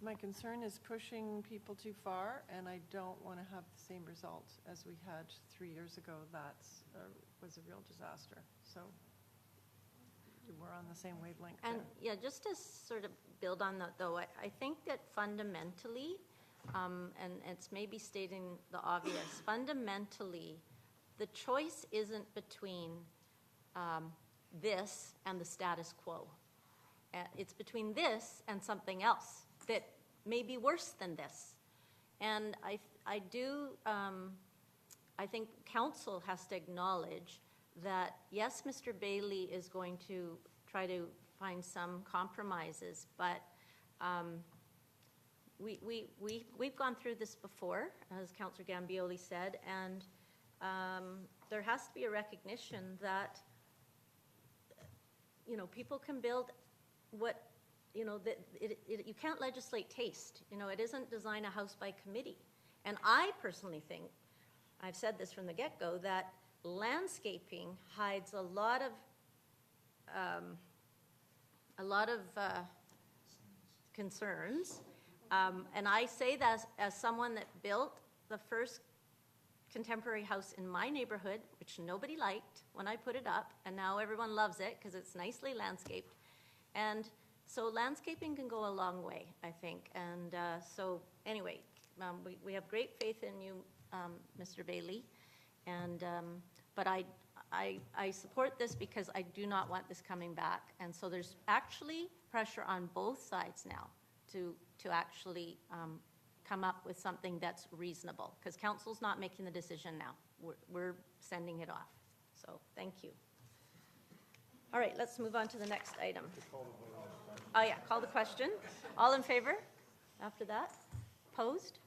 my concern is pushing people too far, and I don't want to have the same result as we had 3 years ago. That was a real disaster, so we're on the same wavelength there. And yeah, just to sort of build on that though, I think that fundamentally, and it's maybe stating the obvious, fundamentally, the choice isn't between this and the status quo. It's between this and something else that may be worse than this. And I do, I think council has to acknowledge that, yes, Mr. Bailey is going to try to find some compromises, but we've gone through this before, as Councillor Gambioli said, and there has to be a recognition that, you know, people can build what, you know, that you can't legislate taste. You know, it isn't design a house by committee. And I personally think, I've said this from the get-go, that landscaping hides a lot of concerns. And I say that as someone that built the first contemporary house in my neighborhood, which nobody liked when I put it up, and now everyone loves it because it's nicely landscaped. And so landscaping can go a long way, I think. And so anyway, we have great faith in you, Mr. Bailey. And but I support this because I do not want this coming back. And so there's actually pressure on both sides now to actually come up with something that's reasonable, because council's not making the decision now. We're sending it off. So thank you. All right, let's move on to the next item. Oh yeah, call the question. All in favor after that? Opposed?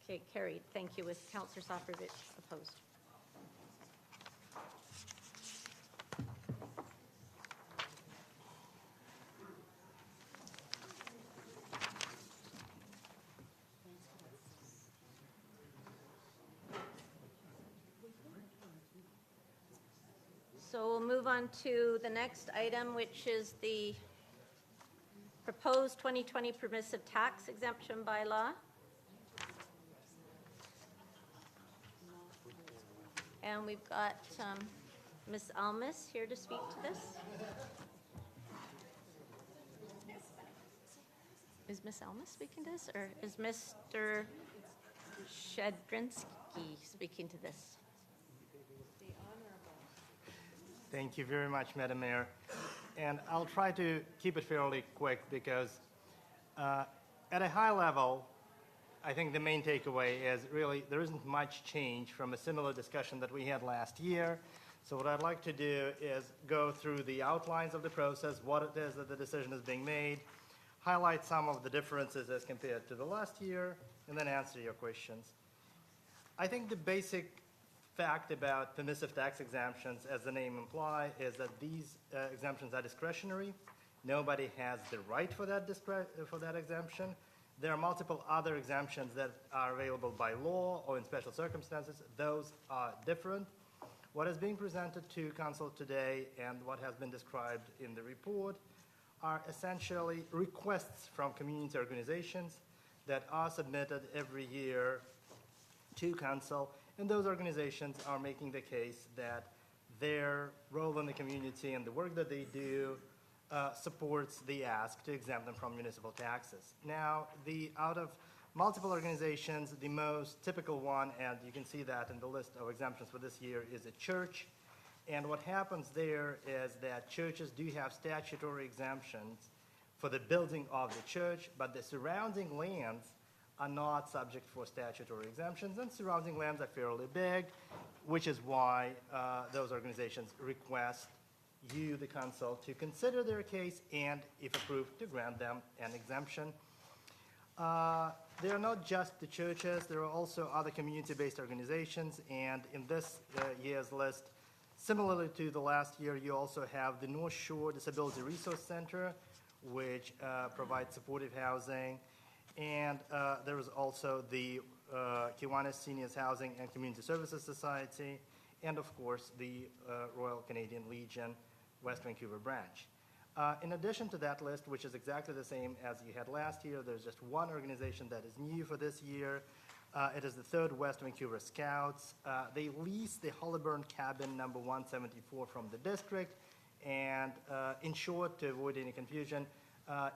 Okay, carried. Thank you, with Councillor Soprovich opposed. So we'll move on to the next item, which is the proposed 2020 permissive tax exemption bylaw. And we've got Ms. Almas here to speak to this. Is Ms. Almas speaking to this, or is Mr. Shedrinsky speaking to this? Thank you very much, Madam Mayor. And I'll try to keep it fairly quick because at a high level, I think the main takeaway is really there isn't much change from a similar discussion that we had last year. So what I'd like to do is go through the outlines of the process, what it is that the decision is being made, highlight some of the differences as compared to the last year, and then answer your questions. I think the basic fact about permissive tax exemptions, as the name implies, is that these exemptions are discretionary. Nobody has the right for that exemption. There are multiple other exemptions that are available by law or in special circumstances. Those are different. What is being presented to Council today and what has been described in the report are essentially requests from community organizations that are submitted every year to Council. And those organizations are making the case that their role in the community and the work that they do supports the ask to exempt them from municipal taxes. Now, out of multiple organizations, the most typical one, and you can see that in the list of exemptions for this year, is a church. And what happens there is that churches do have statutory exemptions for the building of the church, but the surrounding lands are not subject for statutory exemptions, and surrounding lands are fairly big, which is why those organizations request you, the Council, to consider their case and, if approved, to grant them an exemption. They are not just the churches, there are also other community-based organizations, and in this year's list, similarly to the last year, you also have the North Shore Disability Resource Center, which provides supportive housing. And there is also the Kiwanis Seniors Housing and Community Services Society, and of course the Royal Canadian Legion West Vancouver branch. In addition to that list, which is exactly the same as you had last year, there's just one organization that is new for this year. It is the 3rd West Vancouver Scouts. They lease the Hollyburn Cabin number 174 from the district, and in short, to avoid any confusion,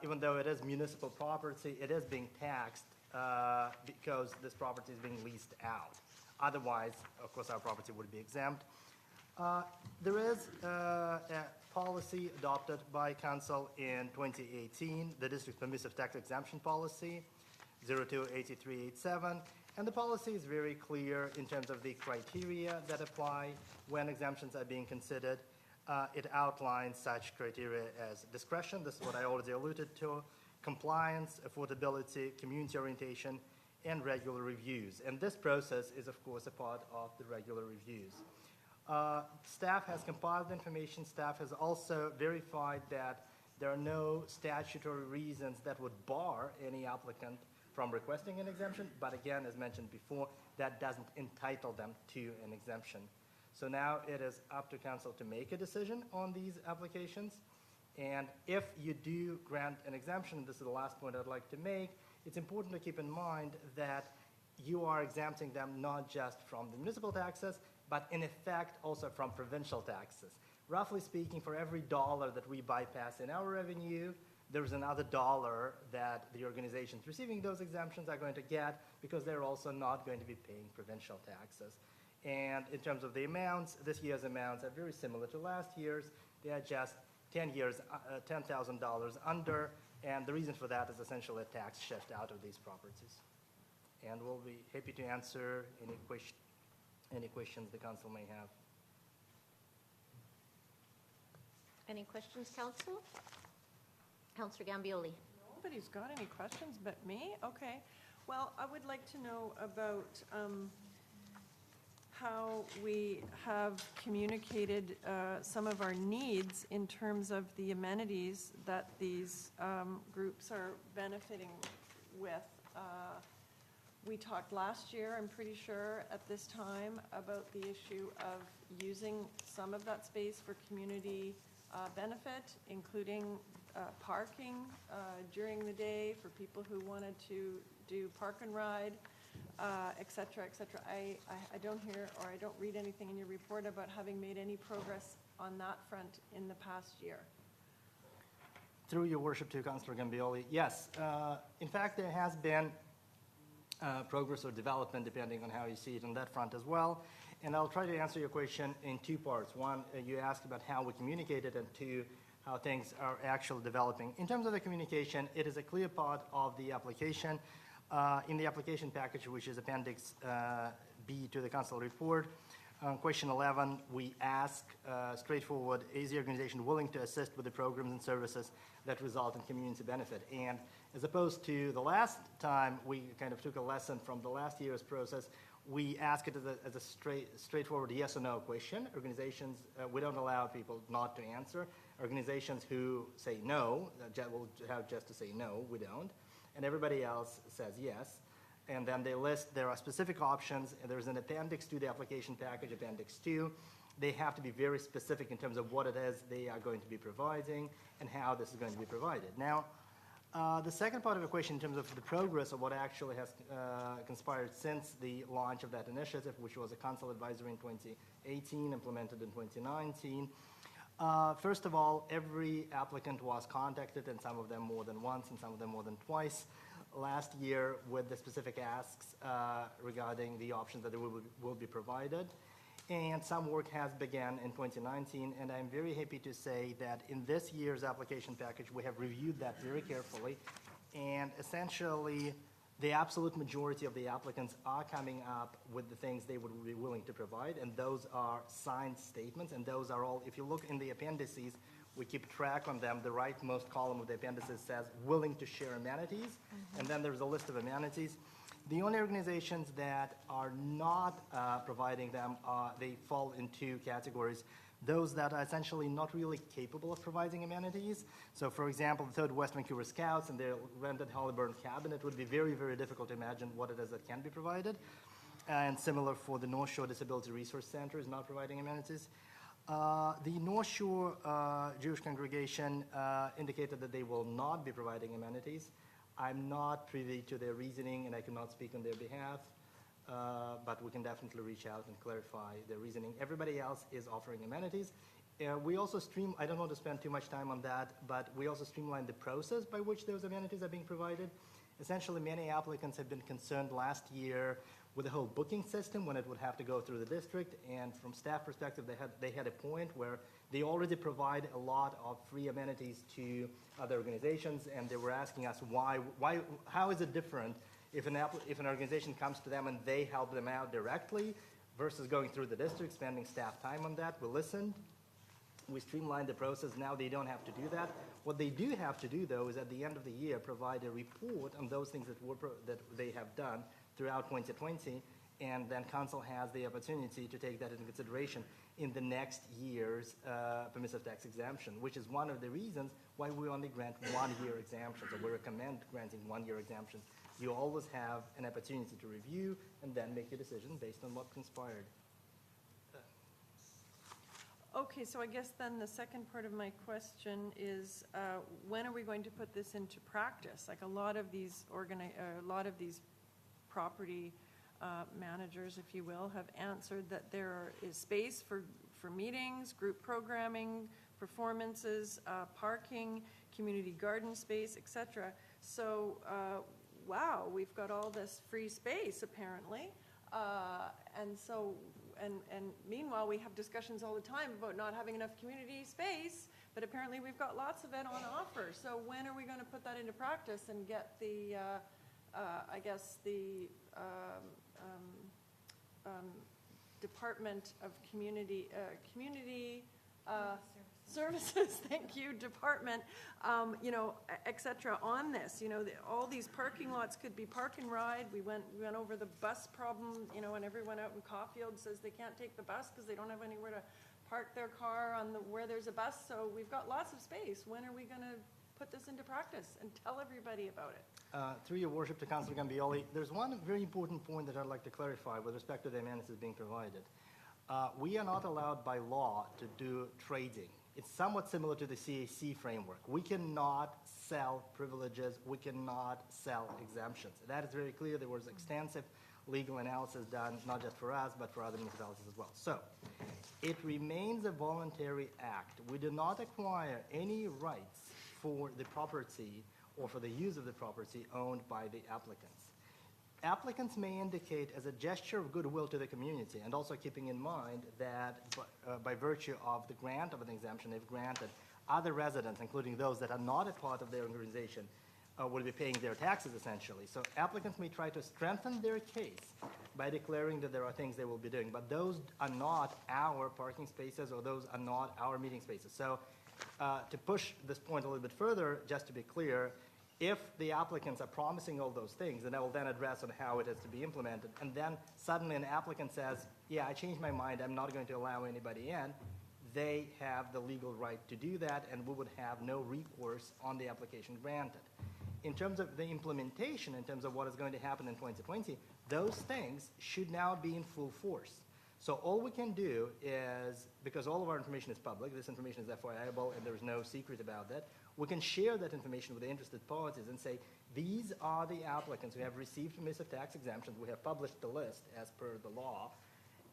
even though it is municipal property, it is being taxed because this property is being leased out. Otherwise, of course, our property would be exempt. There is a policy adopted by Council in 2018, the District Permissive Tax Exemption Policy, 028387, And the policy is very clear in terms of the criteria that apply when exemptions are being considered. It outlines such criteria as discretion, this is what I already alluded to, compliance, affordability, community orientation, and regular reviews. And this process is, of course, a part of the regular reviews. Staff has compiled the information. Staff has also verified that there are no statutory reasons that would bar any applicant from requesting an exemption, but again, as mentioned before, that doesn't entitle them to an exemption. So now it is up to council to make a decision on these applications. And if you do grant an exemption, this is the last point I'd like to make, it's important to keep in mind that you are exempting them not just from the municipal taxes, but in effect also from provincial taxes. Roughly speaking, for every dollar that we bypass in our revenue, there's another dollar that the organizations receiving those exemptions are going to get because they're also not going to be paying provincial taxes. And in terms of the amounts, this year's amounts are very similar to last year's. They are just $10,000 under, and the reason for that is essentially a tax shift out of these properties. And we'll be happy to answer any questions the council may have. Any questions, council? Councillor Gambioli. Nobody's got any questions but me? Okay. Well, I would like to know about how we have communicated some of our needs in terms of the amenities that these groups are benefiting with. We talked last year, I'm pretty sure, at this time about the issue of using some of that space for community benefit, including parking during the day for people who wanted to do park and ride, et cetera, et cetera. I don't hear or I don't read anything in your report about having made any progress on that front in the past year. Through your worship to Councillor Gambioli, yes. In fact, there has been progress or development depending on how you see it on that front as well. And I'll try to answer your question in two parts. One, you asked about how we communicated, and two, how things are actually developing. In terms of the communication, it is a clear part of the application. In the application package, which is Appendix B to the council report, question 11, we ask straightforward, is the organization willing to assist with the programs and services that result in community benefit? And as opposed to the last time, we kind of took a lesson from the last year's process. We ask it as a straightforward yes or no question. Organizations, we don't allow people not to answer. Organizations who say no, will have just to say no, we don't. And everybody else says yes. And then they list, there are specific options, and there's an appendix to the application package, Appendix 2. They have to be very specific in terms of what it is they are going to be providing and how this is going to be provided. Now, the second part of the question in terms of the progress of what actually has conspired since the launch of that initiative, which was a council advisory in 2018, implemented in 2019. First of all, every applicant was contacted, and some of them more than once and some of them more than twice last year with the specific asks regarding the options that will be provided. And some work has begun in 2019, and I'm very happy to say that in this year's application package, we have reviewed that very carefully, and essentially the absolute majority of the applicants are coming up with the things they would be willing to provide, and those are signed statements, and those are all, if you look in the appendices, we keep track on them. The rightmost column of the appendices says willing to share amenities, and then there's a list of amenities. The only organizations that are not providing them, they fall into categories. Those that are essentially not really capable of providing amenities. So for example, the 3rd West Vancouver Scouts and their rented Hollyburn cabin, it would be very, very difficult to imagine what it is that can be provided. And similar for the North Shore Disability Resource Center is not providing amenities. The North Shore Jewish congregation indicated that they will not be providing amenities. I'm not privy to their reasoning, and I cannot speak on their behalf, but we can definitely reach out and clarify their reasoning. Everybody else is offering amenities. We also I don't want to spend too much time on that, but we also streamline the process by which those amenities are being provided. Essentially, many applicants have been concerned last year with the whole booking system when it would have to go through the district, and from staff perspective, they had a point where they already provide a lot of free amenities to other organizations, and they were asking us how is it different If an organization comes to them and they help them out directly versus going through the district, spending staff time on that, we listened. We streamlined the process. Now they don't have to do that. What they do have to do, though, is at the end of the year provide a report on those things that they have done throughout 2020, and then council has the opportunity to take that into consideration in the next year's permissive tax exemption, which is one of the reasons why we only grant one-year exemptions, or we recommend granting one-year exemptions. You always have an opportunity to review and then make your decision based on what conspired. Okay, so I guess then the second part of my question is, when are we going to put this into practice? Like a lot of these property managers, if you will, have answered that there is space for meetings, group programming, performances, parking, community garden space, etc. So, wow, we've got all this free space apparently, and so. And meanwhile, we have discussions all the time about not having enough community space, but apparently we've got lots of it on offer. So when are we going to put that into practice and get the, I guess, the Department of Community Services, thank you, department, et cetera, on this. All these parking lots could be park and ride. We went over the bus problem, and everyone out in Caulfield says they can't take the bus because they don't have anywhere to park their car where there's a bus. So we've got lots of space. When are we going to put this into practice and tell everybody about it? Through your worship to Councillor Gambioli, there's one very important point that I'd like to clarify with respect to the amenities being provided. We are not allowed by law to do trading. It's somewhat similar to the CAC framework. We cannot sell privileges. We cannot sell exemptions. That is very clear. There was extensive legal analysis done, not just for us, but for other municipalities as well. So it remains a voluntary act. We do not acquire any rights for the property or for the use of the property owned by the applicants. Applicants may indicate as a gesture of goodwill to the community, and also keeping in mind that by virtue of the grant of an exemption, they've granted other residents, including those that are not a part of their organization, will be paying their taxes essentially. So applicants may try to strengthen their case by declaring that there are things they will be doing, but those are not our parking spaces, or those are not our meeting spaces. So to push this point a little bit further, just to be clear, if the applicants are promising all those things, then I will then address on how it is to be implemented. And then suddenly an applicant says, yeah, I changed my mind, I'm not going to allow anybody in. They have the legal right to do that, and we would have no recourse on the application granted. In terms of the implementation, in terms of what is going to happen in 2020, those things should now be in full force. So all we can do is, because all of our information is public, this information is FOIable and there's no secret about that, we can share that information with the interested parties and say, these are the applicants who have received permissive tax exemptions. We have published the list as per the law,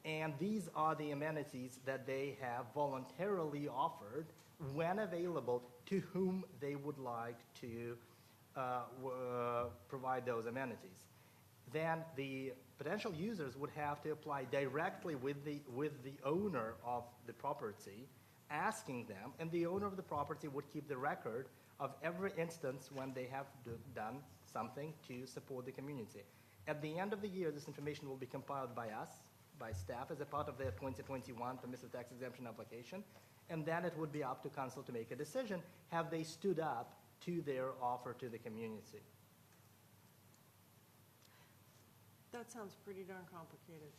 and these are the amenities that they have voluntarily offered when available to whom they would like to provide those amenities. Then the potential users would have to apply directly with the owner of the property, asking them, and the owner of the property would keep the record of every instance when they have done something to support the community. At the end of the year, this information will be compiled by us, by staff, as a part of their 2021 permissive tax exemption application, and then it would be up to council to make a decision. Have they stood up to their offer to the community? That sounds pretty darn complicated.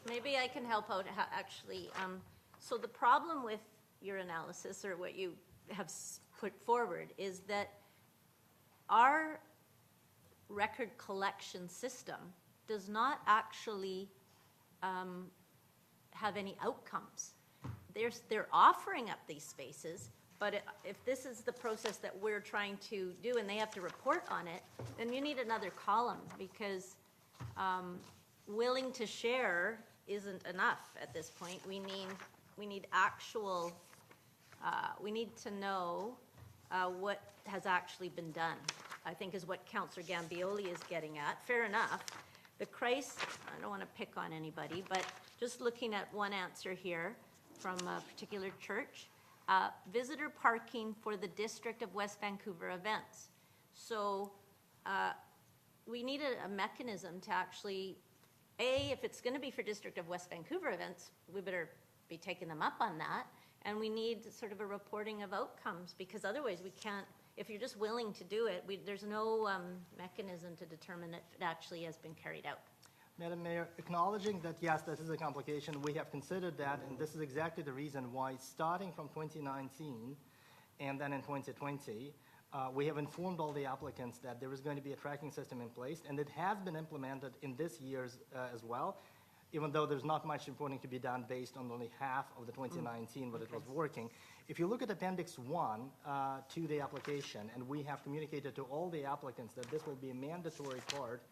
Maybe I can help out, actually. So the problem with your analysis, or what you have put forward, is that our record collection system does not actually have any outcomes. They're offering up these spaces, but if this is the process that we're trying to do and they have to report on it, then you need another column, because willing to share isn't enough at this point. We need actual, we need to know what has actually been done, I think is what Councillor Gambioli is getting at. Fair enough. The Christ, I don't want to pick on anybody, but just looking at one answer here from a particular church, visitor parking for the District of West Vancouver events. So we need a mechanism to actually, if it's going to be for District of West Vancouver events, we better be taking them up on that. And we need sort of a reporting of outcomes, because otherwise we can't, if you're just willing to do it, there's no mechanism to determine if it actually has been carried out. Madam Mayor, acknowledging that, yes, this is a complication, we have considered that, and this is exactly the reason why, starting from 2019 and then in 2020, we have informed all the applicants that there is going to be a tracking system in place, and it has been implemented in this year's as well, even though there's not much reporting to be done based on only half of the 2019, but it was working. If you look at Appendix 1 to the application, and we have communicated to all the applicants that this will be a mandatory part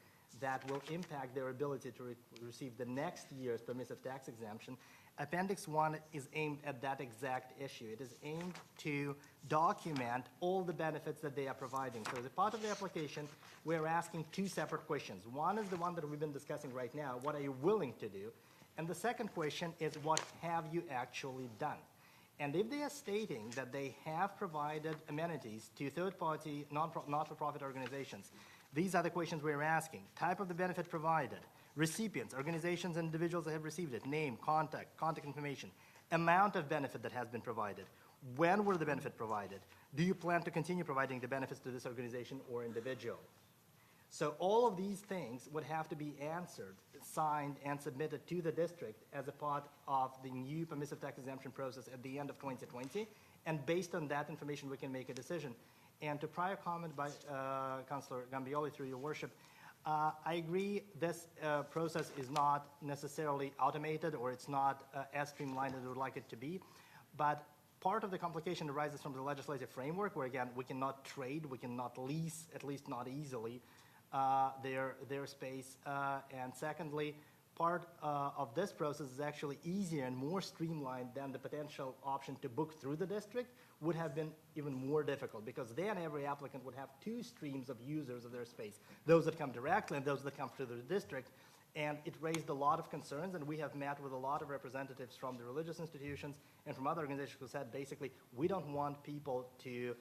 that will impact their ability to receive the next year's permissive tax exemption, Appendix 1 is aimed at that exact issue. It is aimed to document all the benefits that they are providing. So as a part of the application, we're asking two separate questions. One is the one that we've been discussing right now, what are you willing to do? And the second question is, what have you actually done? And if they are stating that they have provided amenities to third-party, not-for-profit organizations, these are the questions we're asking. Type of the benefit provided, recipients, organizations and individuals that have received it, name, contact information, amount of benefit that has been provided, when were the benefit provided, do you plan to continue providing the benefits to this organization or individual? So all of these things would have to be answered, signed, and submitted to the district as a part of the new permissive tax exemption process at the end of 2020, and based on that information, we can make a decision. And to prior comment by Councillor Gambioli, through your worship, I agree this process is not necessarily automated, or it's not as streamlined as we would like it to be, but part of the complication arises from the legislative framework, where again, we cannot trade, we cannot lease, at least not easily, their space. And secondly, part of this process is actually easier and more streamlined than the potential option to book through the district would have been even more difficult, because then every applicant would have two streams of users of their space, those that come directly and those that come through the district. And it raised a lot of concerns, and we have met with a lot of representatives from the religious institutions and from other organizations who said, basically, we don't want people to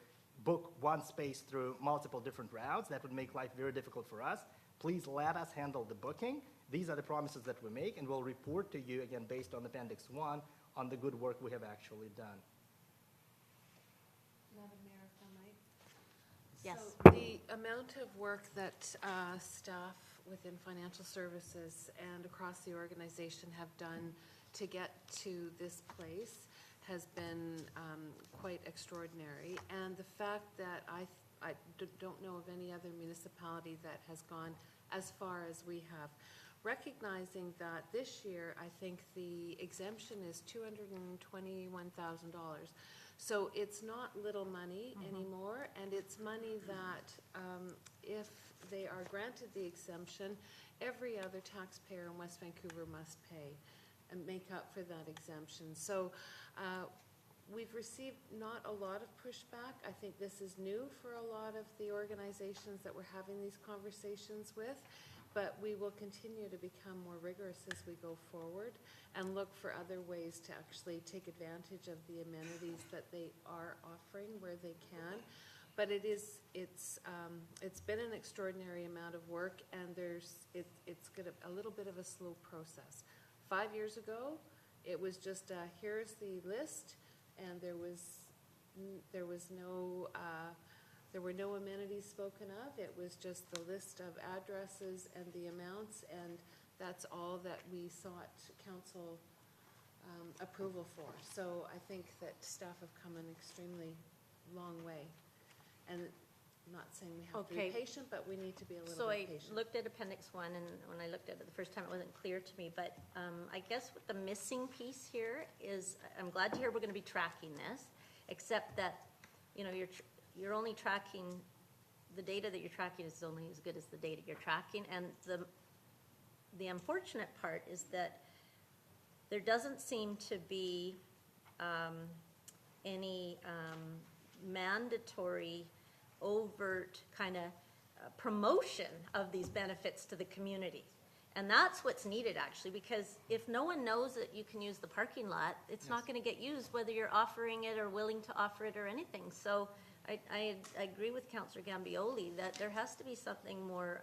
book one space through multiple different routes. That would make life very difficult for us. Please let us handle the booking. These are the promises that we make, and we'll report to you, again, based on Appendix 1, on the good work we have actually done. Madam Mayor, if I might. Yes. So the amount of work that staff within financial services and across the organization have done to get to this place has been quite extraordinary. And the fact that I don't know of any other municipality that has gone as far as we have. Recognizing that this year, I think the exemption is $221,000. So it's not little money anymore, and it's money that if they are granted the exemption, every other taxpayer in West Vancouver must pay and make up for that exemption. So we've received not a lot of pushback. I think this is new for a lot of the organizations that we're having these conversations with, but we will continue to become more rigorous as we go forward and look for other ways to actually take advantage of the amenities that they are offering where they can. But it's been an extraordinary amount of work, and it's got a little bit of a slow process. 5 years ago, it was just here's the list, and there were no amenities spoken of. It was just the list of addresses and the amounts, and that's all that we sought council approval for. So I think that staff have come an extremely long way. And I'm not saying we have to be patient, but we need to be a little bit patient. So I looked at Appendix 1, and when I looked at it the first time, it wasn't clear to me. But I guess what the missing piece here is, I'm glad to hear we're going to be tracking this, except that, you know, you're only tracking, the data that you're tracking is only as good as the data you're tracking. And the unfortunate part is that there doesn't seem to be any mandatory, overt kind of promotion of these benefits to the community. And that's what's needed, actually, because if no one knows that you can use the parking lot, it's not going to get used, whether you're offering it or willing to offer it or anything. So I agree with Councillor Gambioli that there has to be something more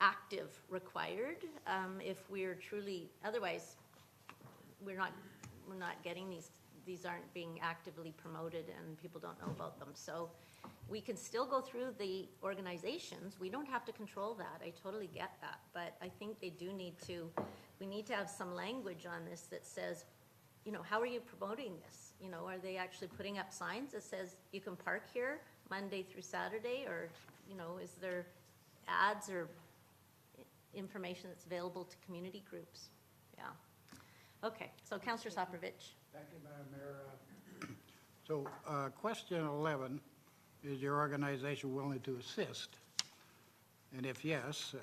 active required if we're truly, otherwise, we're not getting these aren't being actively promoted and people don't know about them. So we can still go through the organizations. We don't have to control that. I totally get that. But I think they do need to, we need to have some language on this that says, you know, how are you promoting this? You know, are they actually putting up signs that says you can park here Monday through Saturday? Or, you know, is there ads or information that's available to community groups? Yeah. Okay, so Councillor Soprovich. Thank you, Madam Mayor. So, question 11, is your organization willing to assist? And if yes,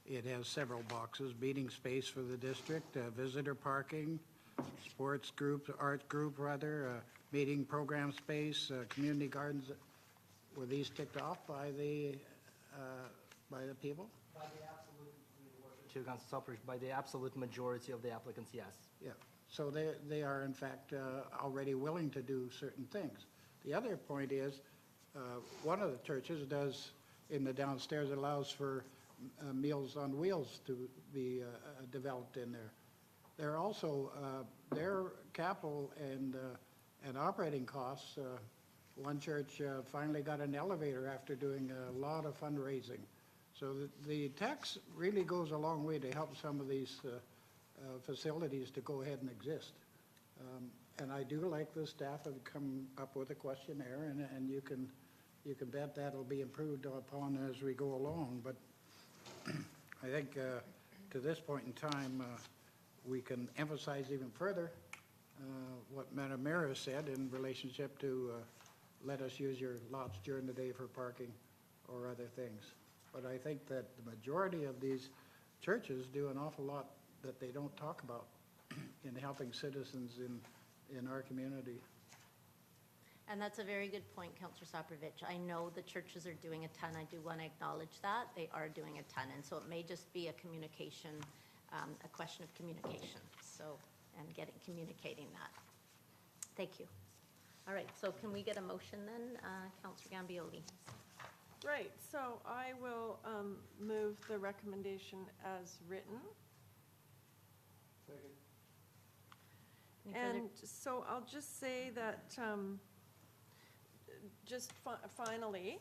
it has several boxes: meeting space for the district, visitor parking, sports group, art group rather, meeting program space, community gardens. Were these ticked off by the people? By the absolute, to Councillor Soprovich, by the absolute majority of the applicants, yes. Yeah, so they are in fact already willing to do certain things. The other point is, one of the churches does, in the downstairs, allows for Meals on Wheels to be developed in there. There are also, their capital and operating costs, one church finally got an elevator after doing a lot of fundraising. So the tax really goes a long way to help some of these facilities to go ahead and exist. And I do like the staff have come up with a questionnaire, and you can bet that'll be improved upon as we go along. But I think to this point in time, we can emphasize even further what Madam Mayor has said in relationship to let us use your lots during the day for parking or other things. But I think that the majority of these churches do an awful lot that they don't talk about in helping citizens in our community. And that's a very good point, Councillor Soprovich. I know the churches are doing a ton. I do want to acknowledge that. They are doing a ton. And so it may just be a communication, a question of communication. So, and communicating that. Thank you. All right, so can we get a motion then, Councillor Gambioli? Right, so I will move the recommendation as written. And so I'll just say that, finally,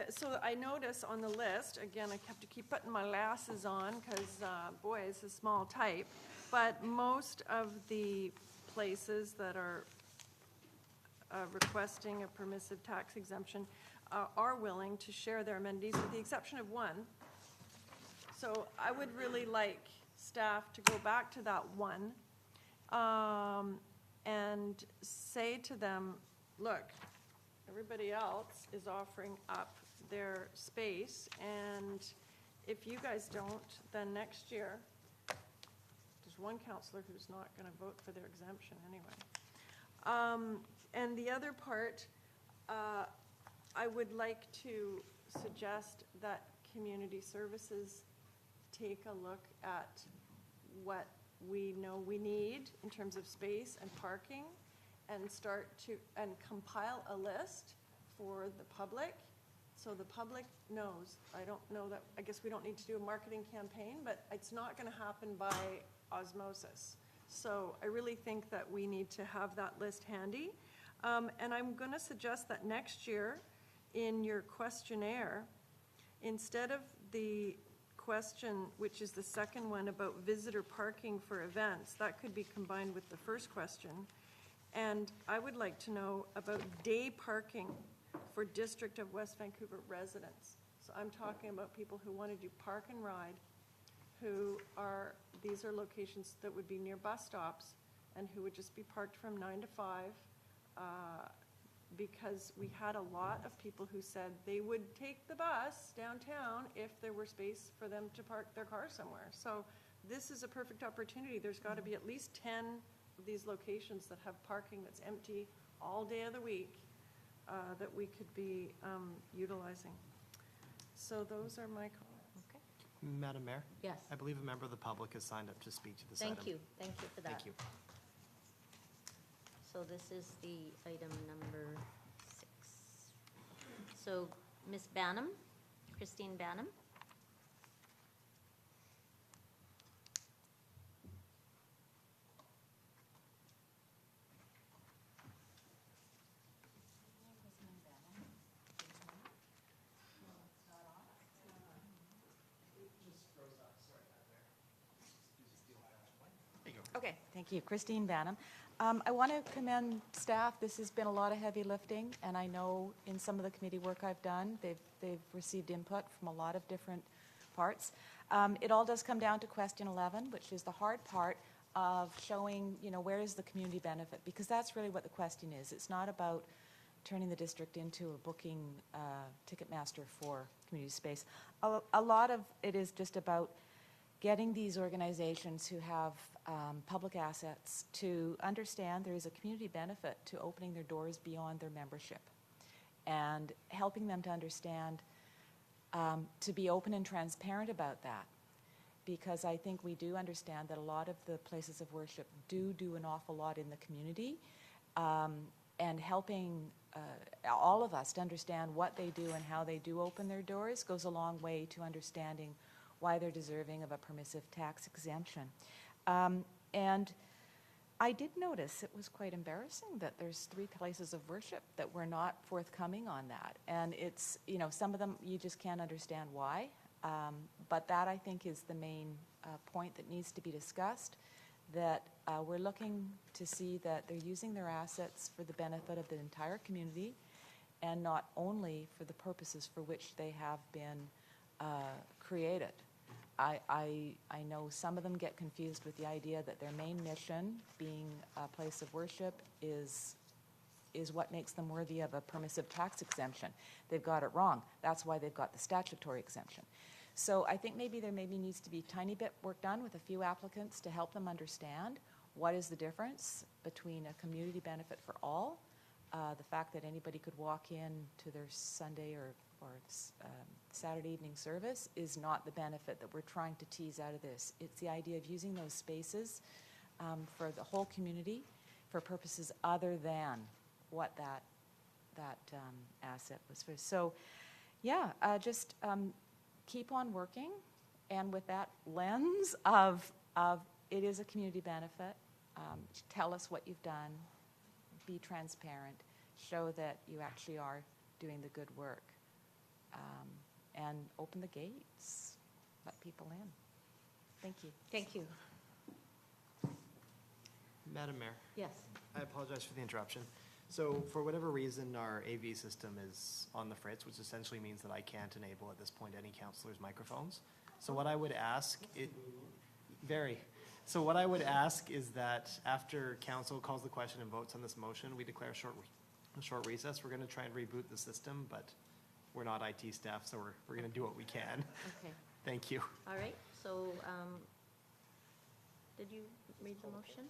so I notice on the list, again, I have to keep putting my glasses on because, boy, it's a small type, but most of the places that are requesting a permissive tax exemption are willing to share their amenities, with the exception of one. So I would really like staff to go back to that one and say to them, look, everybody else is offering up their space, and if you guys don't, then next year, there's one councillor who's not going to vote for their exemption anyway. And the other part, I would like to suggest that community services take a look at what we know we need in terms of space and parking, and start to compile a list for the public, so the public knows. I don't know that, I guess we don't need to do a marketing campaign, but it's not going to happen by osmosis. So I really think that we need to have that list handy. And I'm going to suggest that next year in your questionnaire, instead of the question, which is the second one about visitor parking for events, that could be combined with the first question. And I would like to know about day parking for District of West Vancouver residents. So I'm talking about people who want to do park and ride, these are locations that would be near bus stops and who would just be parked from 9 to 5, because we had a lot of people who said they would take the bus downtown if there were space for them to park their car somewhere. So this is a perfect opportunity. There's got to be at least 10 of these locations that have parking that's empty all day of the week that we could be utilizing. So those are my comments. Okay. Madam Mayor? Yes. I believe a member of the public has signed up to speak to this item. Thank you for that. Thank you. So this is the item number 6. So Ms. Banham, Christine Banham. Okay, thank you. Christine Banham. I want to commend staff. This has been a lot of heavy lifting, and I know in some of the committee work I've done, they've received input from a lot of different parts. It all does come down to question 11, which is the hard part of showing, where is the community benefit? Because that's really what the question is. It's not about turning the district into a booking Ticketmaster for community space. A lot of it is just about getting these organizations who have public assets to understand there is a community benefit to opening their doors beyond their membership, and helping them to understand to be open and transparent about that. Because I think we do understand that a lot of the places of worship do an awful lot in the community, and helping all of us to understand what they do and how they do open their doors goes a long way to understanding why they're deserving of a permissive tax exemption. And I did notice it was quite embarrassing that there's 3 places of worship that were not forthcoming on that. And it's, some of them you just can't understand why. But that, I think, is the main point that needs to be discussed, that we're looking to see that they're using their assets for the benefit of the entire community and not only for the purposes for which they have been created. I know some of them get confused with the idea that their main mission, being a place of worship, is what makes them worthy of a permissive tax exemption. They've got it wrong. That's why they've got the statutory exemption. So I think maybe there needs to be a tiny bit work done with a few applicants to help them understand what is the difference between a community benefit for all, the fact that anybody could walk in to their Sunday or Saturday evening service is not the benefit that we're trying to tease out of this. It's the idea of using those spaces for the whole community for purposes other than what that asset was for. So, yeah, just keep on working, and with that lens of it is a community benefit. Tell us what you've done. Be transparent. Show that you actually are doing the good work. And open the gates, let people in. Thank you. Thank you. Madam Mayor, Yes. I apologize for the interruption. So for whatever reason, our AV system is on the fritz, which essentially means that I can't enable at this point any councillors' microphones. So what I would ask, So what I would ask is that after council calls the question and votes on this motion, we declare a short recess. We're going to try and reboot the system, but we're not IT staff, so we're going to do what we can. Okay. Thank you. All right. So, did you read the motion?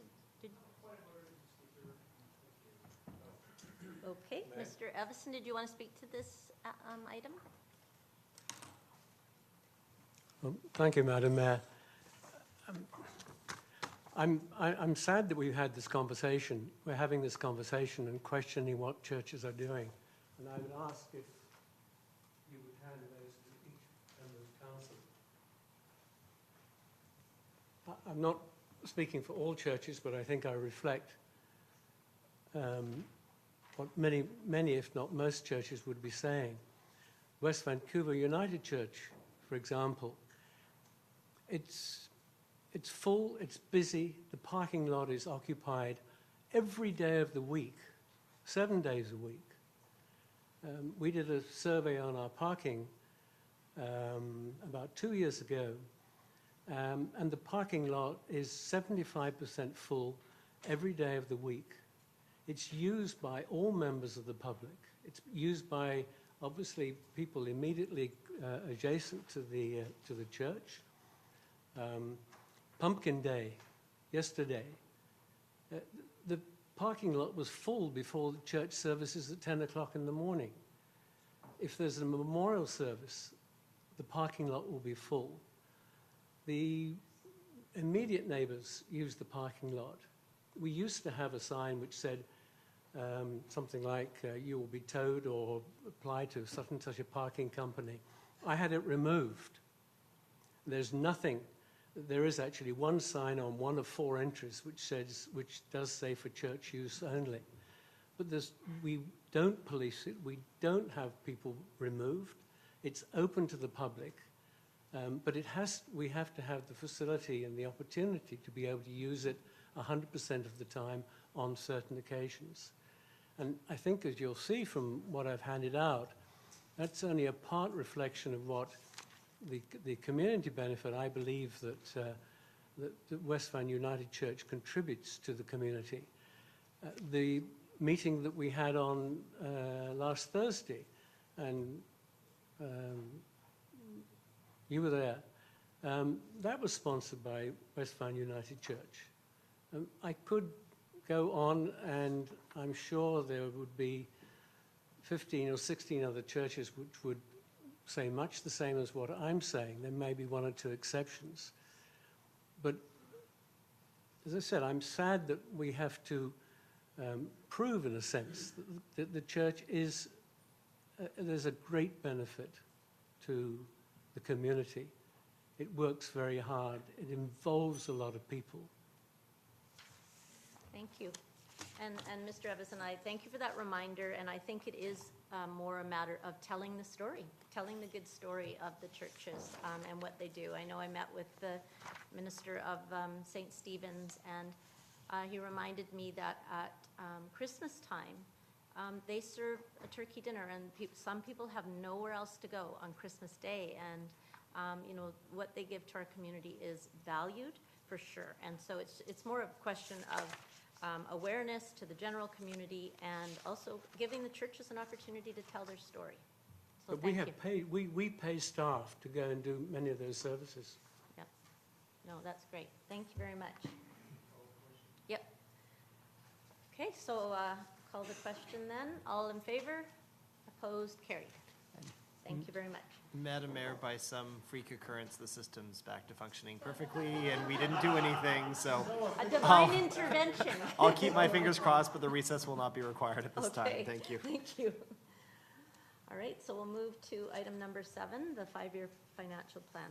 Okay. Mr. Evison, did you want to speak to this item? Thank you, Madam Mayor. I'm sad that we've had this conversation. We're having this conversation and questioning what churches are doing. And I would ask if you would hand those to each member of council. I'm not speaking for all churches, but I think I reflect what many, if not most churches would be saying. West Vancouver United Church, for example, it's full, it's busy, the parking lot is occupied every day of the week, 7 days a week. We did a survey on our parking about 2 years ago, and the parking lot is 75% full every day of the week. It's used by all members of the public. It's used by, obviously, people immediately adjacent to the church. Pumpkin Day, yesterday, the parking lot was full before the church services at 10 o'clock in the morning. If there's a memorial service, the parking lot will be full. The immediate neighbors use the parking lot we used to have a sign which said something like, you will be towed or apply to such and such a parking company. I had it removed. There's nothing. There is actually one sign on one of 4 entries which does say for church use only. But we don't police it. We don't have people removed. It's open to the public. But we have to have the facility and the opportunity to be able to use it 100% of the time on certain occasions. And I think, as you'll see from what I've handed out, that's only a part reflection of what the community benefit I believe that Westvan United Church contributes to the community. The meeting that we had on last Thursday, and you were there, that was sponsored by Westvan United Church. I could go on, and I'm sure there would be 15 or 16 other churches which would say much the same as what I'm saying. There may be 1 or 2 exceptions. But as I said, I'm sad that we have to prove, in a sense, that the church is, there's a great benefit to the community. It works very hard. It involves a lot of people. Thank you. And Mr. Evison, I thank you for that reminder, and I think it is more a matter of telling the story, telling the good story of the churches and what they do. I know I met with the minister of St. Stephen's, and he reminded me that at Christmas time, they serve a turkey dinner, and some people have nowhere else to go on Christmas Day, and you know, what they give to our community is valued for sure. And so it's more of a question of awareness to the general community, and also giving the churches an opportunity to tell their story. So But we pay staff to go and do many of those services. Yep. No, that's great. Thank you very much. Yep. Okay, so call the question then. All in favor? Opposed? Carried. Thank you very much. Madam Mayor, by some freak occurrence, the system's back to functioning perfectly, and we didn't do anything, so. A divine intervention. I'll keep my fingers crossed, but the recess will not be required at this time. Thank you. Thank you. All right, so we'll move to item number 7, the 5-year financial plan.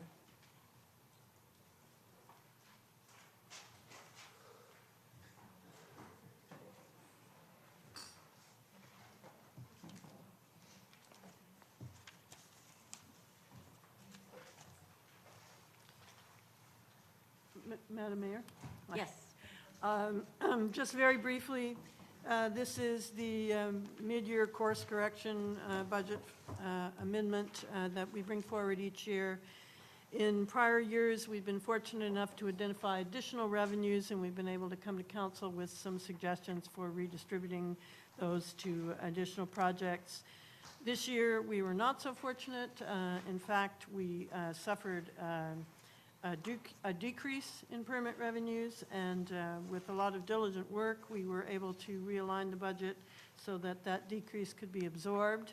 Madam Mayor? Yes. Just very briefly, this is the mid-year course correction budget amendment that we bring forward each year. In prior years, we've been fortunate enough to identify additional revenues, and we've been able to come to council with some suggestions for redistributing those to additional projects. This year, we were not so fortunate. In fact, we suffered a decrease in permit revenues, and with a lot of diligent work, we were able to realign the budget so that that decrease could be absorbed.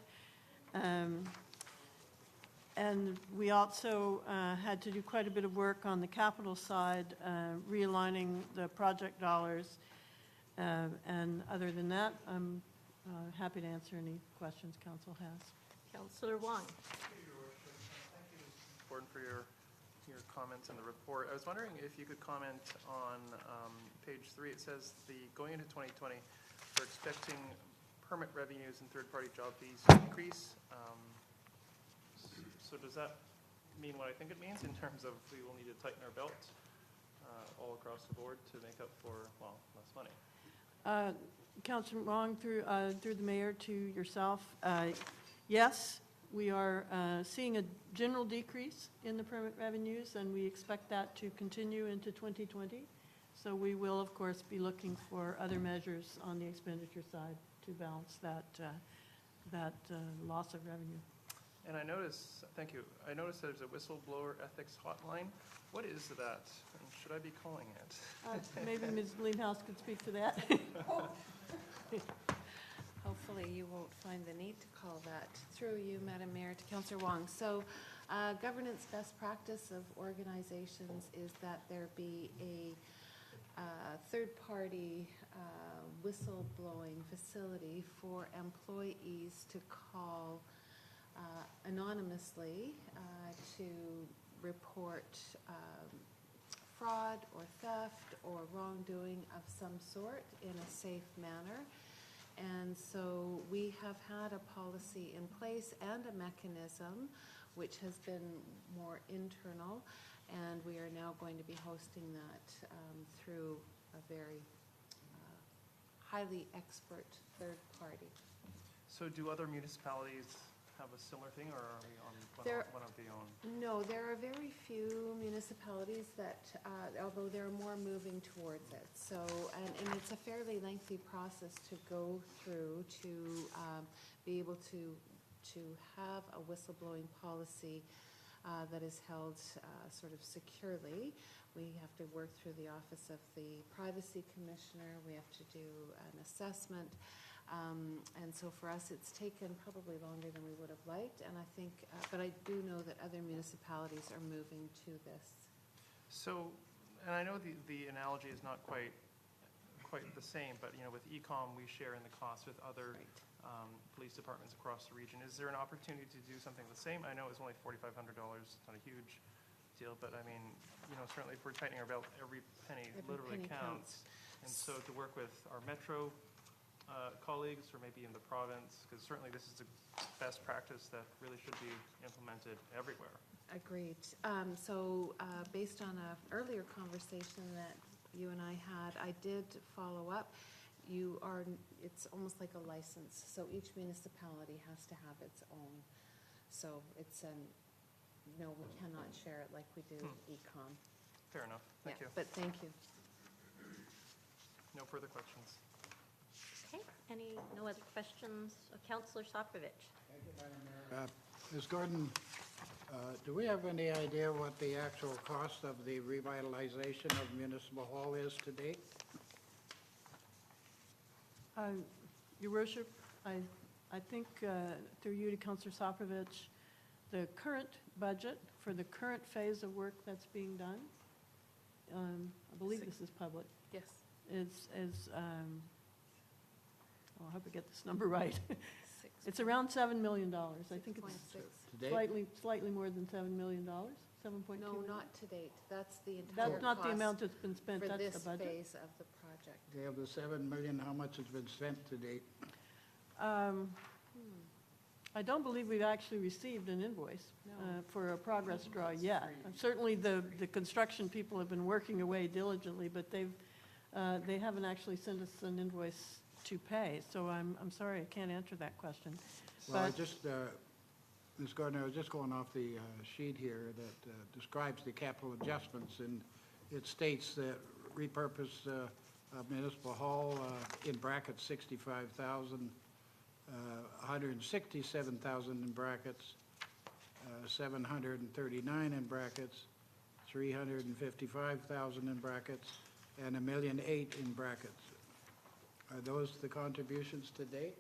And we also had to do quite a bit of work on the capital side, realigning the project dollars. And other than that, I'm happy to answer any questions council has. Councillor Wong. Important for your comments in the report. I was wondering if you could comment on page 3. It says going into 2020, we're expecting permit revenues and third-party job fees to increase. So does that mean what I think it means in terms of we will need to tighten our belt all across the board to make up for, well, less money? Councillor Wong, through the mayor to yourself, yes, we are seeing a general decrease in the permit revenues, and we expect that to continue into 2020. So we will, of course, be looking for other measures on the expenditure side to balance that loss of revenue. And I notice, thank you, I noticed there's a whistleblower ethics hotline. What is that? And should I be calling it? Maybe Ms. Leanhouse could speak to that. Hopefully you won't find the need to call that, through you, Madam Mayor, to Councillor Wong. So governance best practice of organizations is that there be a third-party whistleblowing facility for employees to call anonymously to report fraud or theft or wrongdoing of some sort in a safe manner. And so we have had a policy in place and a mechanism which has been more internal, and we are now going to be hosting that through a very highly expert third party. So do other municipalities have a similar thing, or are we on one of the own? No, there are very few municipalities that, although there are more moving towards it. So, and it's a fairly lengthy process to go through to be able to have a whistleblowing policy that is held sort of securely. We have to work through the Office of the Privacy Commissioner. We have to do an assessment. And so for us, it's taken probably longer than we would have liked. And I think, but I do know that other municipalities are moving to this. So, and I know the analogy is not quite the same, but with ECOM, we share in the cost with other police departments across the region. Is there an opportunity to do something the same? I know it's only $4,500, it's not a huge deal, but I mean, certainly if we're tightening our belt, every penny literally counts. And so to work with our metro colleagues, or maybe in the province, because certainly this is a best practice that really should be implemented everywhere. Agreed. So based on an earlier conversation that you and I had, I did follow up. It's almost like a license. So each municipality has to have its own. So it's no, we cannot share it like we do ECOM. Fair enough. Thank you. But thank you. No further questions. Okay, no other questions? Councillor Soprovich. Thank you, Madam Mayor. Ms. Gordon, do we have any idea what the actual cost of the revitalization of Municipal Hall is to date? Your Worship, I think through you to Councillor Soprovich, the current budget for the current phase of work that's being done, I believe this is public. Yes. Is I hope I get this number right. It's around $7 million. I think it's slightly more than $7 million. 7.2. No, not to date. That's the entire That's not the cost amount that's been spent. for That's this the budget. phase of the project. Okay, of the $7 million, how much has been spent to date? I don't believe we've actually received an invoice for a progress draw yet. Certainly, the construction people have been working away diligently, but they haven't actually sent us an invoice to pay. So I'm sorry, I can't answer that question. Well, Ms. Gordon, I was just going off the sheet here that describes the capital adjustments, and it states that repurpose Municipal Hall, in brackets, 65,000, 167,000 in brackets, 739 in brackets, 355,000 in brackets, and $1.8 million in brackets. Are those the contributions to date?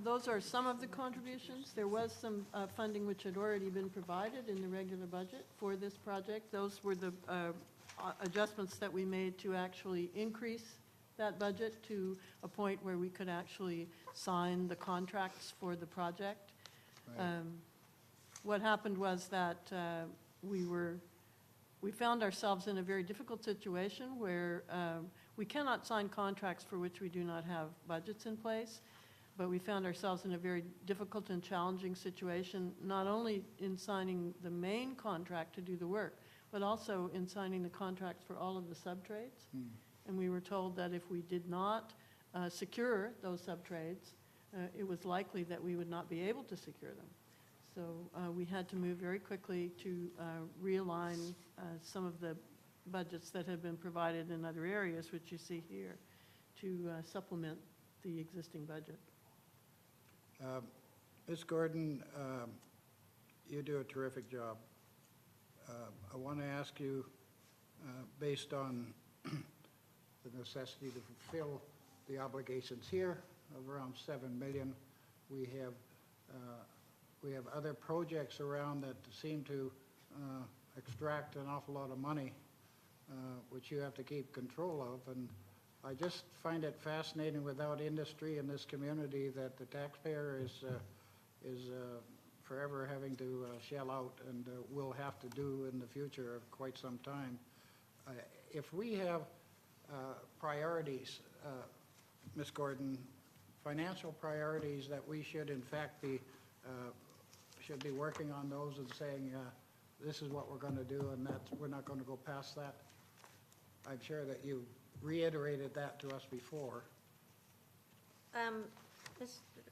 Those are some of the contributions. There was some funding which had already been provided in the regular budget for this project. Those were the adjustments that we made to actually increase that budget to a point where we could actually sign the contracts for the project. Right. What happened was that we found ourselves in a very difficult situation where we cannot sign contracts for which we do not have budgets in place. But we found ourselves in a very difficult and challenging situation, not only in signing the main contract to do the work, but also in signing the contracts for all of the subtrades. And we were told that if we did not secure those subtrades, it was likely that we would not be able to secure them. So we had to move very quickly to realign some of the budgets that had been provided in other areas, which you see here, to supplement the existing budget. Ms. Gordon, you do a terrific job. I want to ask you, based on the necessity to fulfill the obligations here of around $7 million, we have other projects around that seem to extract an awful lot of money. which you have to keep control of. And I just find it fascinating without industry in this community that the taxpayer is forever having to shell out and will have to do in the future of quite some time. If we have priorities, Ms. Gordon, financial priorities that we should in fact be working on those and saying, this is what we're going to do, and we're not going to go past that. I'm sure that you reiterated that to us before.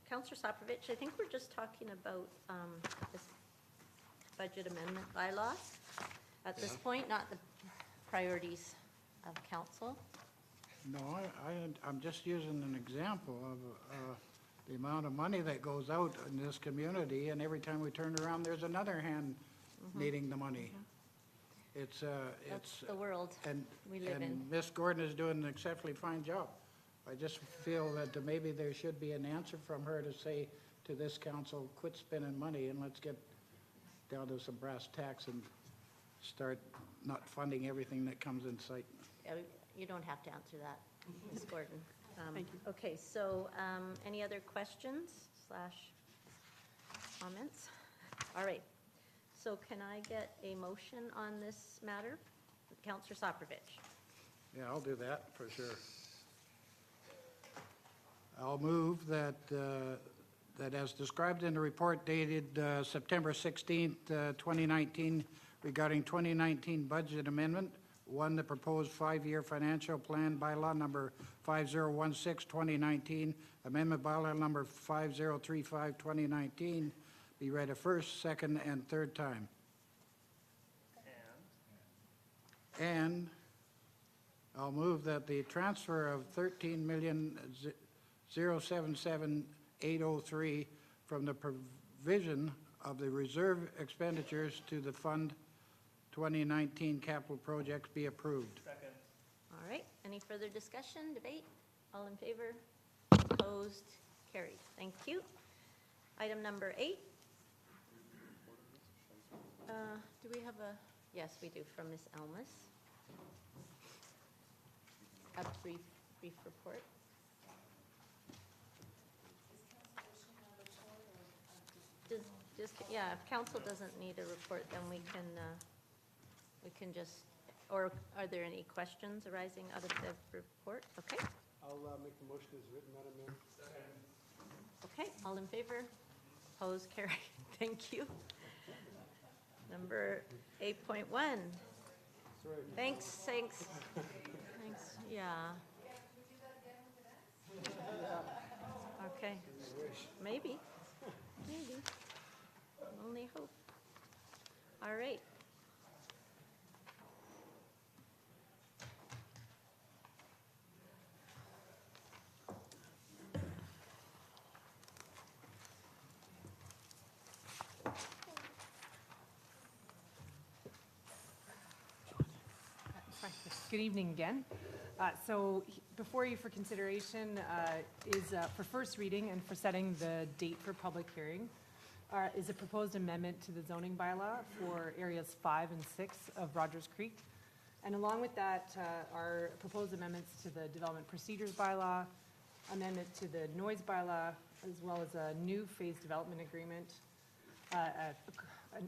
Councillor Soprovich, I think we're just talking about this budget amendment bylaw at this point, not the priorities of council. No, I'm just using an example of the amount of money that goes out in this community, and every time we turn around, there's another hand needing the money. It's the world we live in. And Ms. Gordon is doing an exceptionally fine job. I just feel that maybe there should be an answer from her to say to this council, quit spending money and let's get down to some brass tacks and start not funding everything that comes in sight. You don't have to answer that, Ms. Gordon. Thank you. Okay, so any other questions / comments? All right. So can I get a motion on this matter? Councillor Soprovich. Yeah, I'll do that for sure. I'll move that, that as described in the report dated September 16th, 2019, regarding 2019 budget amendment, 1, the proposed 5-year financial plan bylaw number 5016, 2019, amendment bylaw number 5035, 2019, be read a first, second, and third time. And I'll move that the transfer of $13,077,803 from the provision of the reserve expenditures to the fund 2019 capital projects be approved. Second. All right. Any further discussion, debate? All in favor? Opposed? Carried. Thank you. Item number 8. Do we have a, yes, we do, from Ms. Elmas. A brief report. Yeah, if council doesn't need a report, then we can just, or are there any questions arising out of the report? Okay. I'll make the motion as written, Madam Mayor. Okay, all in favor? Opposed? Carried. Thank you. Number 8.1. Thanks. Yeah. Okay. Maybe. Only hope. All right. Good evening again. So before you for consideration is for first reading and for setting the date for public hearing is a proposed amendment to the zoning bylaw for areas 5 and 6 of Rogers Creek. And along with that are proposed amendments to the development procedures bylaw, amendment to the noise bylaw, as well as a new phase development agreement, an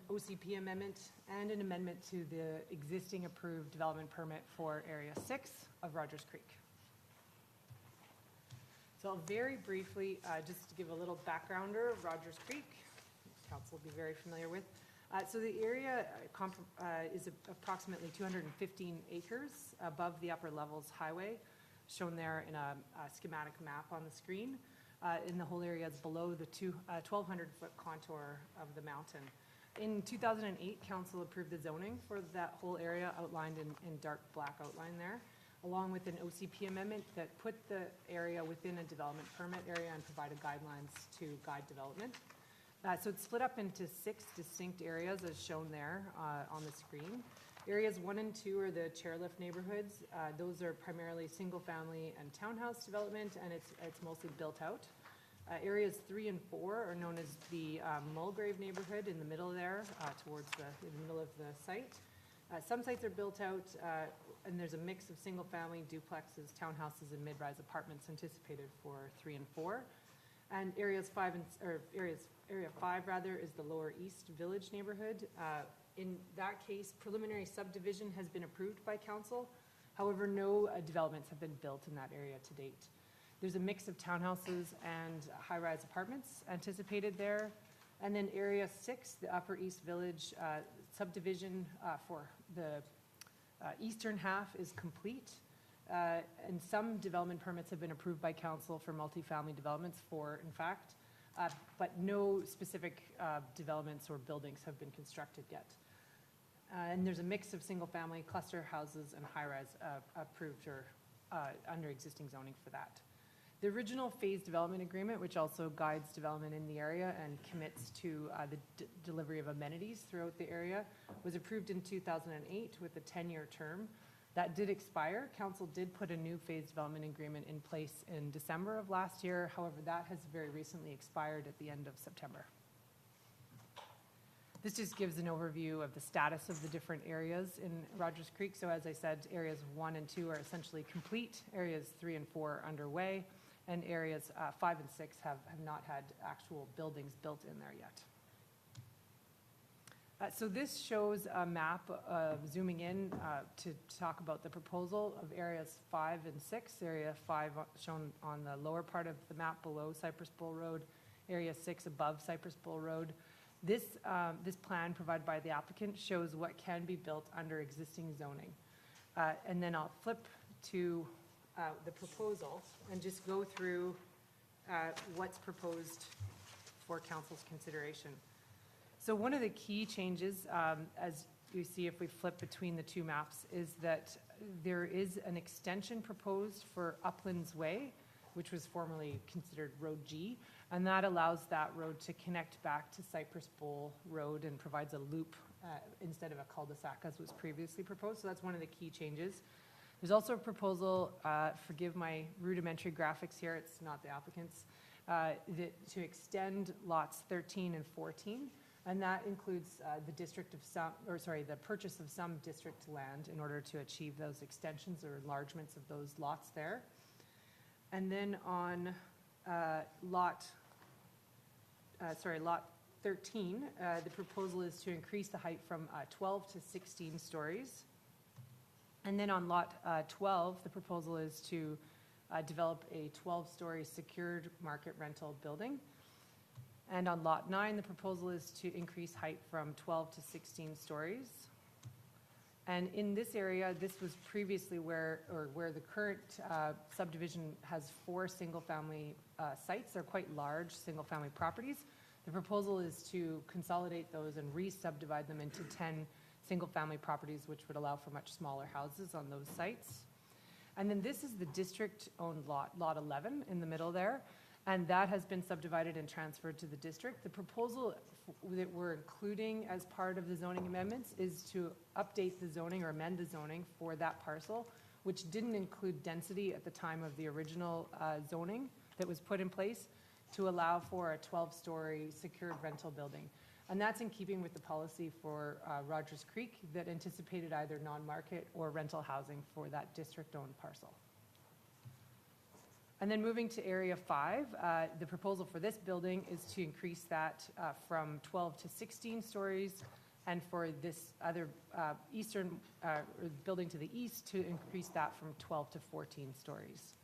OCP amendment, and an amendment to the existing approved development permit for Area 6 of Rogers Creek. So I'll very briefly, just to give a little backgrounder of Rogers Creek, council will be very familiar with. So the area is approximately 215 acres above the upper levels highway, shown there in a schematic map on the screen. And the whole area is below the 1,200-foot contour of the mountain. In 2008, council approved the zoning for that whole area outlined in dark black outline there, along with an OCP amendment that put the area within a development permit area and provided guidelines to guide development. So it's split up into 6 distinct areas as shown there on the screen. Areas 1 and 2 are the chairlift neighborhoods. Those are primarily single family and townhouse development, and it's mostly built out. Areas 3 and 4 are known as the Mulgrave neighborhood in the middle there, towards in the middle of the site. Some sites are built out and there's a mix of single-family duplexes, townhouses, and mid-rise apartments anticipated for 3 and 4. And area 5 is the Lower East Village neighborhood. In that case, preliminary subdivision has been approved by council. However, no developments have been built in that area to date. There's a mix of townhouses and high-rise apartments anticipated there. And then area 6, the Upper East Village subdivision for the eastern half is complete. And some development permits have been approved by council for multifamily developments in fact, but no specific developments or buildings have been constructed yet. And there's a mix of single-family cluster houses and high-rise approved or under existing zoning for that. The original phase development agreement, which also guides development in the area and commits to the delivery of amenities throughout the area, was approved in 2008 with a 10-year term. That did expire. Council did put a new phase development agreement in place in December of last year. However, that has very recently expired at the end of September. This just gives an overview of the status of the different areas in Rogers Creek. So as I said, areas 1 and 2 are essentially complete. Areas 3 and 4 are underway. And areas 5 and 6 have not had actual buildings built in there yet. So this shows a map zooming in to talk about the proposal of areas 5 and 6. Area 5 shown on the lower part of the map below Cypress Bowl Road, area 6 above Cypress Bowl Road. This plan provided by the applicant shows what can be built under existing zoning. And then I'll flip to the proposal and just go through what's proposed for council's consideration. So one of the key changes, as you see if we flip between the two maps, is that there is an extension proposed for Uplands Way, which was formerly considered Road G, and that allows that road to connect back to Cypress Bowl Road and provides a loop instead of a cul-de-sac as was previously proposed. So that's one of the key changes. There's also a proposal, forgive my rudimentary graphics here, it's not the applicant's, to extend lots 13 and 14. And that includes the purchase of some district land in order to achieve those extensions or enlargements of those lots there. And then on lot 13, the proposal is to increase the height from 12 to 16 stories. And then on lot 12, the proposal is to develop a 12-story secured market rental building. And on lot 9, the proposal is to increase height from 12 to 16 stories. And in this area, this was previously where the current subdivision has 4 single-family sites. They're quite large single-family properties. The proposal is to consolidate those and re-subdivide them into 10 single-family properties, which would allow for much smaller houses on those sites. And then this is the district-owned lot, lot 11 in the middle there. And that has been subdivided and transferred to the district. The proposal that we're including as part of the zoning amendments is to update the zoning or amend the zoning for that parcel, which didn't include density at the time of the original zoning that was put in place, to allow for a 12-story secured rental building. And that's in keeping with the policy for Rogers Creek that anticipated either non-market or rental housing for that district-owned parcel. And then moving to area 5, the proposal for this building is to increase that from 12 to 16 stories, and for this other eastern building to the east to increase that from 12 to 14 stories.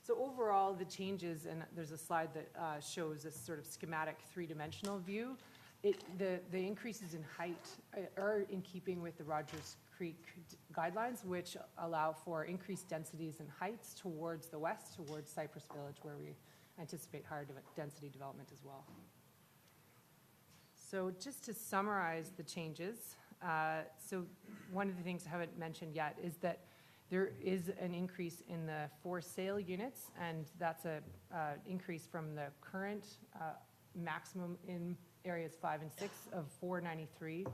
So overall, the changes, and there's a slide that shows this sort of schematic 3-dimensional view. The increases in height are in keeping with the Rogers Creek guidelines, which allow for increased densities and heights towards the west, towards Cypress Village, where we anticipate higher density development as well. So just to summarize the changes, so one of the things I haven't mentioned yet is that there is an increase in the for sale units, and that's an increase from the current maximum in areas 5 and 6 of 493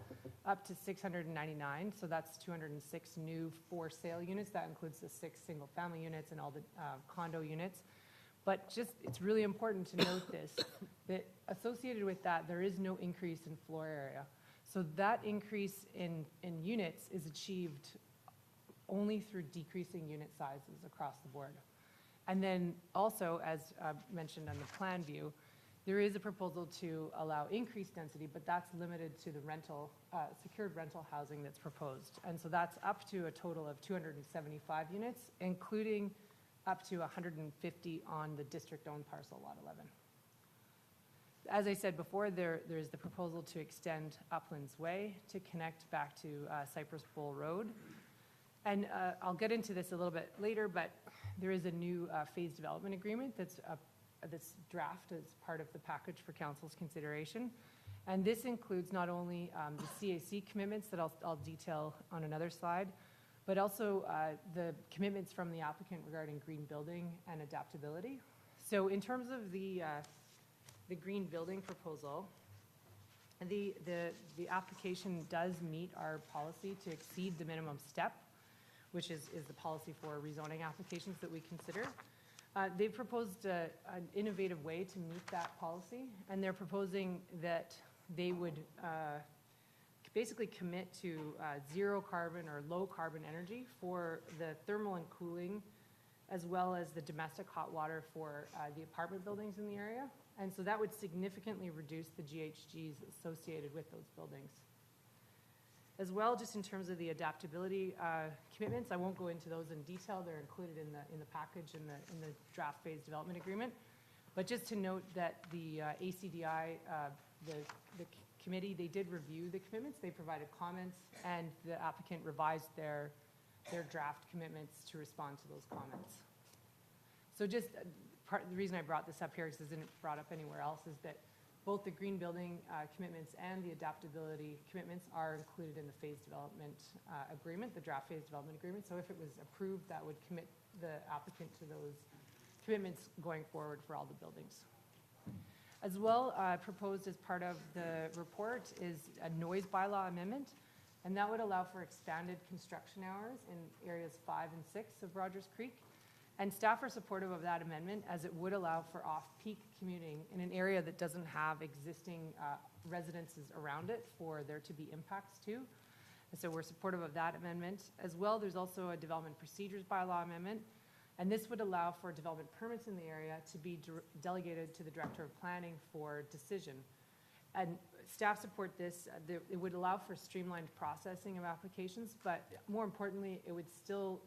up to 699. So that's 206 new for sale units. That includes the 6 single family units and all the condo units. But just, it's really important to note this, that associated with that, there is no increase in floor area. So that increase in units is achieved only through decreasing unit sizes across the board. And then also, as mentioned on the plan view, there is a proposal to allow increased density, but that's limited to the rental, secured rental housing that's proposed. And so that's up to a total of 275 units, including up to 150 on the district-owned parcel, Lot 11. As I said before, there is the proposal to extend Uplands Way to connect back to Cypress Bowl Road. And I'll get into this a little bit later, but there is a new phase development agreement that's draft as part of the package for council's consideration. And this includes not only the CAC commitments that I'll detail on another slide, but also the commitments from the applicant regarding green building and adaptability. So in terms of the green building proposal, the application does meet our policy to exceed the minimum step, which is the policy for rezoning applications that we consider. They've proposed an innovative way to meet that policy, and they're proposing that they would basically commit to zero carbon or low carbon energy for the thermal and cooling, as well as the domestic hot water for the apartment buildings in the area. And so that would significantly reduce the GHGs associated with those buildings. As well, just in terms of the adaptability commitments, I won't go into those in detail. They're included in the package in the draft phase development agreement. But just to note that the ACDI, the committee, they did review the commitments. They provided comments, and the applicant revised their draft commitments to respond to those comments. So just the reason I brought this up here, because it isn't brought up anywhere else, is that both the green building commitments and the adaptability commitments are included in the phase development agreement, the draft phase development agreement. So if it was approved, that would commit the applicant to those commitments going forward for all the buildings. As well, proposed as part of the report is a noise bylaw amendment, and that would allow for expanded construction hours in areas 5 and 6 of Rogers Creek. And staff are supportive of that amendment, as it would allow for off-peak commuting in an area that doesn't have existing residences around it for there to be impacts to. And so we're supportive of that amendment. As well, there's also a development procedures bylaw amendment, and this would allow for development permits in the area to be delegated to the Director of Planning for decision. And staff support this. It would allow for streamlined processing of applications, but more importantly, it would still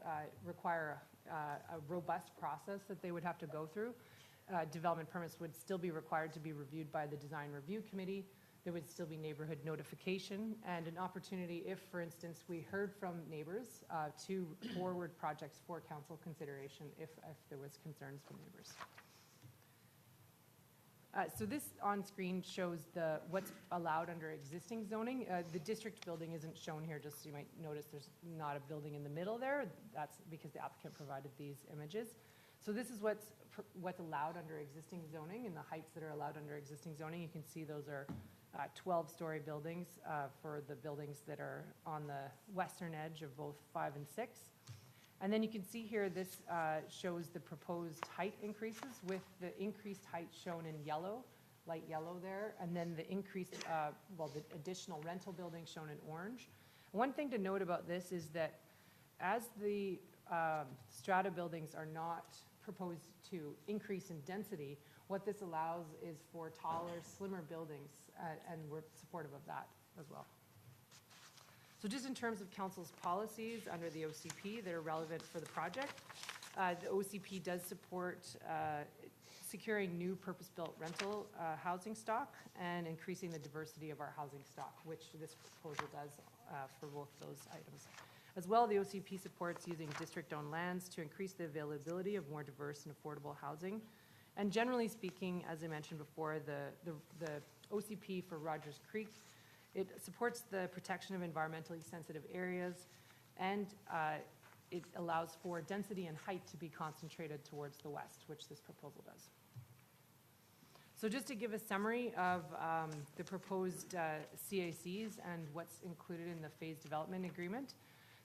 require a robust process that they would have to go through. Development permits would still be required to be reviewed by the Design Review Committee. There would still be neighborhood notification and an opportunity if, for instance, we heard from neighbors to forward projects for council consideration if there was concerns from neighbors. So this on screen shows what's allowed under existing zoning. The district building isn't shown here, just so you might notice there's not a building in the middle there. That's because the applicant provided these images. So this is what's allowed under existing zoning and the heights that are allowed under existing zoning. You can see those are 12-story buildings for the buildings that are on the western edge of both 5 and 6. And then you can see here, this shows the proposed height increases with the increased height shown in yellow, light yellow there, and then the increased, the additional rental buildings shown in orange. One thing to note about this is that as the strata buildings are not proposed to increase in density, what this allows is for taller, slimmer buildings, and we're supportive of that as well. So just in terms of council's policies under the OCP that are relevant for the project, the OCP does support securing new purpose-built rental housing stock and increasing the diversity of our housing stock, which this proposal does for both those items. As well, the OCP supports using district-owned lands to increase the availability of more diverse and affordable housing. And generally speaking, as I mentioned before, the OCP for Rogers Creek, it supports the protection of environmentally sensitive areas, and it allows for density and height to be concentrated towards the west, which this proposal does. So just to give a summary of the proposed CACs and what's included in the phase development agreement.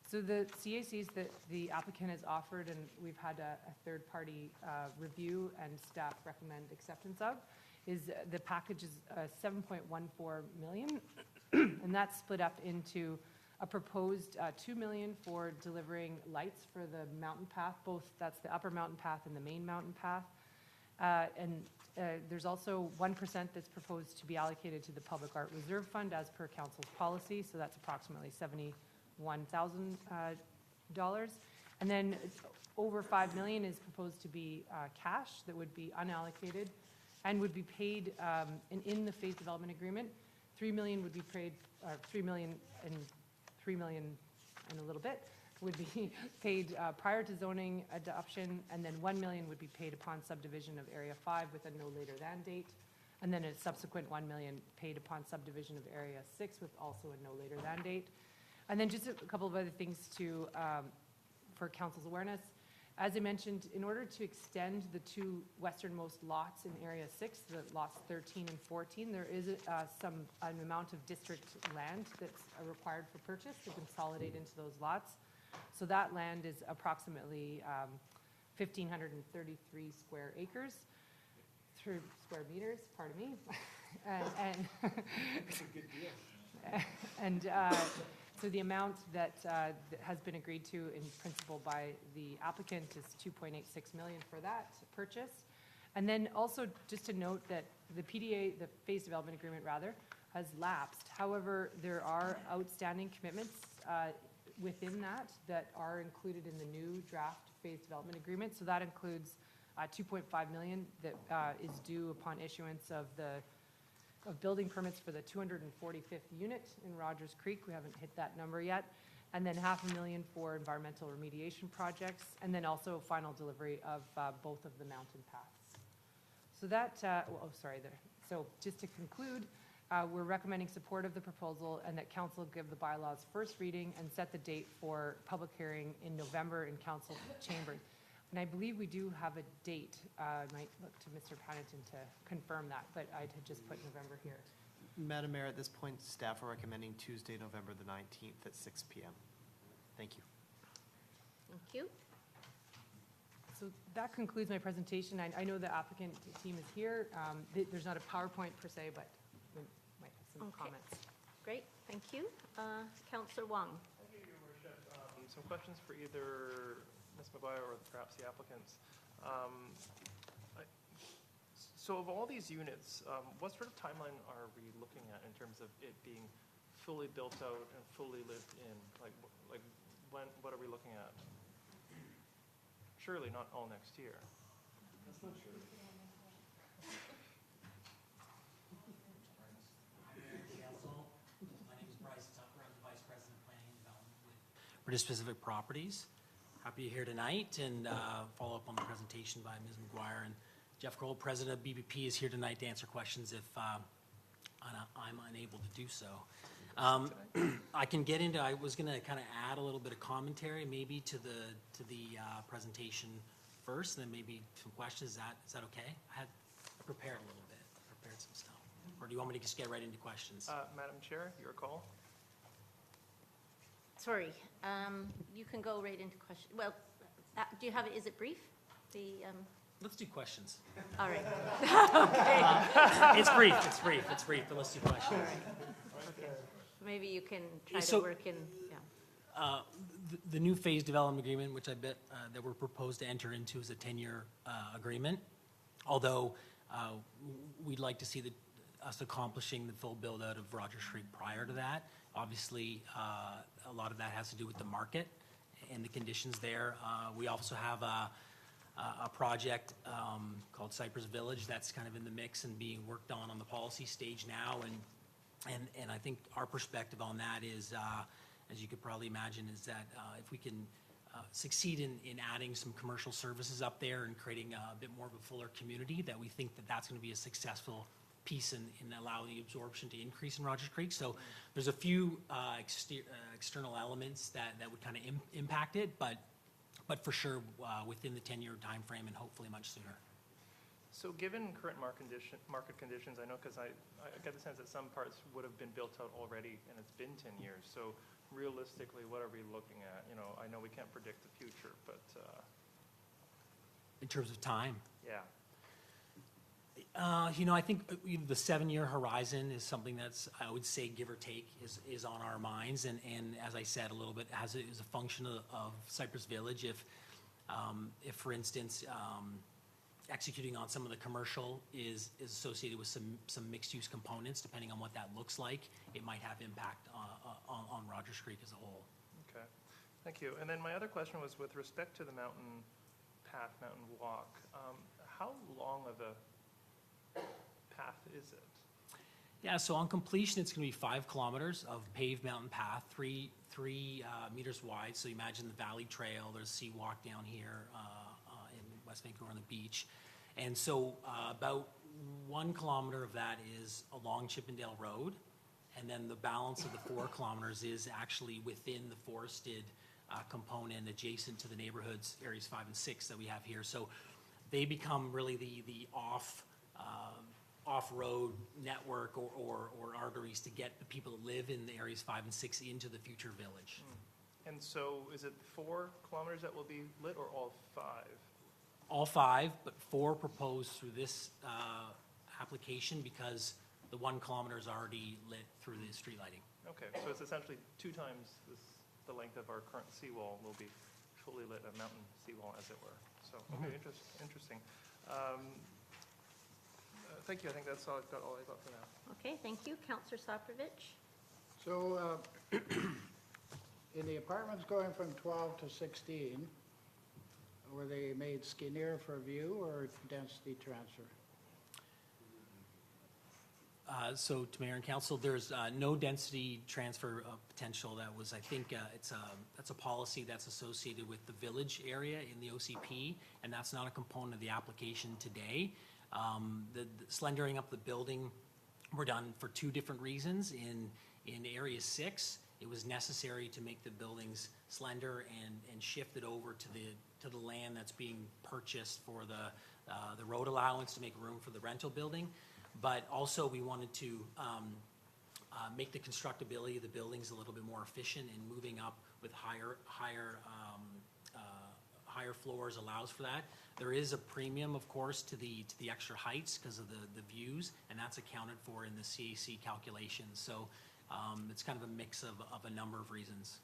So the CACs that the applicant has offered, and we've had a third-party review and staff recommend acceptance of, is the package is $7.14 million. And that's split up into a proposed $2 million for delivering lights for the mountain path, both, that's the upper mountain path and the main mountain path. And there's also 1% that's proposed to be allocated to the Public Art Reserve Fund as per council's policy, so that's approximately $71,000. And then over $5 million is proposed to be cash that would be unallocated and would be paid in the phase development agreement. $3 million would be paid, $3 million and a little bit would be paid prior to zoning adoption, and then $1 million would be paid upon subdivision of Area 5 with a no later than date, and then a subsequent $1 million paid upon subdivision of Area 6 with also a no later than date. And then just a couple of other things to for council's awareness. As I mentioned, in order to extend the two westernmost lots in Area 6, the lots 13 and 14, there is an amount of district land that's required for purchase to consolidate into those lots. So that land is approximately 1,533 square acres, through square meters, pardon me. It's a good deal. And so the amount that has been agreed to in principle by the applicant is $2.86 million for that purchase. And then also just to note that the PDA, the phase development agreement rather, has lapsed. However, there are outstanding commitments within that are included in the new draft phase development agreement. So that includes $2.5 million that is due upon issuance of building permits for the 245th unit in Rogers Creek. We haven't hit that number yet. And then $500,000 for environmental remediation projects, and then also final delivery of both of the mountain paths. So that, so just to conclude, we're recommending support of the proposal and that council give the bylaws first reading and set the date for public hearing in November in council chambers. And I believe we do have a date. I might look to Mr. Paddington to confirm that, but I had just put November here. Madam Mayor, at this point, staff are recommending Tuesday, November the 19th at 6 p.m. Thank you. Thank you. So that concludes my presentation. I know the applicant team is here. There's not a PowerPoint per se, but we might have some comments. Great, thank you. Councillor Wong. Thank you, Your Worship. Some questions for either Ms. Maguire or perhaps the applicants. So of all these units, what sort of timeline are we looking at in terms of it being fully built out and fully lived in? Like when, what are we looking at? Surely not all next year. That's not true. My name is Bryce Tucker. I'm the Vice President of Planning and Development with British Pacific Properties. Happy to be here tonight and follow up on the presentation by Ms. McGuire. And Jeff Kroll, President of BPP, is here tonight to answer questions if I'm unable to do so. I can get into, I was going to kind of add a little bit of commentary maybe to the presentation first, and then maybe some questions. Is that okay? I prepared a little bit, prepared some stuff. Or do you want me to just get right into questions? Madam Chair, your call. Sorry, you can go right into question. Well, do you have it? Is it brief? Let's do questions. All right. Okay. It's brief, but let's do questions. All right. Okay. Maybe you can try to work in, yeah. The new phase development agreement, which I bet that we're proposed to enter into, is a 10-year agreement. Although we'd like to see us accomplishing the full build out of Rogers Creek prior to that. Obviously, a lot of that has to do with the market and the conditions there. We also have a project called Cypress Village that's kind of in the mix and being worked on the policy stage now. And I think our perspective on that is, as you could probably imagine, is that if we can succeed in adding some commercial services up there and creating a bit more of a fuller community, that we think that that's going to be a successful piece in allowing the absorption to increase in Rogers Creek. So there's a few external elements that would kind of impact it, but for sure within the 10-year time frame and hopefully much sooner. So given current market conditions, I know because I get the sense that some parts would have been built out already and it's been 10 years. So realistically, what are we looking at? You know, I know we can't predict the future, but... in terms of time? Yeah. I think the 7-year horizon is something that's, I would say, give or take, is on our minds. And as I said a little bit, is a function of Cypress Village. If for instance, executing on some of the commercial is associated with some mixed-use components, depending on what that looks like, it might have impact on Rogers Creek as a whole. Okay, thank you. And then my other question was with respect to the mountain path, mountain walk. How long of a path is it? Yeah, so on completion, it's going to be 5 kilometers of paved mountain path, 3 meters wide. So you imagine the Valley Trail, there's Sea Walk down here in West Vancouver on the beach. And so about 1 kilometer of that is along Chippendale Road. And then the balance of the 4 kilometers is actually within the forested component adjacent to the neighborhoods, areas 5 and 6 that we have here. So they become really the off-road network or arteries to get the people that live in the areas 5 and 6 into the future village. And so is it 4 kilometers that will be lit or all 5? All 5, but 4 proposed through this application because the 1 kilometer is already lit through the street lighting. Okay, so it's essentially 2 times the length of our current seawall will be fully lit, a mountain seawall as it were. So, okay, interesting. Thank you. I think that's all I've got for now. Okay, thank you. Councillor Soprovich? So in the apartments going from 12 to 16, were they made skinnier for view or density transfer? So to Mayor and Council, there's no density transfer potential. That was, I think, that's a policy that's associated with the village area in the OCP, and that's not a component of the application today. The slendering up the building were done for 2 different reasons. In Area 6, it was necessary to make the buildings slender and shift it over to the land that's being purchased for the road allowance to make room for the rental building. But also we wanted to make the constructability of the buildings a little bit more efficient, and moving up with higher floors allows for that. There is a premium, of course, to the extra heights because of the views, and that's accounted for in the CAC calculations. So it's kind of a mix of a number of reasons.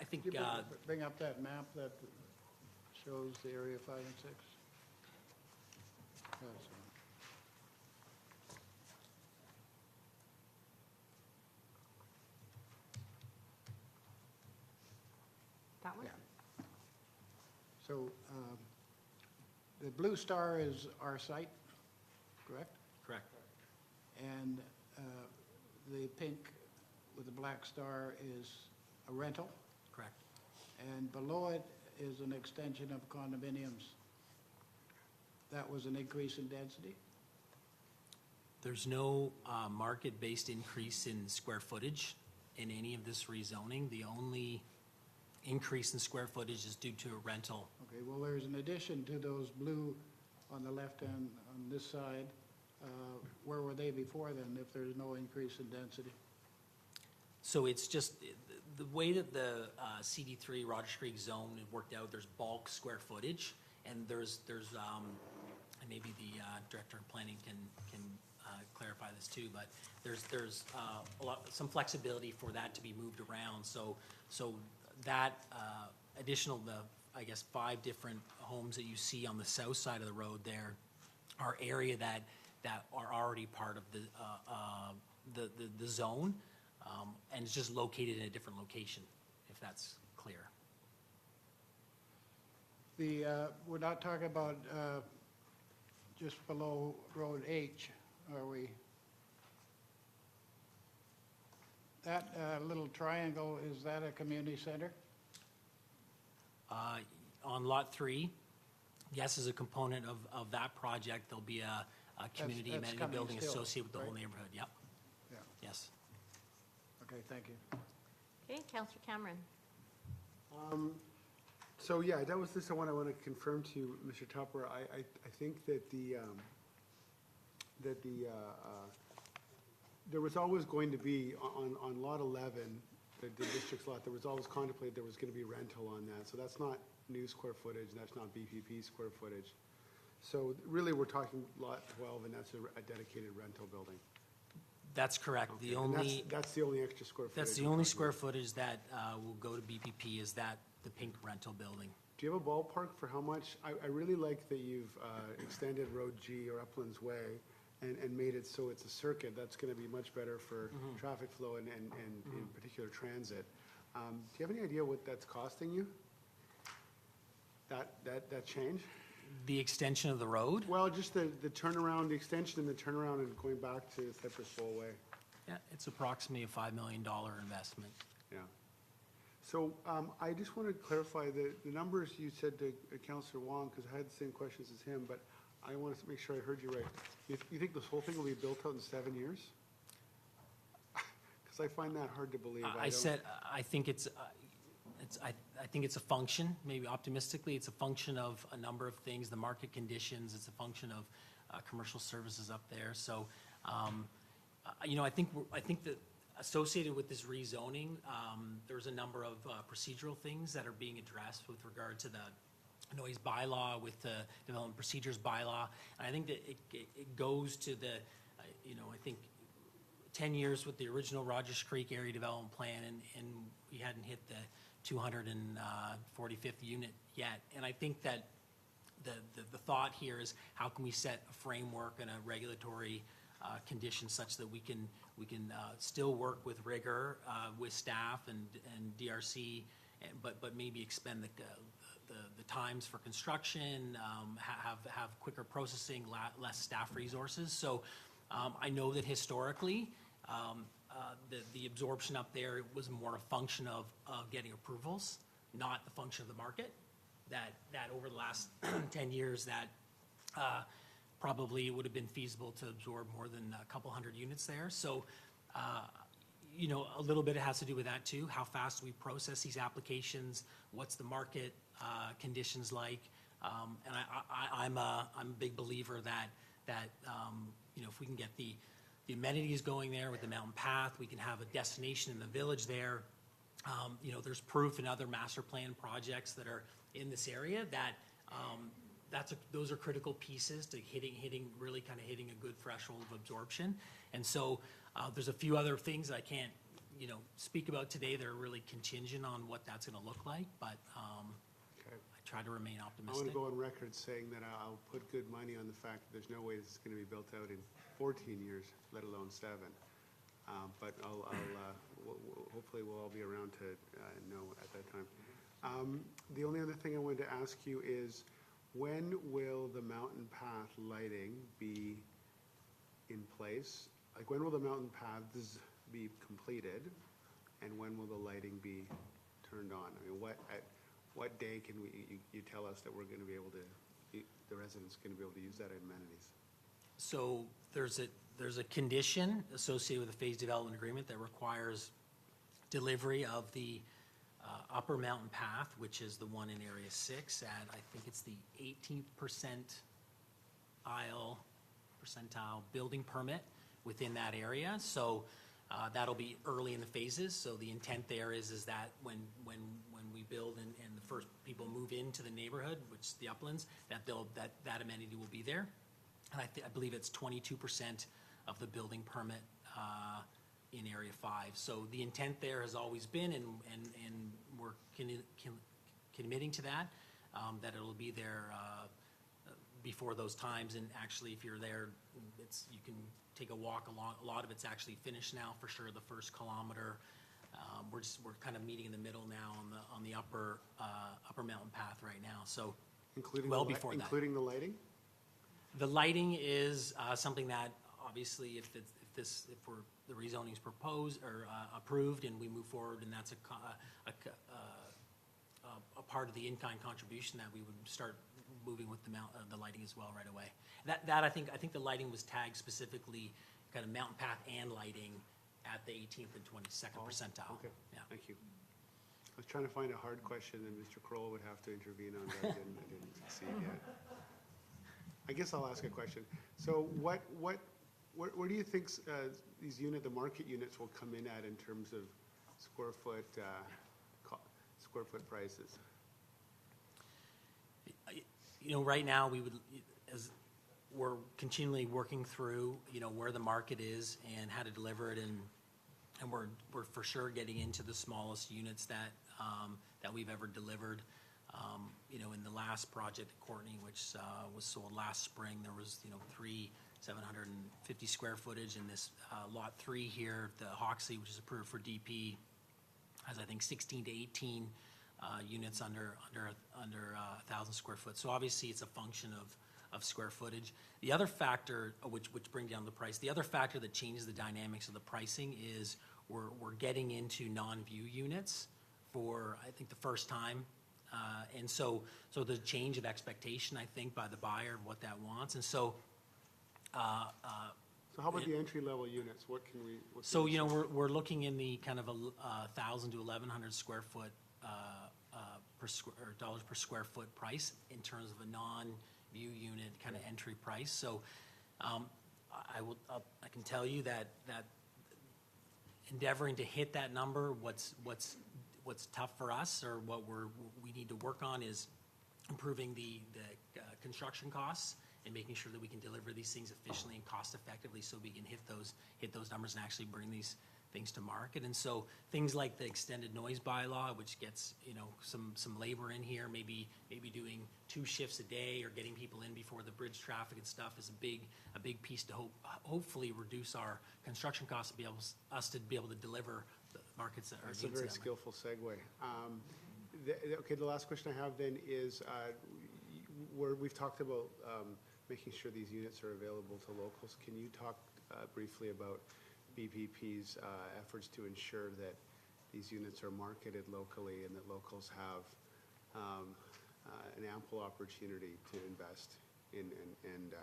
I think. Could you bring up that map that shows the area 5 and 6? That one? Yeah. So the blue star is our site, correct? Correct. And the pink with the black star is a rental? Correct. And below it is an extension of condominiums. That was an increase in density? There's no market-based increase in square footage in any of this rezoning. The only increase in square footage is due to a rental. Okay, well, there's an addition to those blue on the left hand on this side. Where were they before then, if there's no increase in density? So it's just the way that the CD3 Rogers Creek zone worked out. There's bulk square footage, and there's and maybe the director of planning can clarify this too. But there's some flexibility for that to be moved around. So that additional, I guess 5 different homes that you see on the south side of the road there are area that are already part of the zone, and it's just located in a different location, if that's clear. We're not talking about just below Road H, are we? That little triangle, is that a community center? On Lot 3, yes, as a component of that project, there'll be a community that's amenity coming building still, associated with the whole right? neighborhood, yep. Yeah. Yes. Okay, thank you. Okay, Councillor Cameron? So yeah, that was just the one I want to confirm to you, Mr. Tupper. I think that there was always going to be on lot 11, the district's lot, there was always contemplated there was going to be rental on that. So that's not new square footage, that's not BPP square footage. So really, we're talking lot 12, and that's a dedicated rental building. That's correct. Okay, The and only, that's the only extra square footage. that's the we're only talking square about. footage that will go to BPP is that, the pink rental building. Do you have a ballpark for how much? I really like that you've extended Road G or Uplands Way and made it so it's a circuit. That's going to be much better for traffic flow and in particular transit. Do you have any idea what that's costing you? That change? The extension of the road? Well, just the turnaround, the extension and the turnaround and going back to Cypress Bowl Way. Yeah, it's approximately a $5 million investment. Yeah. So I just want to clarify the numbers you said to Councillor Wong, because I had the same questions as him, but I want to make sure I heard you right. You think this whole thing will be built out in 7 years? Because I find that hard to believe. I think I think it's a function, maybe optimistically, it's a function of a number of things, the market conditions, it's a function of commercial services up there. So, I think that associated with this rezoning, there's a number of procedural things that are being addressed with regard to the noise bylaw, with the development procedures bylaw. And I think that it goes to the, I think 10 years with the original Rogers Creek Area Development Plan, and we hadn't hit the 245th unit yet. And I think that the thought here is how can we set a framework and a regulatory condition such that we can still work with rigor with staff and DRC, but maybe expend the times for construction, have quicker processing, less staff resources. So I know that historically the absorption up there was more a function of getting approvals, not the function of the market. That over the last 10 years that probably it would have been feasible to absorb more than a couple hundred units there. So, a little bit has to do with that too. How fast we process these applications, what's the market conditions like, and I'm a big believer that if we can get the amenities going there with the mountain path, we can have a destination in the village there. There's proof in other master plan projects that are in this area that those are critical pieces to really hitting a good threshold of absorption. And so there's a few other things I can't speak about today that are really contingent on what that's going to look like, but I try to remain optimistic. I want to go on record saying that I'll put good money on the fact that there's no way this is going to be built out in 14 years, let alone 7. But hopefully we'll all be around to know at that time. The only other thing I wanted to ask you is, when will the mountain path lighting be in place? Like, when will the mountain paths be completed, and when will the lighting be turned on? I mean, what day can you tell us that we're going to be able to, the residents are going to be able to use that amenities? So there's a condition associated with the phase development agreement that requires delivery of the upper mountain path, which is the one in Area 6 at, I think it's the 18th percentile building permit within that area. So that'll be early in the phases. So the intent there is that when we build and the first people move into the neighborhood, which is the Uplands, that amenity will be there. And I believe it's 22% of the building permit in Area 5. So the intent there has always been, and we're committing to that it'll be there before those times. And actually, if you're there, you can take a walk along. A lot of it's actually finished now, for sure. The first kilometer, we're kind of meeting in the middle now on the upper mountain path right now. So including before that, including the lighting. The lighting is something that obviously, if the rezoning is proposed or approved, and we move forward, and that's a part of the in-kind contribution, that we would start moving with the lighting as well right away. That I think the lighting was tagged specifically, kind of mountain path and lighting at the 18th and 22nd percentile. Okay, yeah. Thank you. I was trying to find a hard question that Mr. Kroll would have to intervene on, but I didn't succeed yet. I guess I'll ask a question. So where do you think the market units will come in at in terms of square foot prices? Right now we would, as we're continually working through, where the market is and how to deliver it, and we're for sure getting into the smallest units that we've ever delivered. In the last project at Courtney, which was sold last spring, there was, 3 750 square footage. In this lot 3 here, the Hoxley, which is approved for DP, has, I think, 16 to 18 units under 1,000 square foot. So obviously, it's a function of square footage. The other factor, which bring down the price, the other factor that changes the dynamics of the pricing is we're getting into non-view units for, I think, the first time. And so the change of expectation, I think, by the buyer of what that wants. And so So how about the entry-level units? What can we? So, we're looking in the kind of 1,000 to 1,100 square foot dollars per square foot price in terms of a non-view unit kind of entry price. So I can tell you that endeavoring to hit that number, what's tough for us, or what we need to work on, is improving the construction costs and making sure that we can deliver these things efficiently and cost effectively, so we can hit those numbers and actually bring these things to market. And so things like the extended noise bylaw, which gets some labor in here, maybe doing 2 shifts a day or getting people in before the bridge traffic and stuff, is a big piece to hopefully reduce our construction costs to be able to deliver the markets that are. That's a very skillful segue. Okay, the last question I have then is, where we've talked about making sure these units are available to locals. Can you talk briefly about BPP's efforts to ensure that these units are marketed locally and that locals have an ample opportunity to invest in and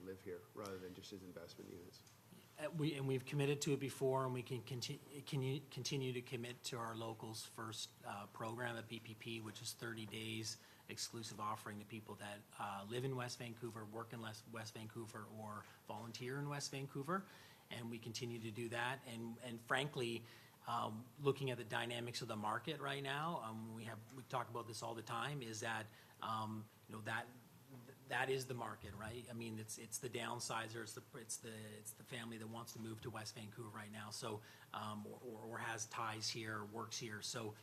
live here, rather than just as investment units? We've committed to it before, and we can continue to commit to our Locals First program at BPP, which is 30 days exclusive offering to people that live in West Vancouver, work in West Vancouver, or volunteer in West Vancouver. And we continue to do that. And frankly, looking at the dynamics of the market right now, we talk about this all the time, is that that is the market, right? I mean, it's the downsizer, it's the family that wants to move to West Vancouver right now, so or has ties here, or works here. So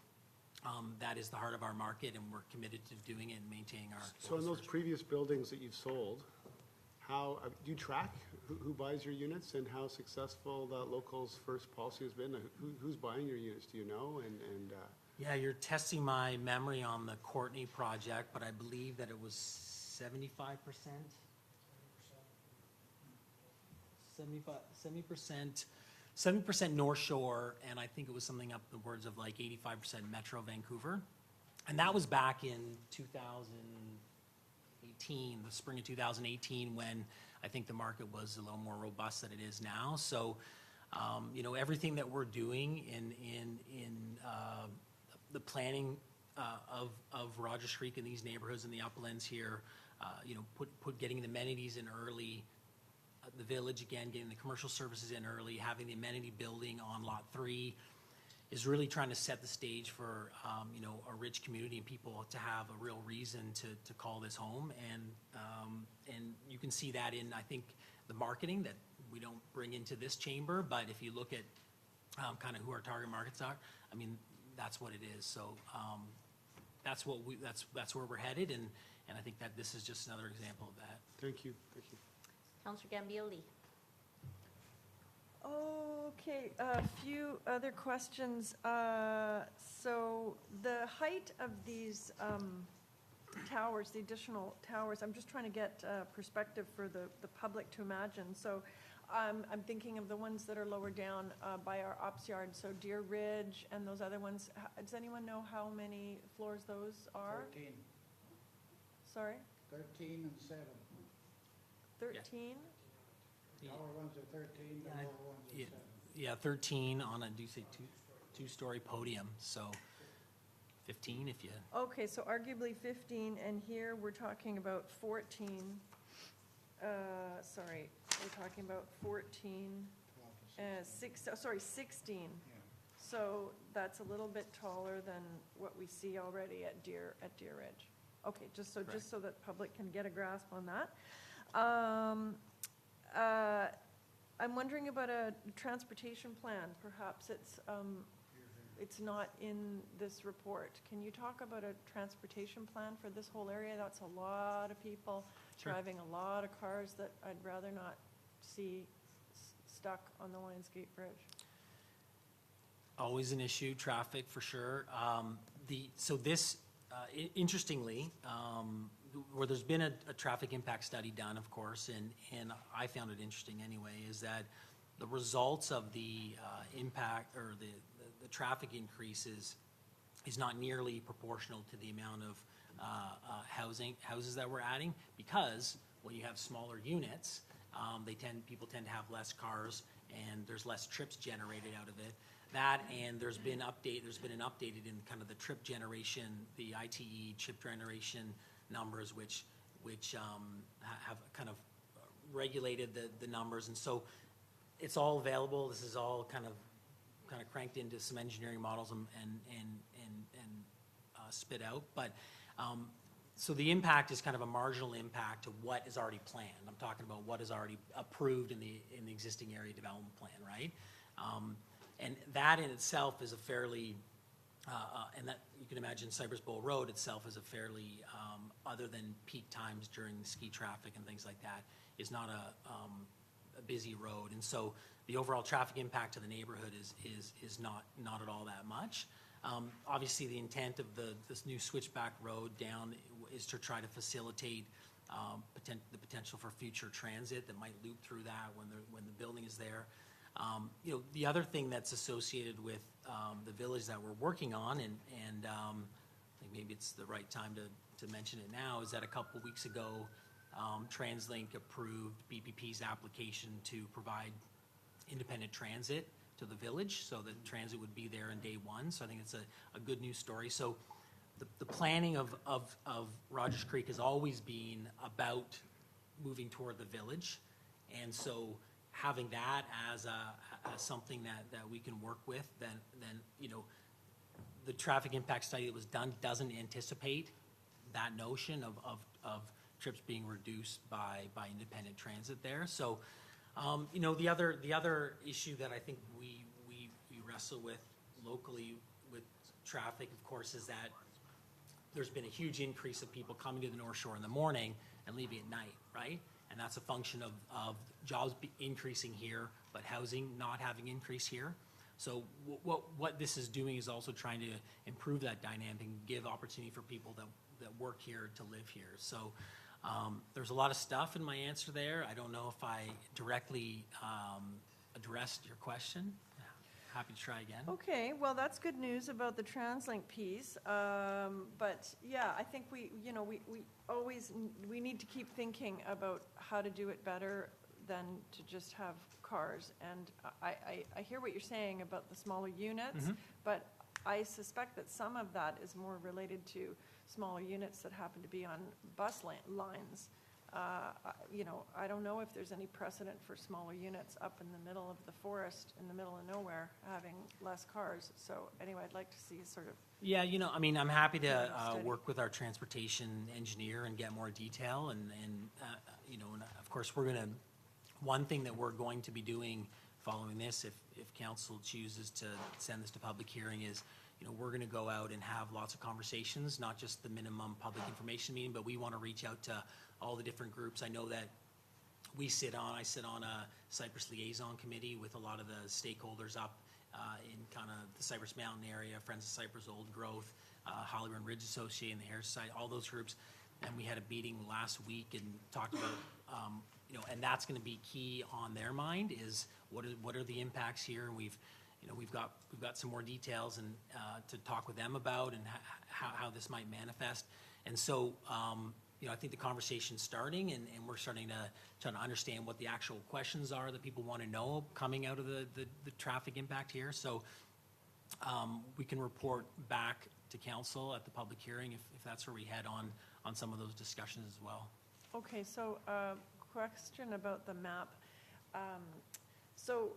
that is the heart of our market, and we're committed to doing it and maintaining our. So in those previous buildings that you've sold, how do you track who buys your units and how successful the Locals First policy has been? Who's buying your units? Do you know? And yeah, you're testing my memory on the Courtney project, but I believe that it was 75%. 70% North Shore, and I think it was something up the words of like 85% Metro Vancouver. And that was back in 2018, the spring of 2018, when I think the market was a little more robust than it is now. So, everything that we're doing in the planning of Rogers Creek and these neighborhoods in the uplands here, getting the amenities in early, the village again, getting the commercial services in early, having the amenity building on Lot 3, is really trying to set the stage for a rich community and people to have a real reason to call this home. And you can see that in, I think, the marketing that we don't bring into this chamber, but if you look at kind of who our target markets are, I mean, that's what it is. So that's where we're headed, and I think that this is just another example of that. Thank you. Councillor Gambioli. Okay, a few other questions. So the height of these towers, the additional towers, I'm just trying to get perspective for the public to imagine. So I'm thinking of the ones that are lower down by our ops yard, so Deer Ridge and those other ones. Does anyone know how many floors those are? 13. Sorry? 13 and 7. 13? The lower ones are 13, the lower ones are 7. Yeah, 13 on a, do you say two-story podium, so 15 if you. Okay, so arguably 15, and here we're talking about 14. Sorry, we're talking about 14, 16. So that's a little bit taller than what we see already at Deer Ridge. Okay, just so that public can get a grasp on that. I'm wondering about a transportation plan. Perhaps it's not in this report. Can you talk about a transportation plan for this whole area? That's a lot of people Sure. driving a lot of cars that I'd rather not see stuck on the Lionsgate Bridge. Always an issue, traffic for sure. Interestingly, where there's been a traffic impact study done, of course, and I found it interesting anyway, is that the results of the impact or the traffic increases is not nearly proportional to the amount of houses that we're adding, because when you have smaller units, people tend to have less cars, and there's less trips generated out of it. That, and there's been an updated in kind of the trip generation, the ITE trip generation numbers, which have kind of regulated the numbers, and so it's all available. This is all kind of cranked into some engineering models and spit out. But so the impact is kind of a marginal impact to what is already planned. I'm talking about what is already approved in the existing area development plan, right? And that in itself is a fairly, and that you can imagine Cypress Bowl Road itself is a fairly, other than peak times during ski traffic and things like that, is not a busy road. And so the overall traffic impact to the neighborhood is not at all that much. Obviously, the intent of this new switchback road down is to try to facilitate the potential for future transit that might loop through that when the building is there. The other thing that's associated with the village that we're working on, and I think maybe it's the right time to mention it now, is that a couple weeks ago, TransLink approved BPP's application to provide independent transit to the village, so that transit would be there on day one. So I think it's a good news story. So the planning of Rogers Creek has always been about moving toward the village, and so having that as something that we can work with, then the traffic impact study that was done doesn't anticipate that notion of trips being reduced by independent transit there. So, the other issue that I think we wrestle with locally with traffic, of course, is that there's been a huge increase of people coming to the North Shore in the morning and leaving at night, right? And that's a function of jobs increasing here, but housing not having increased here. So what this is doing is also trying to improve that dynamic and give opportunity for people that work here to live here. So there's a lot of stuff in my answer there. I don't know if I directly addressed your question. Happy to try again. Okay, well, that's good news about the TransLink piece. But yeah, I think we need to keep thinking about how to do it better than to just have cars. And I hear what you're saying about the smaller units, but I suspect that some of that is more related to smaller units that happen to be on bus lines. I don't know if there's any precedent for smaller units up in the middle of the forest, in the middle of nowhere, having less cars. So anyway, I'd like to see sort of... Yeah, I'm happy to work with our transportation engineer and get more detail. And of course, one thing that we're going to be doing following this, if council chooses to send this to public hearing, is we're going to go out and have lots of conversations, not just the minimum public information meeting, but we want to reach out to all the different groups. I know that I sit on a Cypress Liaison Committee with a lot of the stakeholders up in kind of the Cypress Mountain area, Friends of Cypress, Old Growth, Holly Run Ridge Association, the Harris Society, all those groups. And we had a meeting last week and talked about, and that's going to be key on their mind, is what are the impacts here? And we've got some more details and to talk with them about, and how this might manifest. And so, I think the conversation's starting, and we're starting to try to understand what the actual questions are that people want to know coming out of the traffic impact here. So we can report back to council at the public hearing if that's where we head on some of those discussions as well. Okay, so question about the map. So,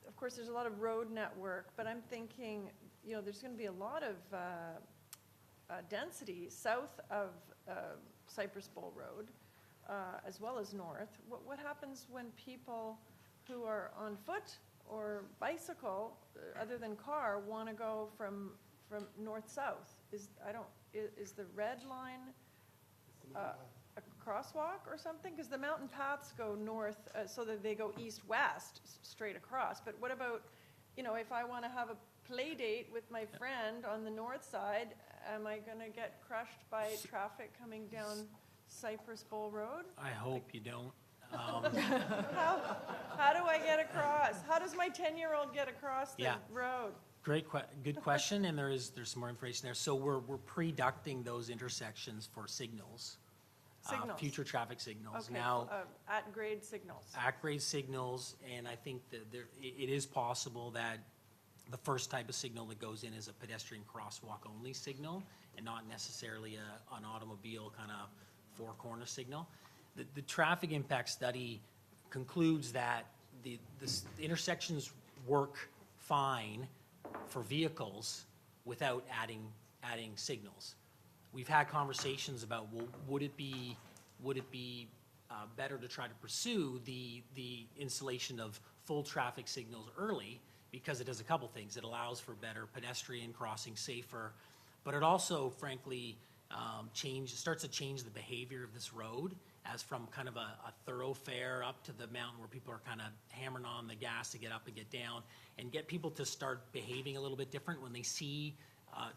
of course, there's a lot of road network, but I'm thinking, there's going to be a lot of density south of Cypress Bowl Road. as well as north. What happens when people who are on foot or bicycle, other than car, want to go from north-south? Is the red line a crosswalk or something? Because the mountain paths go north, so that they go east-west, straight across. But what about, if I want to have a play date with my friend on the north side, am I going to get crushed by traffic coming down Cypress Bowl Road? I hope you don't. How do I get across? How does my 10-year-old get across the road? Good question, and there's some more information there. So we're pre-ducting those intersections for signals. Signals. Future traffic signals. Okay, Now, at-grade signals. at-grade signals, and I think that it is possible that the first type of signal that goes in is a pedestrian crosswalk only signal, and not necessarily an automobile kind of four-corner signal. The traffic impact study concludes that the intersections work fine for vehicles without adding signals. We've had conversations about, well, would it be better to try to pursue the installation of full traffic signals early, because it does a couple things. It allows for better pedestrian crossing, safer, but it also, frankly, starts to change the behavior of this road, as from kind of a thoroughfare up to the mountain where people are kind of hammering on the gas to get up and get down, and get people to start behaving a little bit different when they see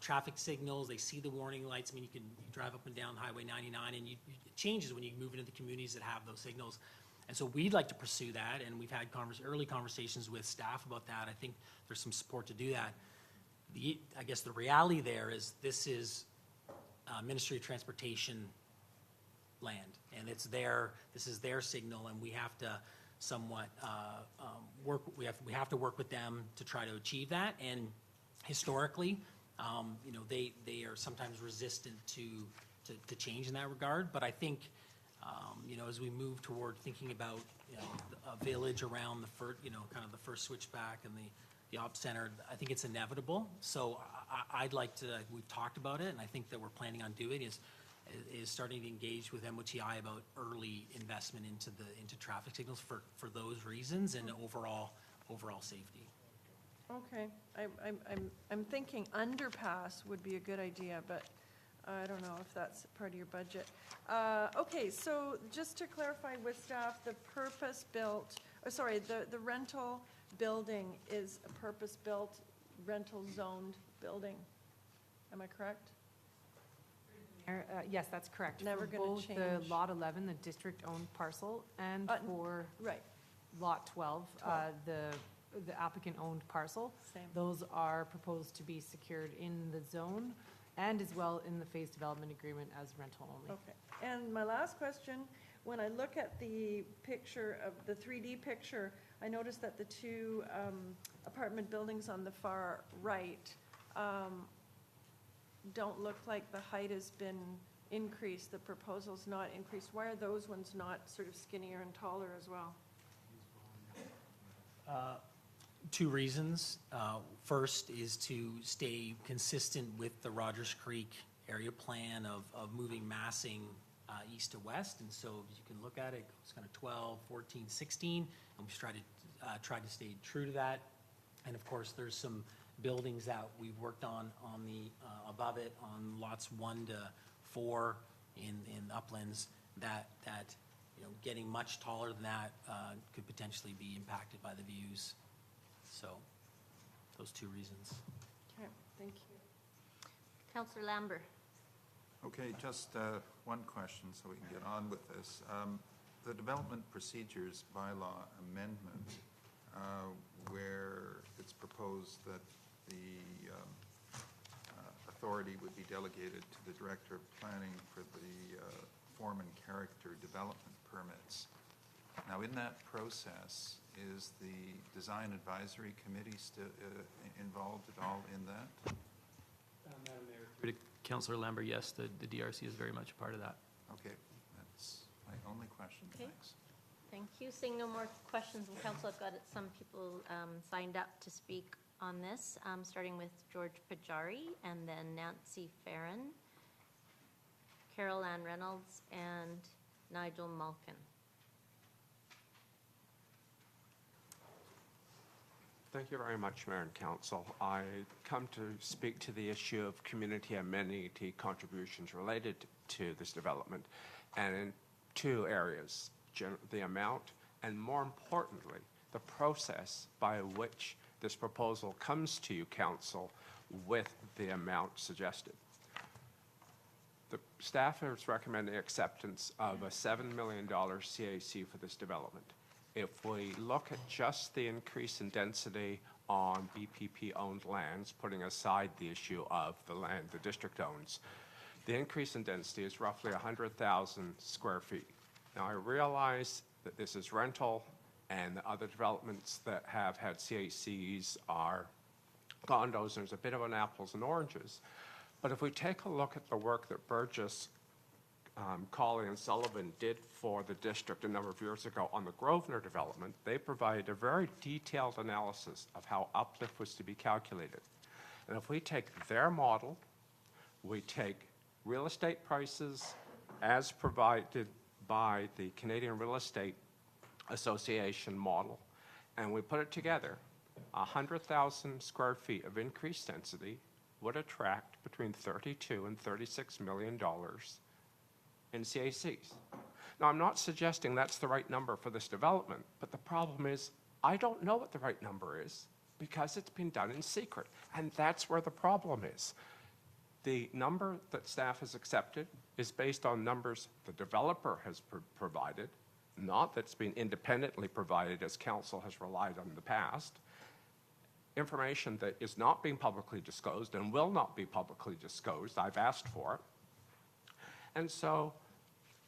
traffic signals, they see the warning lights. I mean, you drive up and down Highway 99, and it changes when you move into the communities that have those signals. And so we'd like to pursue that, and we've had early conversations with staff about that. I think there's some support to do that. I guess the reality there is this is Ministry of Transportation land, and this is their signal, and we have to somewhat we have to work with them to try to achieve that. And historically, they are sometimes resistant to change in that regard. But I think, as we move toward thinking about, a village around kind of the first switchback and the op center, I think it's inevitable. So I'd like to, we've talked about it, and I think that we're planning on doing is starting to engage with MOTI about early investment into traffic signals for those reasons and overall safety. Okay, I'm thinking underpass would be a good idea, but I don't know if that's part of your budget. Okay, so just to clarify with staff, the rental building is a purpose-built, rental zoned building. Am I correct? Yes, that's correct. Never For gonna both the change. Lot 11, the district-owned parcel, and for Right. Lot 12, the applicant-owned parcel. Same. Those are proposed to be secured in the zone and as well in the phase development agreement as rental only. Okay, and my last question, when I look at the picture of the 3D picture, I noticed that the two apartment buildings on the far right don't look like the height has been increased, the proposal's not increased. Why are those ones not sort of skinnier and taller as well? Two reasons. First is to stay consistent with the Rogers Creek area plan of moving massing east to west. And so as you can look at it, it's kind of 12, 14, 16, and we've tried to stay true to that. And of course, there's some buildings that we've worked on the above it on lots 1 to 4 in uplands that getting much taller than that could potentially be impacted by the views. So those two reasons. Okay, thank you. Councillor Lambert. Okay, just one question so we can get on with this. The development procedures bylaw amendment, where it's proposed that the authority would be delegated to the Director of Planning for the form and character development permits. Now, in that process, is the Design Advisory Committee still involved at all in that? Madam Mayor. Through to Councillor Lambert, yes, the DRC is very much a part of that. Okay, that's my only question. Okay. Thanks. Thank you. Seeing no more questions from council, I've got some people signed up to speak on this, starting with George Pajari and then Nancy Farron, Carol Ann Reynolds, and Nigel Malkin. Thank you very much, Mayor and Council. I come to speak to the issue of community amenity contributions related to this development, and in two areas, the amount and, more importantly, the process by which this proposal comes to you, Council, with the amount suggested. The staff is recommending acceptance of a $7 million CAC for this development. If we look at just the increase in density on BPP-owned lands, putting aside the issue of the land the district owns, the increase in density is roughly 100,000 square feet. Now, I realize that this is rental, and the other developments that have had CACs are condos, and there's a bit of an apples and oranges. But if we take a look at the work that Burgess, Colley, and Sullivan did for the district a number of years ago on the Grosvenor development, they provided a very detailed analysis of how uplift was to be calculated. And if we take their model, we take real estate prices as provided by the Canadian Real Estate Association model, and we put it together, 100,000 square feet of increased density would attract between $32 and $36 million in CACs. Now, I'm not suggesting that's the right number for this development, but the problem is I don't know what the right number is because it's been done in secret, and that's where the problem is. The number that staff has accepted is based on numbers the developer has provided, not that's been independently provided as council has relied on in the past. Information that is not being publicly disclosed and will not be publicly disclosed. I've asked for it.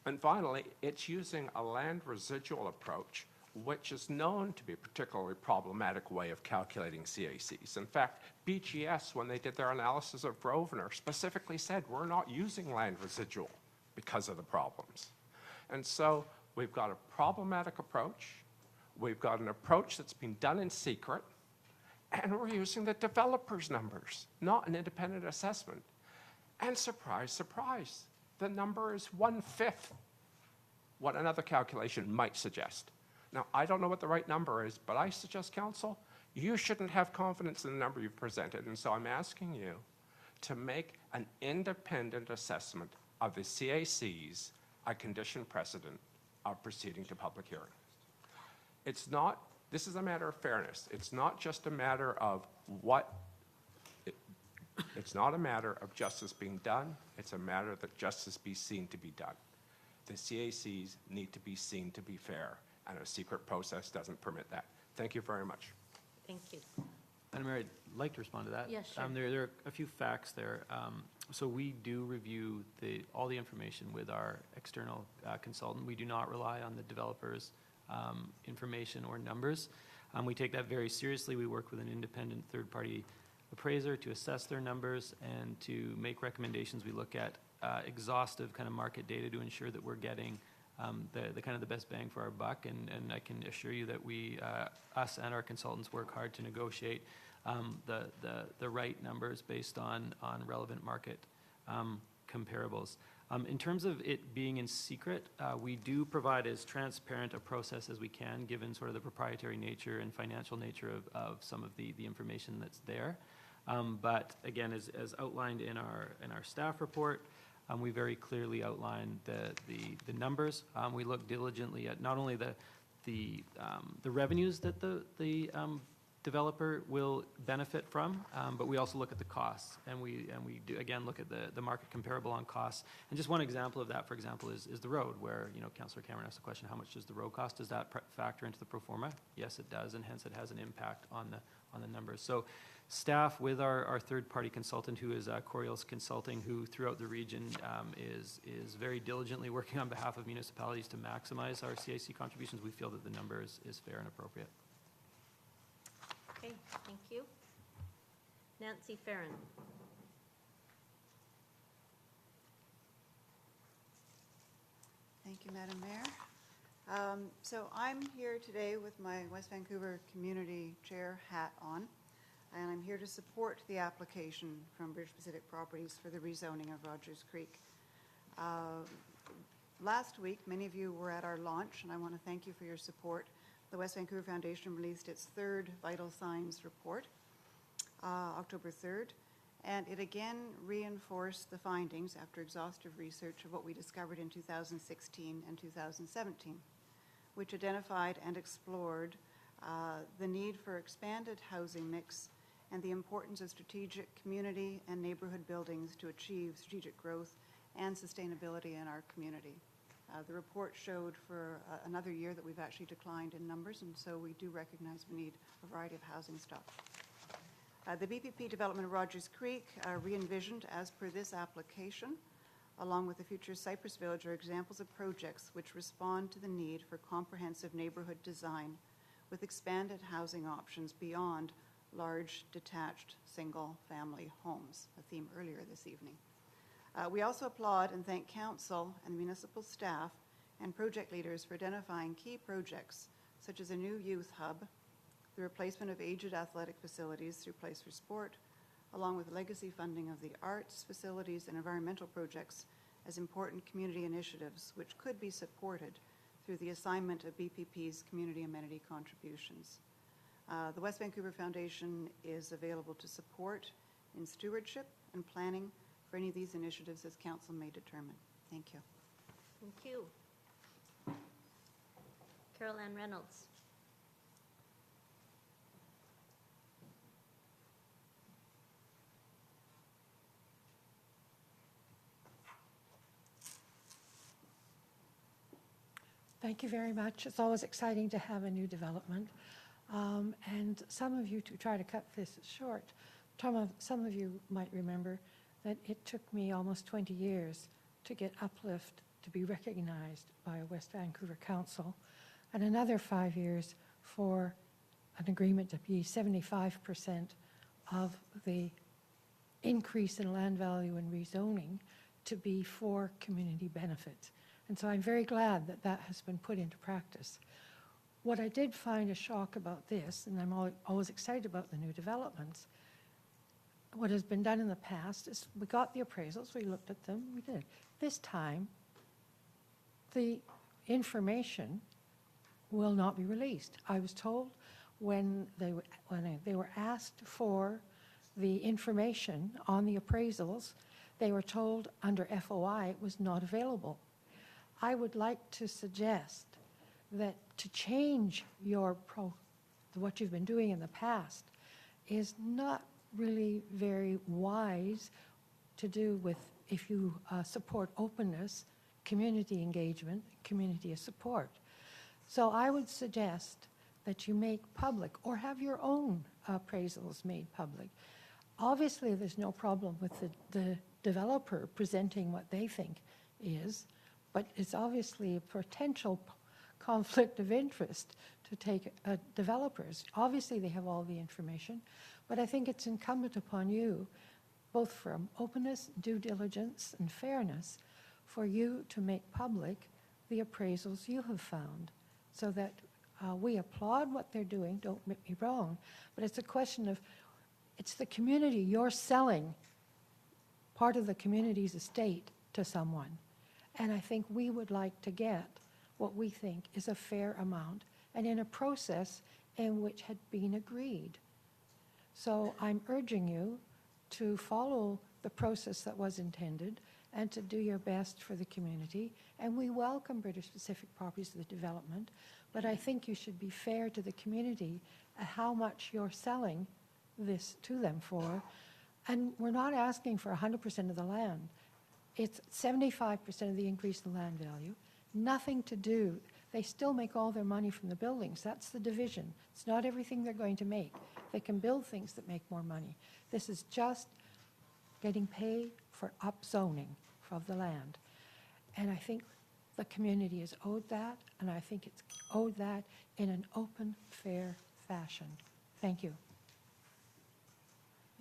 And finally, it's using a land residual approach, which is known to be a particularly problematic way of calculating CACs. In fact, BGS, when they did their analysis of Grosvenor, specifically said we're not using land residual because of the problems. And so we've got a problematic approach. We've got an approach that's been done in secret, and we're using the developer's numbers, not an independent assessment. And surprise, surprise, the number is 1/5 what another calculation might suggest. Now, I don't know what the right number is, but I suggest, council, you shouldn't have confidence in the number you've presented, and so I'm asking you to make an independent assessment of the CACs, a condition precedent of proceeding to public hearing. This is a matter of fairness. It's not just a matter of it's not a matter of justice being done. It's a matter that justice be seen to be done. The CACs need to be seen to be fair, and a secret process doesn't permit that. Thank you very much. Thank you. Madam Mayor, I'd like to respond to that. Yes, sure. There are a few facts there. So we do review all the information with our external consultant. We do not rely on the developer's information or numbers. We take that very seriously. We work with an independent third-party appraiser to assess their numbers and to make recommendations. We look at exhaustive kind of market data to ensure that we're getting the kind of the best bang for our buck, and I can assure you that us and our consultants work hard to negotiate the right numbers based on relevant market comparables. In terms of it being in secret, we do provide as transparent a process as we can, given sort of the proprietary nature and financial nature of some of the information that's there. But again, as outlined in our staff report, we very clearly outline the numbers. We look diligently at not only the revenues that the developer will benefit from, but we also look at the costs, and we do again look at the market comparable on costs. And just one example of that, for example, is the road, where Councillor Cameron asked the question, how much does the road cost? Does that factor into the pro forma? Yes, it does, and hence it has an impact on the numbers. So staff with our third-party consultant, who is Coriolis Consulting, who throughout the region is very diligently working on behalf of municipalities to maximize our CIC contributions. We feel that the number is fair and appropriate. Okay, thank you. Nancy Farron. Thank you, Madam Mayor. So I'm here today with my West Vancouver Community Chair hat on, and I'm here to support the application from British Pacific Properties for the rezoning of Rogers Creek. Last week, many of you were at our launch, and I want to thank you for your support. The West Vancouver Foundation released its third Vital Signs report, October 3rd, and it again reinforced the findings after exhaustive research of what we discovered in 2016 and 2017, which identified and explored the need for expanded housing mix and the importance of strategic community and neighborhood buildings to achieve strategic growth and sustainability in our community. The report showed for another year that we've actually declined in numbers, and so we do recognize we need a variety of housing stock. The BPP development of Rogers Creek, re-envisioned as per this application, along with the future Cypress Village, are examples of projects which respond to the need for comprehensive neighborhood design with expanded housing options beyond large detached single-family homes, a theme earlier this evening. We also applaud and thank council and municipal staff and project leaders for identifying key projects such as a new youth hub, the replacement of aged athletic facilities through Place for Sport, along with legacy funding of the arts, facilities, and environmental projects as important community initiatives which could be supported through the assignment of BPP's community amenity contributions. The West Vancouver Foundation is available to support in stewardship and planning for any of these initiatives as council may determine. Thank you. Thank you. Carol Ann Reynolds. Thank you very much. It's always exciting to have a new development. And some of you, to try to cut this short, some of you might remember that it took me almost 20 years to get Uplift to be recognized by a West Vancouver council, and another 5 years for an agreement to be 75% of the increase in land value and rezoning to be for community benefit. And so I'm very glad that that has been put into practice. What I did find a shock about this, and I'm always excited about the new developments, what has been done in the past is we got the appraisals, we looked at them, we did. This time, the information will not be released. I was told when they were asked for the information on the appraisals, they were told under FOI it was not available. I would like to suggest that to change what you've been doing in the past is not really very wise to do with if you support openness, community engagement, community support. So I would suggest that you make public or have your own appraisals made public. Obviously, there's no problem with the developer presenting what they think is, but it's obviously a potential conflict of interest to take developers. Obviously, they have all the information, but I think it's incumbent upon you, both from openness, due diligence, and fairness, for you to make public the appraisals you have found, so that we applaud what they're doing, don't get me wrong, but it's a question of, it's the community. You're selling part of the community's estate to someone, and I think we would like to get what we think is a fair amount and in a process in which had been agreed. So I'm urging you to follow the process that was intended and to do your best for the community. And we welcome British Pacific Properties to the development, but I think you should be fair to the community at how much you're selling this to them for. And we're not asking for 100% of the land. It's 75% of the increase in land value. Nothing to do. They still make all their money from the buildings. That's the division. It's not everything they're going to make. They can build things that make more money. This is just getting paid for upzoning of the land. And I think the community is owed that, and I think it's owed that in an open, fair fashion. Thank you.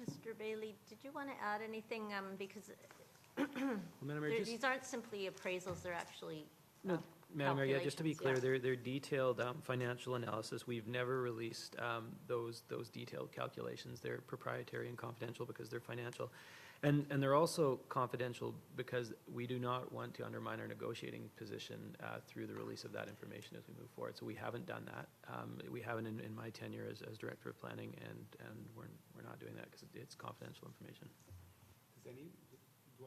Mr. Bailey, did you want to add anything? Because Madam Mayor, these aren't simply appraisals, they're actually No, Madam Mayor, yeah, just to be clear, calculations, they're detailed financial analysis. We've never released those detailed calculations. They're proprietary and confidential because they're financial. And they're also confidential because we do not want to undermine our negotiating position through the release of that information as we move forward. So we haven't done that. We haven't in my tenure as Director of Planning, and we're not doing that because it's confidential information. Do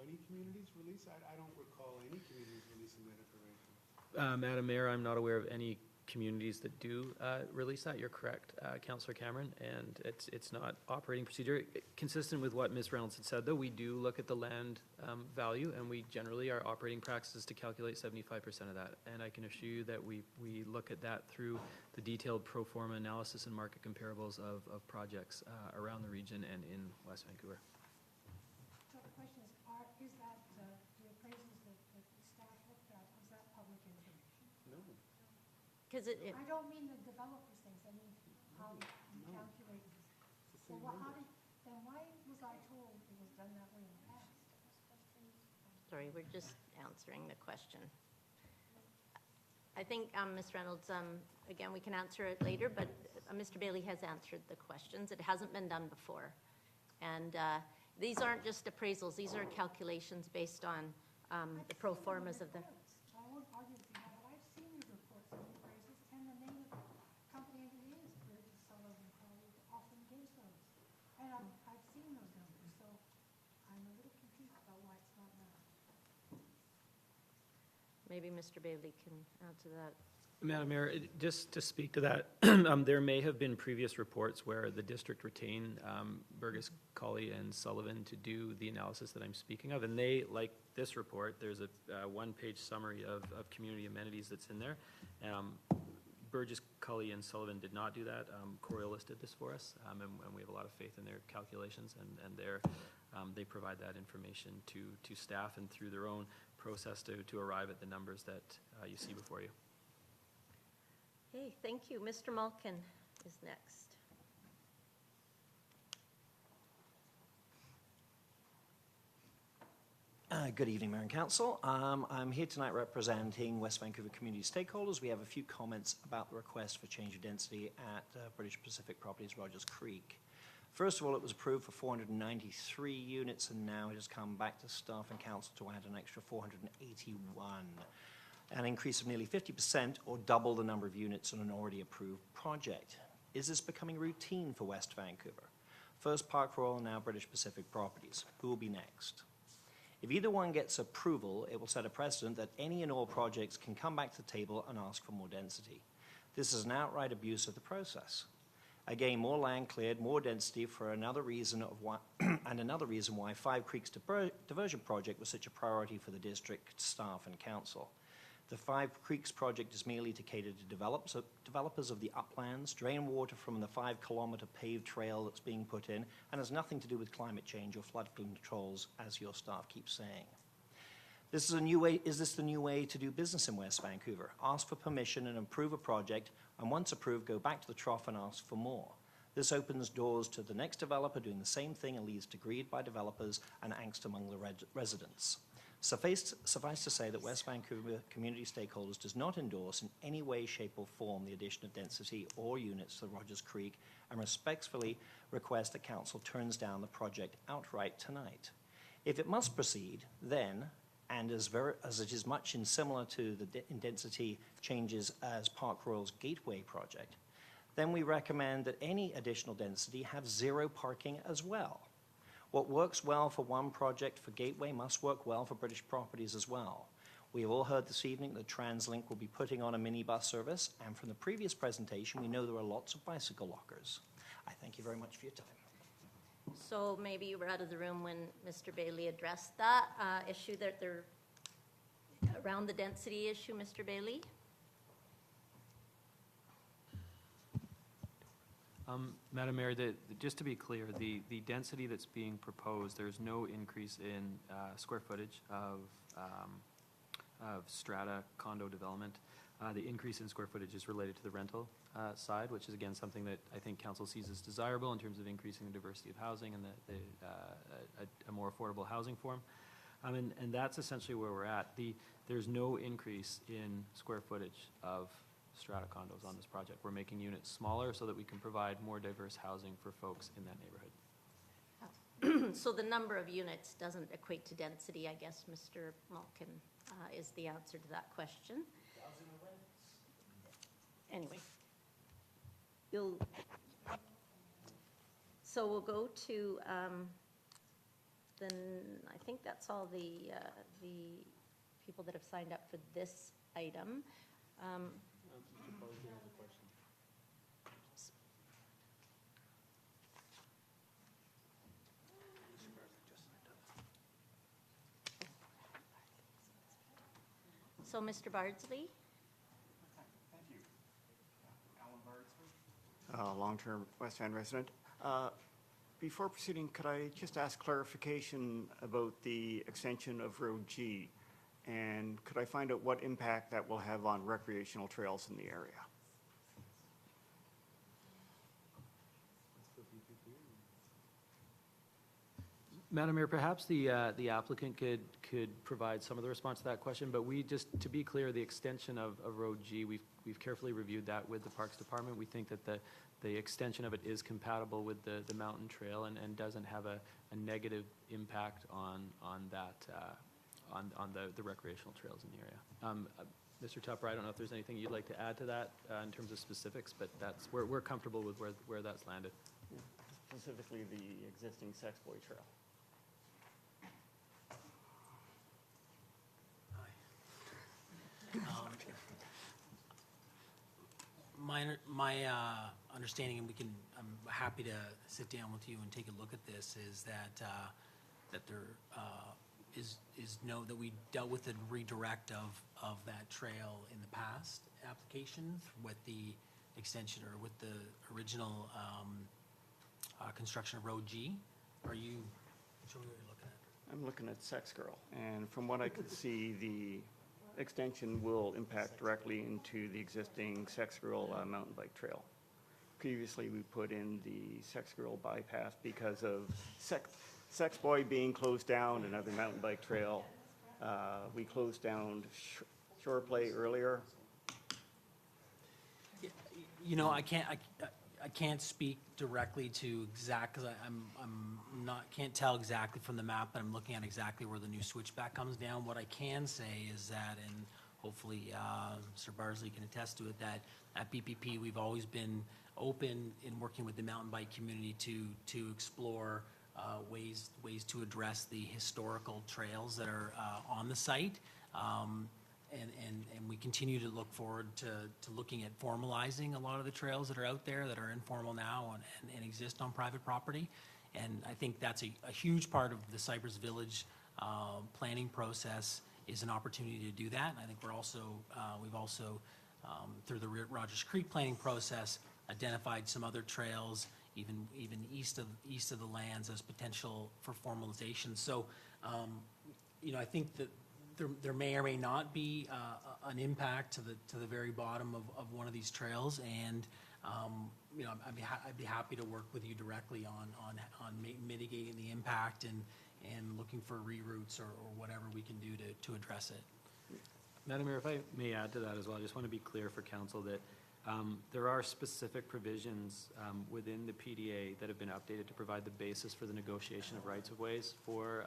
any communities release? I don't recall any communities releasing that information. Madam Mayor, I'm not aware of any communities that do release that. You're correct, Councillor Cameron, and it's not operating procedure. Consistent with what Ms. Reynolds had said, though, we do look at the land value, and we generally, our operating practice is to calculate 75% of that. And I can assure you that we look at that through the detailed pro forma analysis and market comparables of projects around the region and in West Vancouver. So the question is that the appraisals that the staff looked at, is that public information? No. Because I don't mean the developers things, I mean how you calculate this. Well, then why was I told it was done that way in the past? Sorry, we're just answering the question. I think, Ms. Reynolds, again, we can answer it later, but Mr. Bailey has answered the questions. It hasn't been done before. And these aren't just appraisals. These are calculations based on the pro formas of the... I won't argue with you, but I've seen these reports and appraisals, and the name of the company engineers, Burgess, Sullivan, Crowley, often gives those. And I've seen those numbers, so I'm a little confused about why it's not done. Maybe Mr. Bailey can answer that. Madam Mayor, just to speak to that, there may have been previous reports where the district retained Burgess, Colley, and Sullivan to do the analysis that I'm speaking of, and they, like this report, there's a one-page summary of community amenities that's in there. Burgess, Colley, and Sullivan did not do that. Coriolis did this for us, and we have a lot of faith in their calculations, and they provide that information to staff and through their own process to arrive at the numbers that you see before you. Okay, thank you. Mr. Malkin is next. Good evening, Mayor and Council. I'm here tonight representing West Vancouver community stakeholders. We have a few comments about the request for change of density at British Pacific Properties Rogers Creek. First of all, it was approved for 493 units, and now it has come back to staff and council to add an extra 481. An increase of nearly 50% or double the number of units on an already approved project. Is this becoming routine for West Vancouver? First Park Royal, now British Pacific Properties. Who will be next? If either one gets approval, it will set a precedent that any and all projects can come back to the table and ask for more density. This is an outright abuse of the process. Again, more land cleared, more density for another reason of why, and another reason why Five Creeks Diversion Project was such a priority for the district staff and council. The Five Creeks project is merely to cater to developers of the uplands, drain water from the 5-kilometer paved trail that's being put in, and has nothing to do with climate change or flood controls, as your staff keeps saying. This is a new way. Is this the new way to do business in West Vancouver? Ask for permission and approve a project, and once approved, go back to the trough and ask for more. This opens doors to the next developer doing the same thing and leads to greed by developers and angst among the residents. Suffice to say that West Vancouver community stakeholders does not endorse in any way, shape, or form the addition of density or units to Rogers Creek, and respectfully request that council turns down the project outright tonight. If it must proceed, then, and as it is much similar to the density changes as Park Royal's Gateway project, then we recommend that any additional density have zero parking as well. What works well for one project for Gateway must work well for British Properties as well. We have all heard this evening that TransLink will be putting on a minibus service, and from the previous presentation, we know there are lots of bicycle lockers. I thank you very much for your time. So maybe you were out of the room when Mr. Bailey addressed that issue that they're around the density issue, Mr. Bailey? Madam Mayor, just to be clear, the density that's being proposed, there's no increase in square footage of strata condo development. The increase in square footage is related to the rental side, which is again something that I think council sees as desirable in terms of increasing the diversity of housing and a more affordable housing form. And that's essentially where we're at. There's no increase in square footage of strata condos on this project. We're making units smaller so that we can provide more diverse housing for folks in that neighborhood. So the number of units doesn't equate to density, I guess, Mr. Malkin, is the answer to that question. Anyway. So we'll go to, then I think that's all the people that have signed up for this item. So, Mr. Bardsley? Thank you. Alan Bardsley, long-term West Van resident. Before proceeding, could I just ask clarification about the extension of Road G? And could I find out what impact that will have on recreational trails in the area? Madam Mayor, perhaps the applicant could provide some of the response to that question, but we just, to be clear, the extension of Road G, we've carefully reviewed that with the Parks Department. We think that the extension of it is compatible with the mountain trail and doesn't have a negative impact on that, on the recreational trails in the area. Mr. Tupper, I don't know if there's anything you'd like to add to that in terms of specifics, but we're comfortable with where that's landed. Specifically the existing Sexboy Trail. My understanding, and I'm happy to sit down with you and take a look at this, is that there that we dealt with the redirect of that trail in the past application with the extension or with the original construction of Road G. Are you, show me what you're looking at. I'm looking at Sex Girl, and from what I can see, the extension will impact directly into the existing Sex Girl mountain bike trail. Previously, we put in the Sex Girl bypass because of Sex Boy being closed down, another mountain bike trail. We closed down Shore Play earlier. You know, I can't speak directly to exact, because can't tell exactly from the map, but I'm looking at exactly where the new switchback comes down. What I can say is that, and hopefully Mr. Bardsley can attest to it, that at BPP we've always been open in working with the mountain bike community to explore ways to address the historical trails that are on the site. And we continue to look forward to looking at formalizing a lot of the trails that are out there that are informal now and exist on private property. And I think that's a huge part of the Cypress Village planning process, is an opportunity to do that. And I think we've also through the Rogers Creek planning process identified some other trails even east of the lands as potential for formalization. So you know, I think that there may or may not be an impact to the very bottom of one of these trails, and you know, I'd be happy to work with you directly on mitigating the impact and looking for reroutes or whatever we can do to address it. Madam Mayor, if I may add to that as well, I just want to be clear for council that there are specific provisions within the PDA that have been updated to provide the basis for the negotiation of rights-of-ways or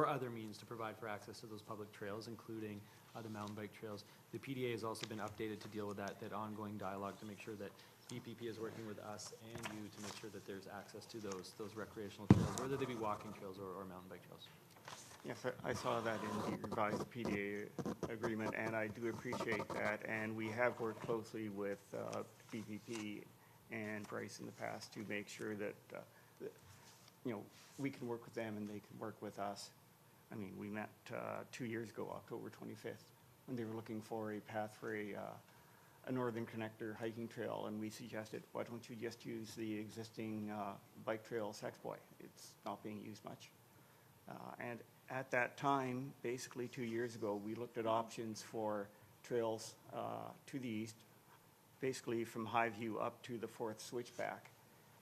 other means to provide for access to those public trails, including the mountain bike trails. The PDA has also been updated to deal with that ongoing dialogue to make sure that BPP is working with us and you to make sure that there's access to those recreational trails, whether they be walking trails or mountain bike trails. Yes, I saw that in the revised PDA agreement, and I do appreciate that. And we have worked closely with BPP and Bryce in the past to make sure that you know, we can work with them and they can work with us. I mean, we met 2 years ago, October 25th, when they were looking for a path for a Northern Connector hiking trail, and we suggested, why don't you just use the existing bike trail Sexboy? It's not being used much. And at that time, basically 2 years ago, we looked at options for trails to the east, basically from Highview up to the 4th switchback.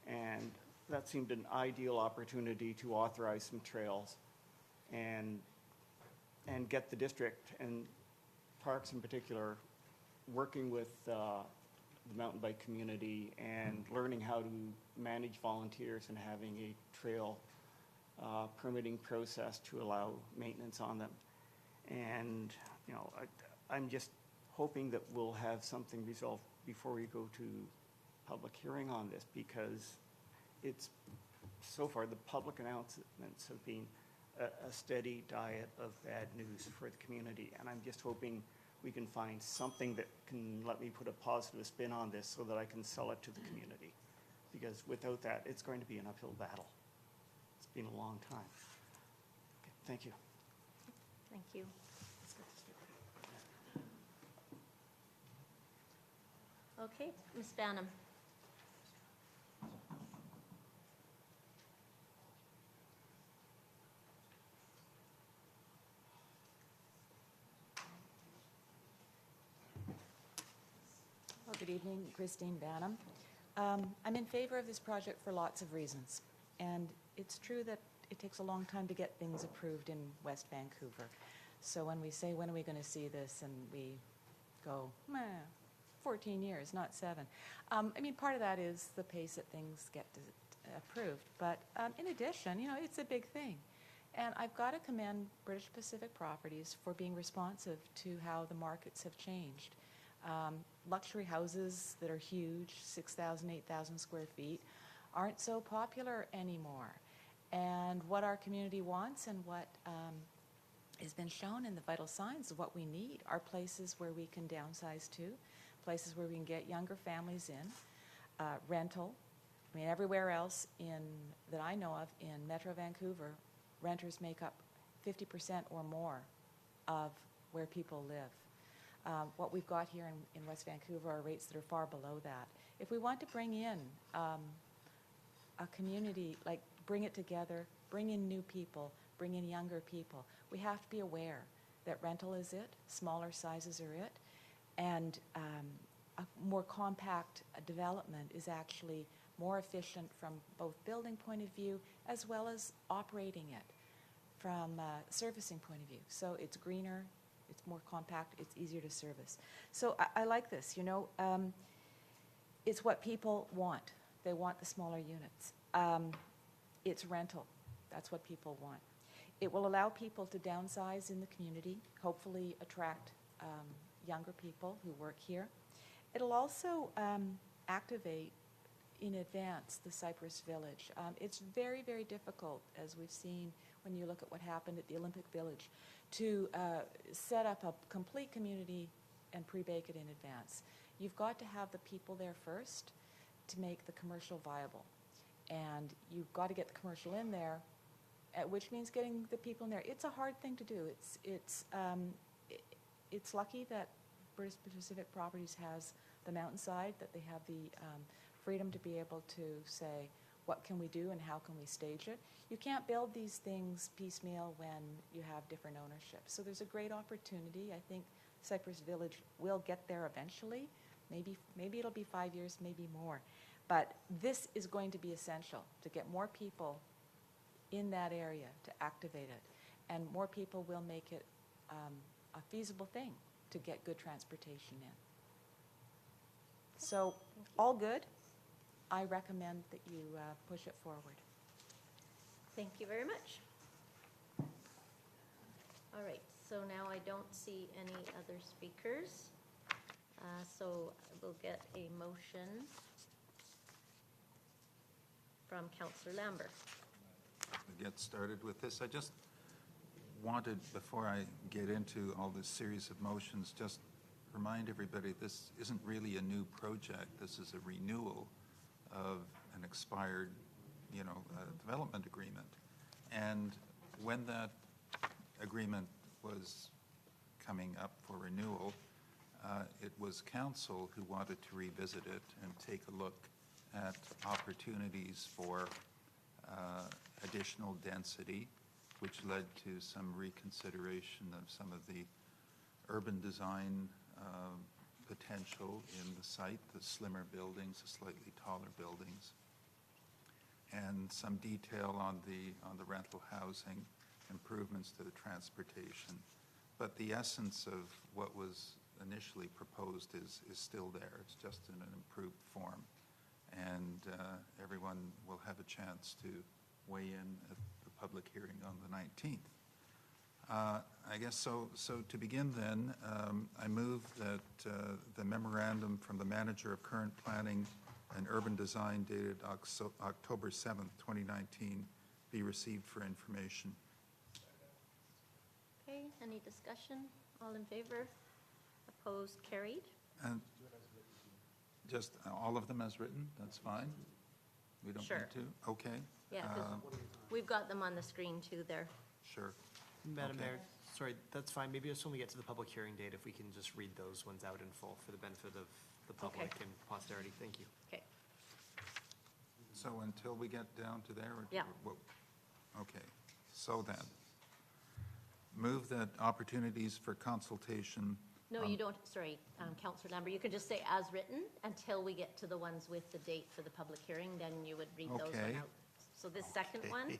And that seemed an ideal opportunity to authorize some trails and get the district and parks in particular working with the mountain bike community and learning how to manage volunteers and having a trail permitting process to allow maintenance on them. And, I'm just hoping that we'll have something resolved before we go to public hearing on this, because it's, so far, the public announcements have been a steady diet of bad news for the community. And I'm just hoping we can find something that can let me put a positive spin on this so that I can sell it to the community. Because without that, it's going to be an uphill battle. It's been a long time. Okay, thank you. Thank you. Okay, Ms. Banham. Well, good evening, Christine Banham. I'm in favor of this project for lots of reasons. And it's true that it takes a long time to get things approved in West Vancouver. So when we say, when are we going to see this, and we go, 14 years, not 7. Part of that is the pace that things get approved. But in addition, it's a big thing. And I've got to commend British Pacific Properties for being responsive to how the markets have changed. Luxury houses that are huge, 6,000, 8,000 square feet, aren't so popular anymore. And what our community wants, and what has been shown in the vital signs of what we need, are places where we can downsize to, places where we can get younger families in, rental. Everywhere else that I know of in Metro Vancouver, renters make up 50% or more of where people live. What we've got here in West Vancouver are rates that are far below that. If we want to bring in a community, like bring it together, bring in new people, bring in younger people, we have to be aware that rental is it, smaller sizes are it, and a more compact development is actually more efficient from both building point of view as well as operating it from a servicing point of view. So it's greener, it's more compact, it's easier to service. So I like this, it's what people want. They want the smaller units. It's rental. That's what people want. It will allow people to downsize in the community, hopefully attract younger people who work here. It'll also activate in advance the Cypress Village. It's very, very difficult, as we've seen when you look at what happened at the Olympic Village, to set up a complete community and pre-bake it in advance. You've got to have the people there first to make the commercial viable. And you've got to get the commercial in there, which means getting the people in there. It's a hard thing to do. It's lucky that British Pacific Properties has the mountainside, that they have the freedom to be able to say, what can we do and how can we stage it? You can't build these things piecemeal when you have different ownership. So there's a great opportunity. I think Cypress Village will get there eventually. Maybe it'll be 5 years, maybe more. But this is going to be essential to get more people in that area to activate it. And more people will make it a feasible thing to get good transportation in. So all good. I recommend that you push it forward. Thank you very much. All right, so now I don't see any other speakers. So we'll get a motion from Councillor Lambert. Get started with this. I just wanted, before I get into all this series of motions, just remind everybody this isn't really a new project. This is a renewal of an expired, development agreement. And when that agreement was coming up for renewal, it was council who wanted to revisit it and take a look at opportunities for additional density, which led to some reconsideration of some of the urban design potential in the site, the slimmer buildings, the slightly taller buildings, and some detail on the rental housing, improvements to the transportation. But the essence of what was initially proposed is still there. It's just in an improved form. And everyone will have a chance to weigh in at the public hearing on the 19th. I guess so to begin then, I move that the memorandum from the manager of current planning and urban design dated October 7th, 2019 be received for information. Okay, any discussion? All in favor? Opposed? Carried? And just all of them as written, that's fine? We don't Sure. need to? Okay. Yeah, 'cause we've got them on the screen too there. Sure. Madam Okay. Mayor, sorry, that's fine. Maybe just when we get to the public hearing date, if we can just read those ones out in full for the benefit of the public and posterity. Thank you. Okay. So until we get down to there? Or Yeah. Okay. So then, move that opportunities for consultation. No, you don't, sorry, Councillor Lambert, you could just say as written until we get to the ones with the date for the public hearing, then you would read those one Okay. out. So this second one,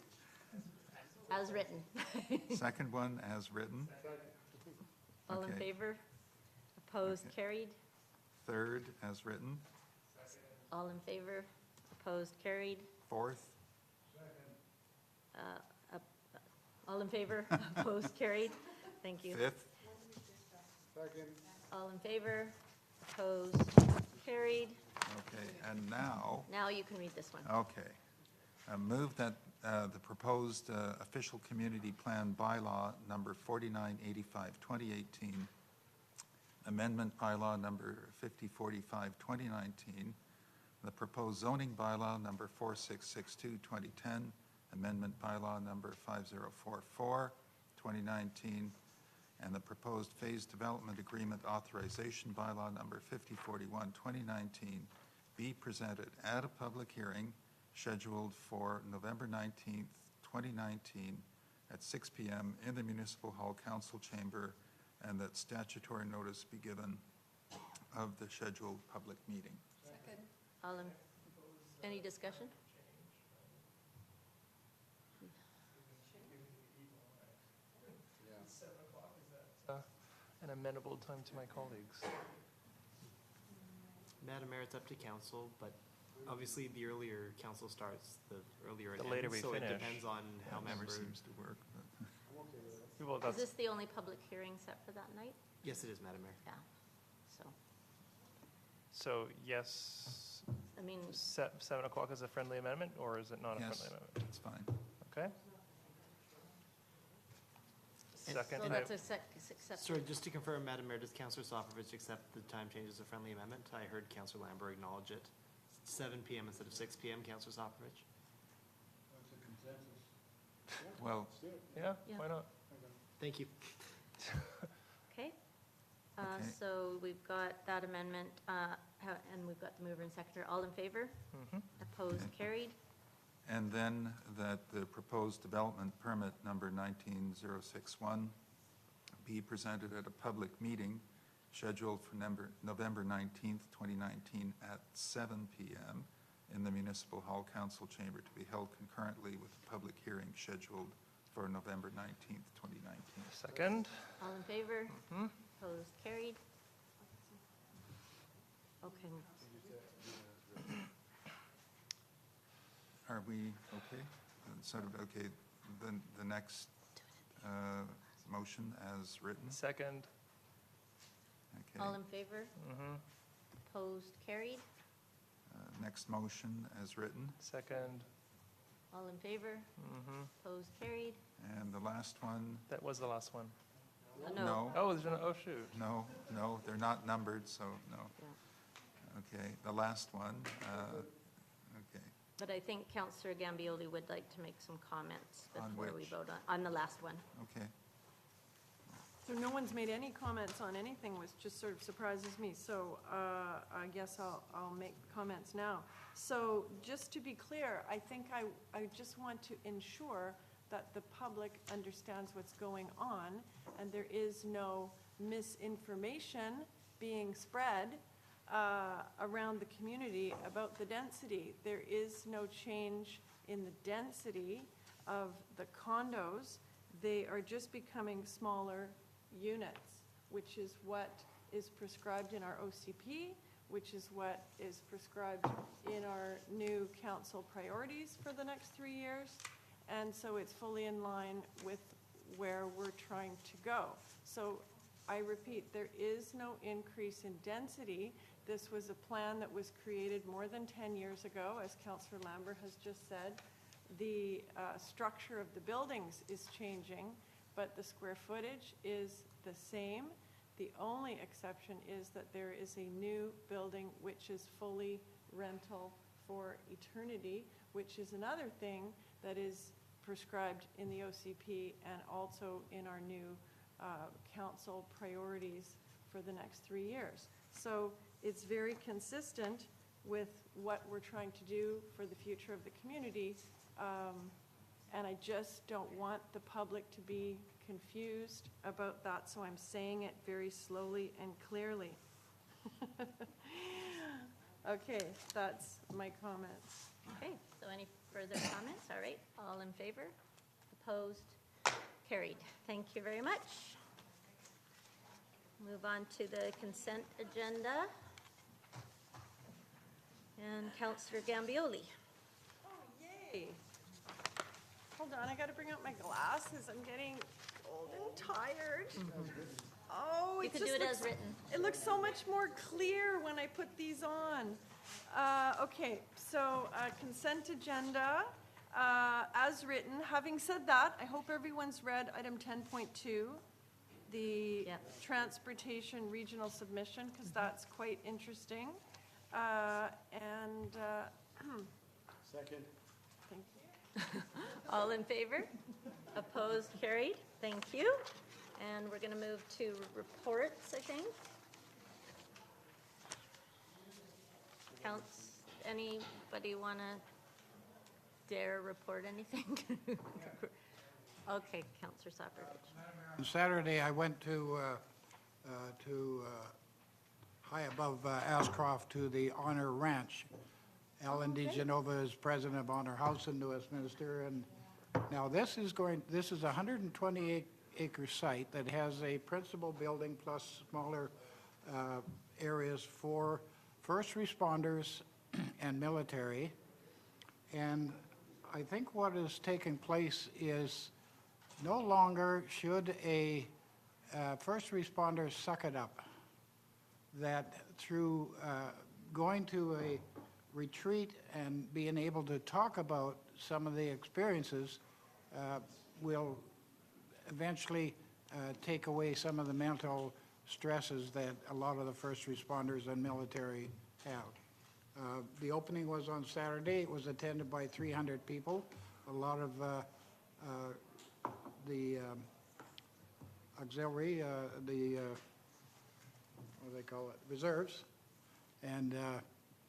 as written. Second one as written. All in Okay. favor? Opposed? Okay. Carried? Third as written. All in favor? Opposed? Carried? Fourth. All in favor? Opposed? Carried? Thank you. Fifth. All in favor? Opposed? Carried? Okay. And now, Now you can read this one. okay. Move that the proposed official community plan bylaw number 4985-2018, amendment bylaw number 5045-2019, the proposed zoning bylaw number 4662-2010, amendment bylaw number 5044-2019, and the proposed phase development agreement authorization bylaw number 5041-2019 be presented at a public hearing scheduled for November 19th, 2019 at 6 p.m. in the Municipal Hall Council Chamber, and that statutory notice be given of the scheduled public meeting. Second. All in, any discussion? An amenable time to my colleagues. Madam Mayor, it's up to council, but obviously the earlier council starts, the earlier it The later ends. we So it finish. depends on how That never members. seems to work. But Well, Is that's, this the only public hearing set for that night? Yes, it is, Madam Mayor. Yeah, so, so yes, I mean, 7 o'clock is a friendly amendment, or is it not a Yes, friendly amendment? that's fine. Okay. Second, so that's accepted. Sorry, just to confirm, Madam Mayor, does Councillor Sofovich accept the time change as a friendly amendment? I heard Councillor Lambert acknowledge it. 7 p.m. instead of 6 p.m., Councillor Sofovich? Well, yeah, Yeah. why not? Thank you. Okay. Okay. So we've got that amendment, and we've got the mover and seconder. All in favor? Mhm. Opposed? Okay. Carried? and then that the proposed development permit number 19061 be presented at a public meeting scheduled for November 19th, 2019 at 7 p.m. in the Municipal Hall Council Chamber to be held concurrently with the public hearing scheduled for November 19th, 2019. Second. All in favor? Mhm. Opposed? Carried? Okay. Are we okay? Sort of okay, then the next motion as written? Second. Okay. All in favor? Mhm. Opposed? Carried? Next motion as written. Second. All in favor? Mhm. Opposed? Carried? And the last one, That was the last one. No. Oh, there's oh, shoot. no, they're not numbered, so no. Okay, the last one, okay. But I think Councillor Gambioli would like to make some comments On before we which? vote on the last one. Okay, So no one's made any comments on anything, which just sort of surprises me. So I guess I'll make comments now. So just to be clear, I think I just want to ensure that the public understands what's going on and there is no misinformation being spread around the community about the density. There is no change in the density of the condos. They are just becoming smaller units, which is what is prescribed in our OCP, which is what is prescribed in our new council priorities for the next 3 years. And so it's fully in line with where we're trying to go. So I repeat, there is no increase in density. This was a plan that was created more than 10 years ago, as Councillor Lambert has just said. The structure of the buildings is changing, but the square footage is the same. The only exception is that there is a new building which is fully rental for eternity, which is another thing that is prescribed in the OCP and also in our new council priorities for the next 3 years. So it's very consistent with what we're trying to do for the future of the community. And I just don't want the public to be confused about that, so I'm saying it very slowly and clearly. Okay, that's my comments. Okay, so any further comments? All right, all in favor? Opposed? Carried. Thank you very much. Move on to the consent agenda. And Councillor Gambioli. Oh, yay. Hold on, I got to bring out my glasses. I'm getting old and tired. Oh, You it could just do it looks, as written. It looks so much more clear when I put these on. Okay, so consent agenda as written. Having said that, I hope everyone's read item 10.2, the transportation regional submission, because that's quite interesting. Second. Thank you. All in favor? Opposed? Carried. Thank you. And we're going to move to reports, I think. Counts, anybody want to dare report anything? Okay, Councillor Soprovich. On Saturday, I went to high above Ashcroft to the Honor Ranch. Alan DeGenova is president of Honor House in New Westminster, and now this is a 128-acre site that has a principal building plus smaller areas for first responders and military. And I think what is taking place is no longer should a first responder suck it up. That through going to a retreat and being able to talk about some of the experiences will eventually take away some of the mental stresses that a lot of the first responders and military have. The opening was on Saturday. It was attended by 300 people. A lot of the auxiliary, what do they call it, reserves, and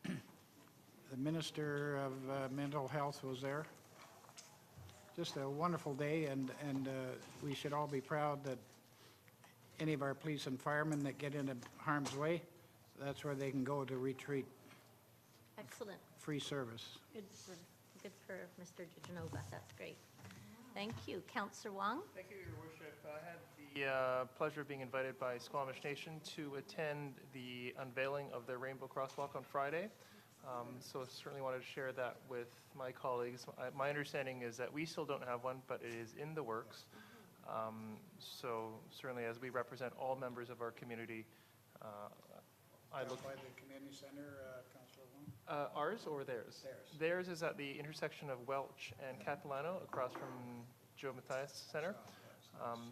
the Minister of Mental Health was there. Just a wonderful day, and we should all be proud that any of our police and firemen that get into harm's way, that's where they can go to retreat. Excellent. Free service. Good for Mr. DeGenova. That's great. Thank you. Councillor Wong? Thank you, Your Worship. I had the pleasure of being invited by Squamish Nation to attend the unveiling of the Rainbow Crosswalk on Friday. So I certainly wanted to share that with my colleagues. My understanding is that we still don't have one, but it is in the works. So certainly as we represent all members of our community, I look... By the community center, Councillor Wong? Ours or theirs? Theirs. Theirs is at the intersection of Welch and Catalano, across from Joe Mathias Center.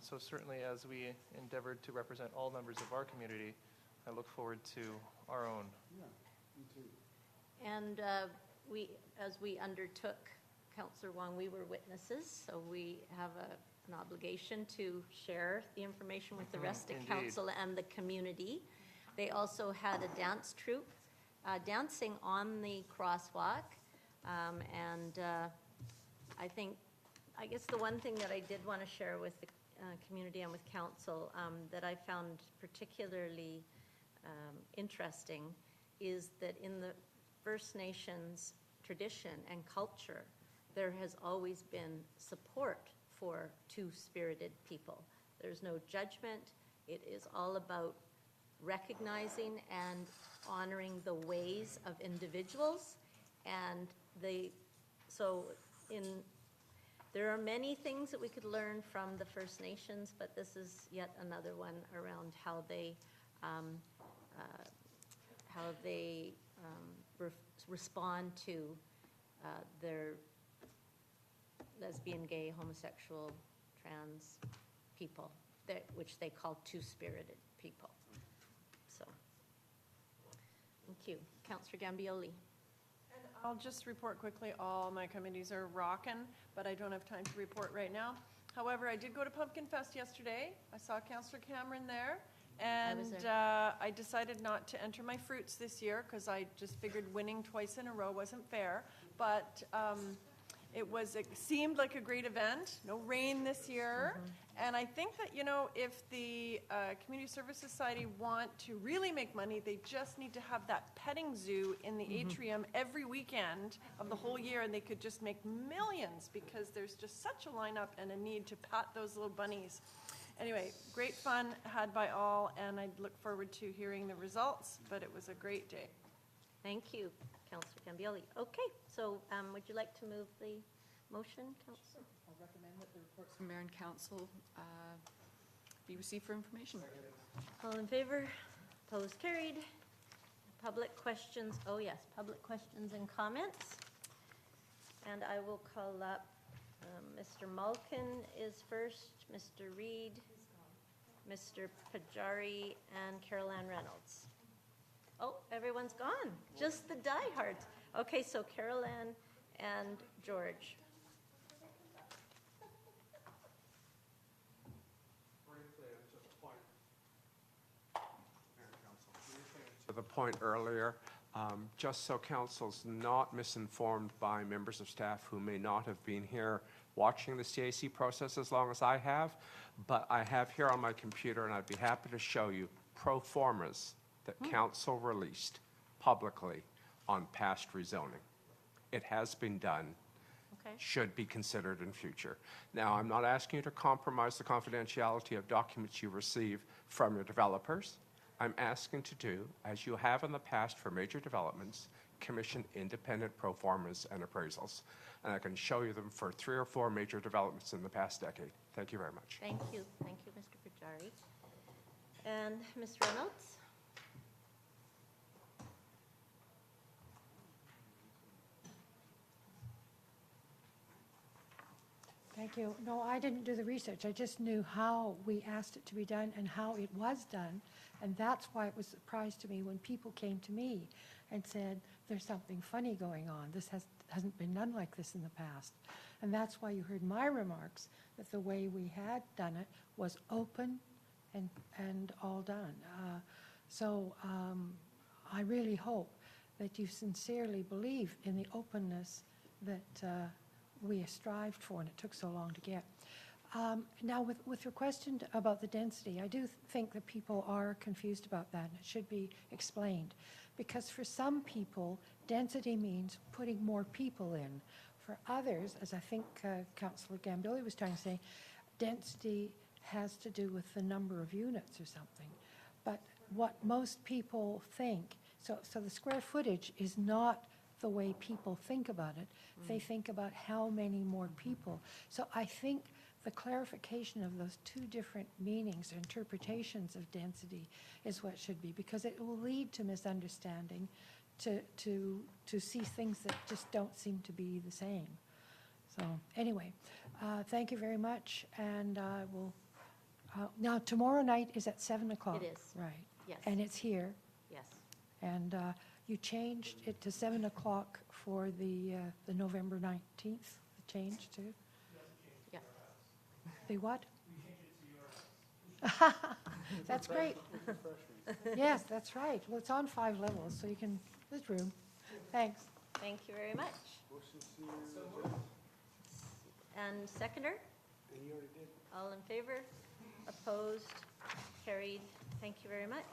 So certainly as we endeavored to represent all members of our community, I look forward to our own. Yeah, me too. And as we undertook, Councillor Wong, we were witnesses, so we have an obligation to share the information with the rest of Indeed. council and the community. They also had a dance troupe dancing on the crosswalk, and I guess the one thing that I did want to share with the community and with council that I found particularly interesting is that in the First Nations tradition and culture, there has always been support for two-spirited people. There's no judgment. It is all about recognizing and honoring the ways of individuals. And so There are many things that we could learn from the First Nations, but this is yet another one around how they respond to their lesbian, gay, homosexual, trans people, which they call two-spirited people. So, thank you. Councillor Gambioli. And I'll just report quickly, all my committees are rocking, but I don't have time to report right now. However, I did go to Pumpkin Fest yesterday. I saw Councillor Cameron there. And I decided not to enter my fruits this year because I just figured winning twice in a row wasn't fair. But it seemed like a great event. No rain this year. And I think that, you know, if the Community Service Society want to really make money, they just need to have that petting zoo in the atrium every weekend of the whole year, and they could just make millions because there's just such a lineup and a need to pat those little bunnies. Anyway, great fun had by all, and I look forward to hearing the results, but it was a great day. Thank you, Councillor Gambioli. Okay, so would you like to move the motion, Councillor? I'll recommend that the reports from Mayor and Council be received for information. All in favor? Opposed? Carried. Public questions. Oh, yes, public questions and comments. And I will call up Mr. Malkin is first, Mr. Reed, Mr. Pajari, and Carol Ann Reynolds. Oh, everyone's gone. Just the diehards. Okay, so Carol Ann and George. To the point earlier, just so council's not misinformed by members of staff who may not have been here watching the CAC process as long as I have, but I have here on my computer, and I'd be happy to show you pro formas that council released publicly on past rezoning. It has been done. Okay. Should be considered in future. Now, I'm not asking you to compromise the confidentiality of documents you receive from your developers. I'm asking to do, as you have in the past for major developments, commission independent pro formas and appraisals. And I can show you them for 3 or 4 major developments in the past decade. Thank you very much. Thank you. Thank you, Mr. Pajari. And Ms. Reynolds? Thank you. No, I didn't do the research. I just knew how we asked it to be done and how it was done. And that's why it was a surprise to me when people came to me and said, there's something funny going on. This hasn't been done like this in the past. And that's why you heard my remarks, that the way we had done it was open and all done. I really hope that you sincerely believe in the openness that we strived for and it took so long to get. Now, with your question about the density, I do think that people are confused about that, and it should be explained. Because for some people, density means putting more people in. For others, as I think Councillor Gambioli was trying to say, density has to do with the number of units or something. But what most people think, so the square footage is not the way people think about it. They think about how many more people. So I think the clarification of those two different meanings or interpretations of density is what should be, because it will lead to misunderstanding, to see things that just don't seem to be the same. So anyway, thank you very much, and I will, now tomorrow night is at 7 o'clock. It is. Right. Yes. And it's here. Yes. And you changed it to 7 o'clock for the November 19th, the change too? Yeah. The what? That's great. Yes, that's right. Well, it's on 5 levels, so you can, there's room. Thanks. Thank you very much. And seconder? All in favor? Opposed? Carried. Thank you very much.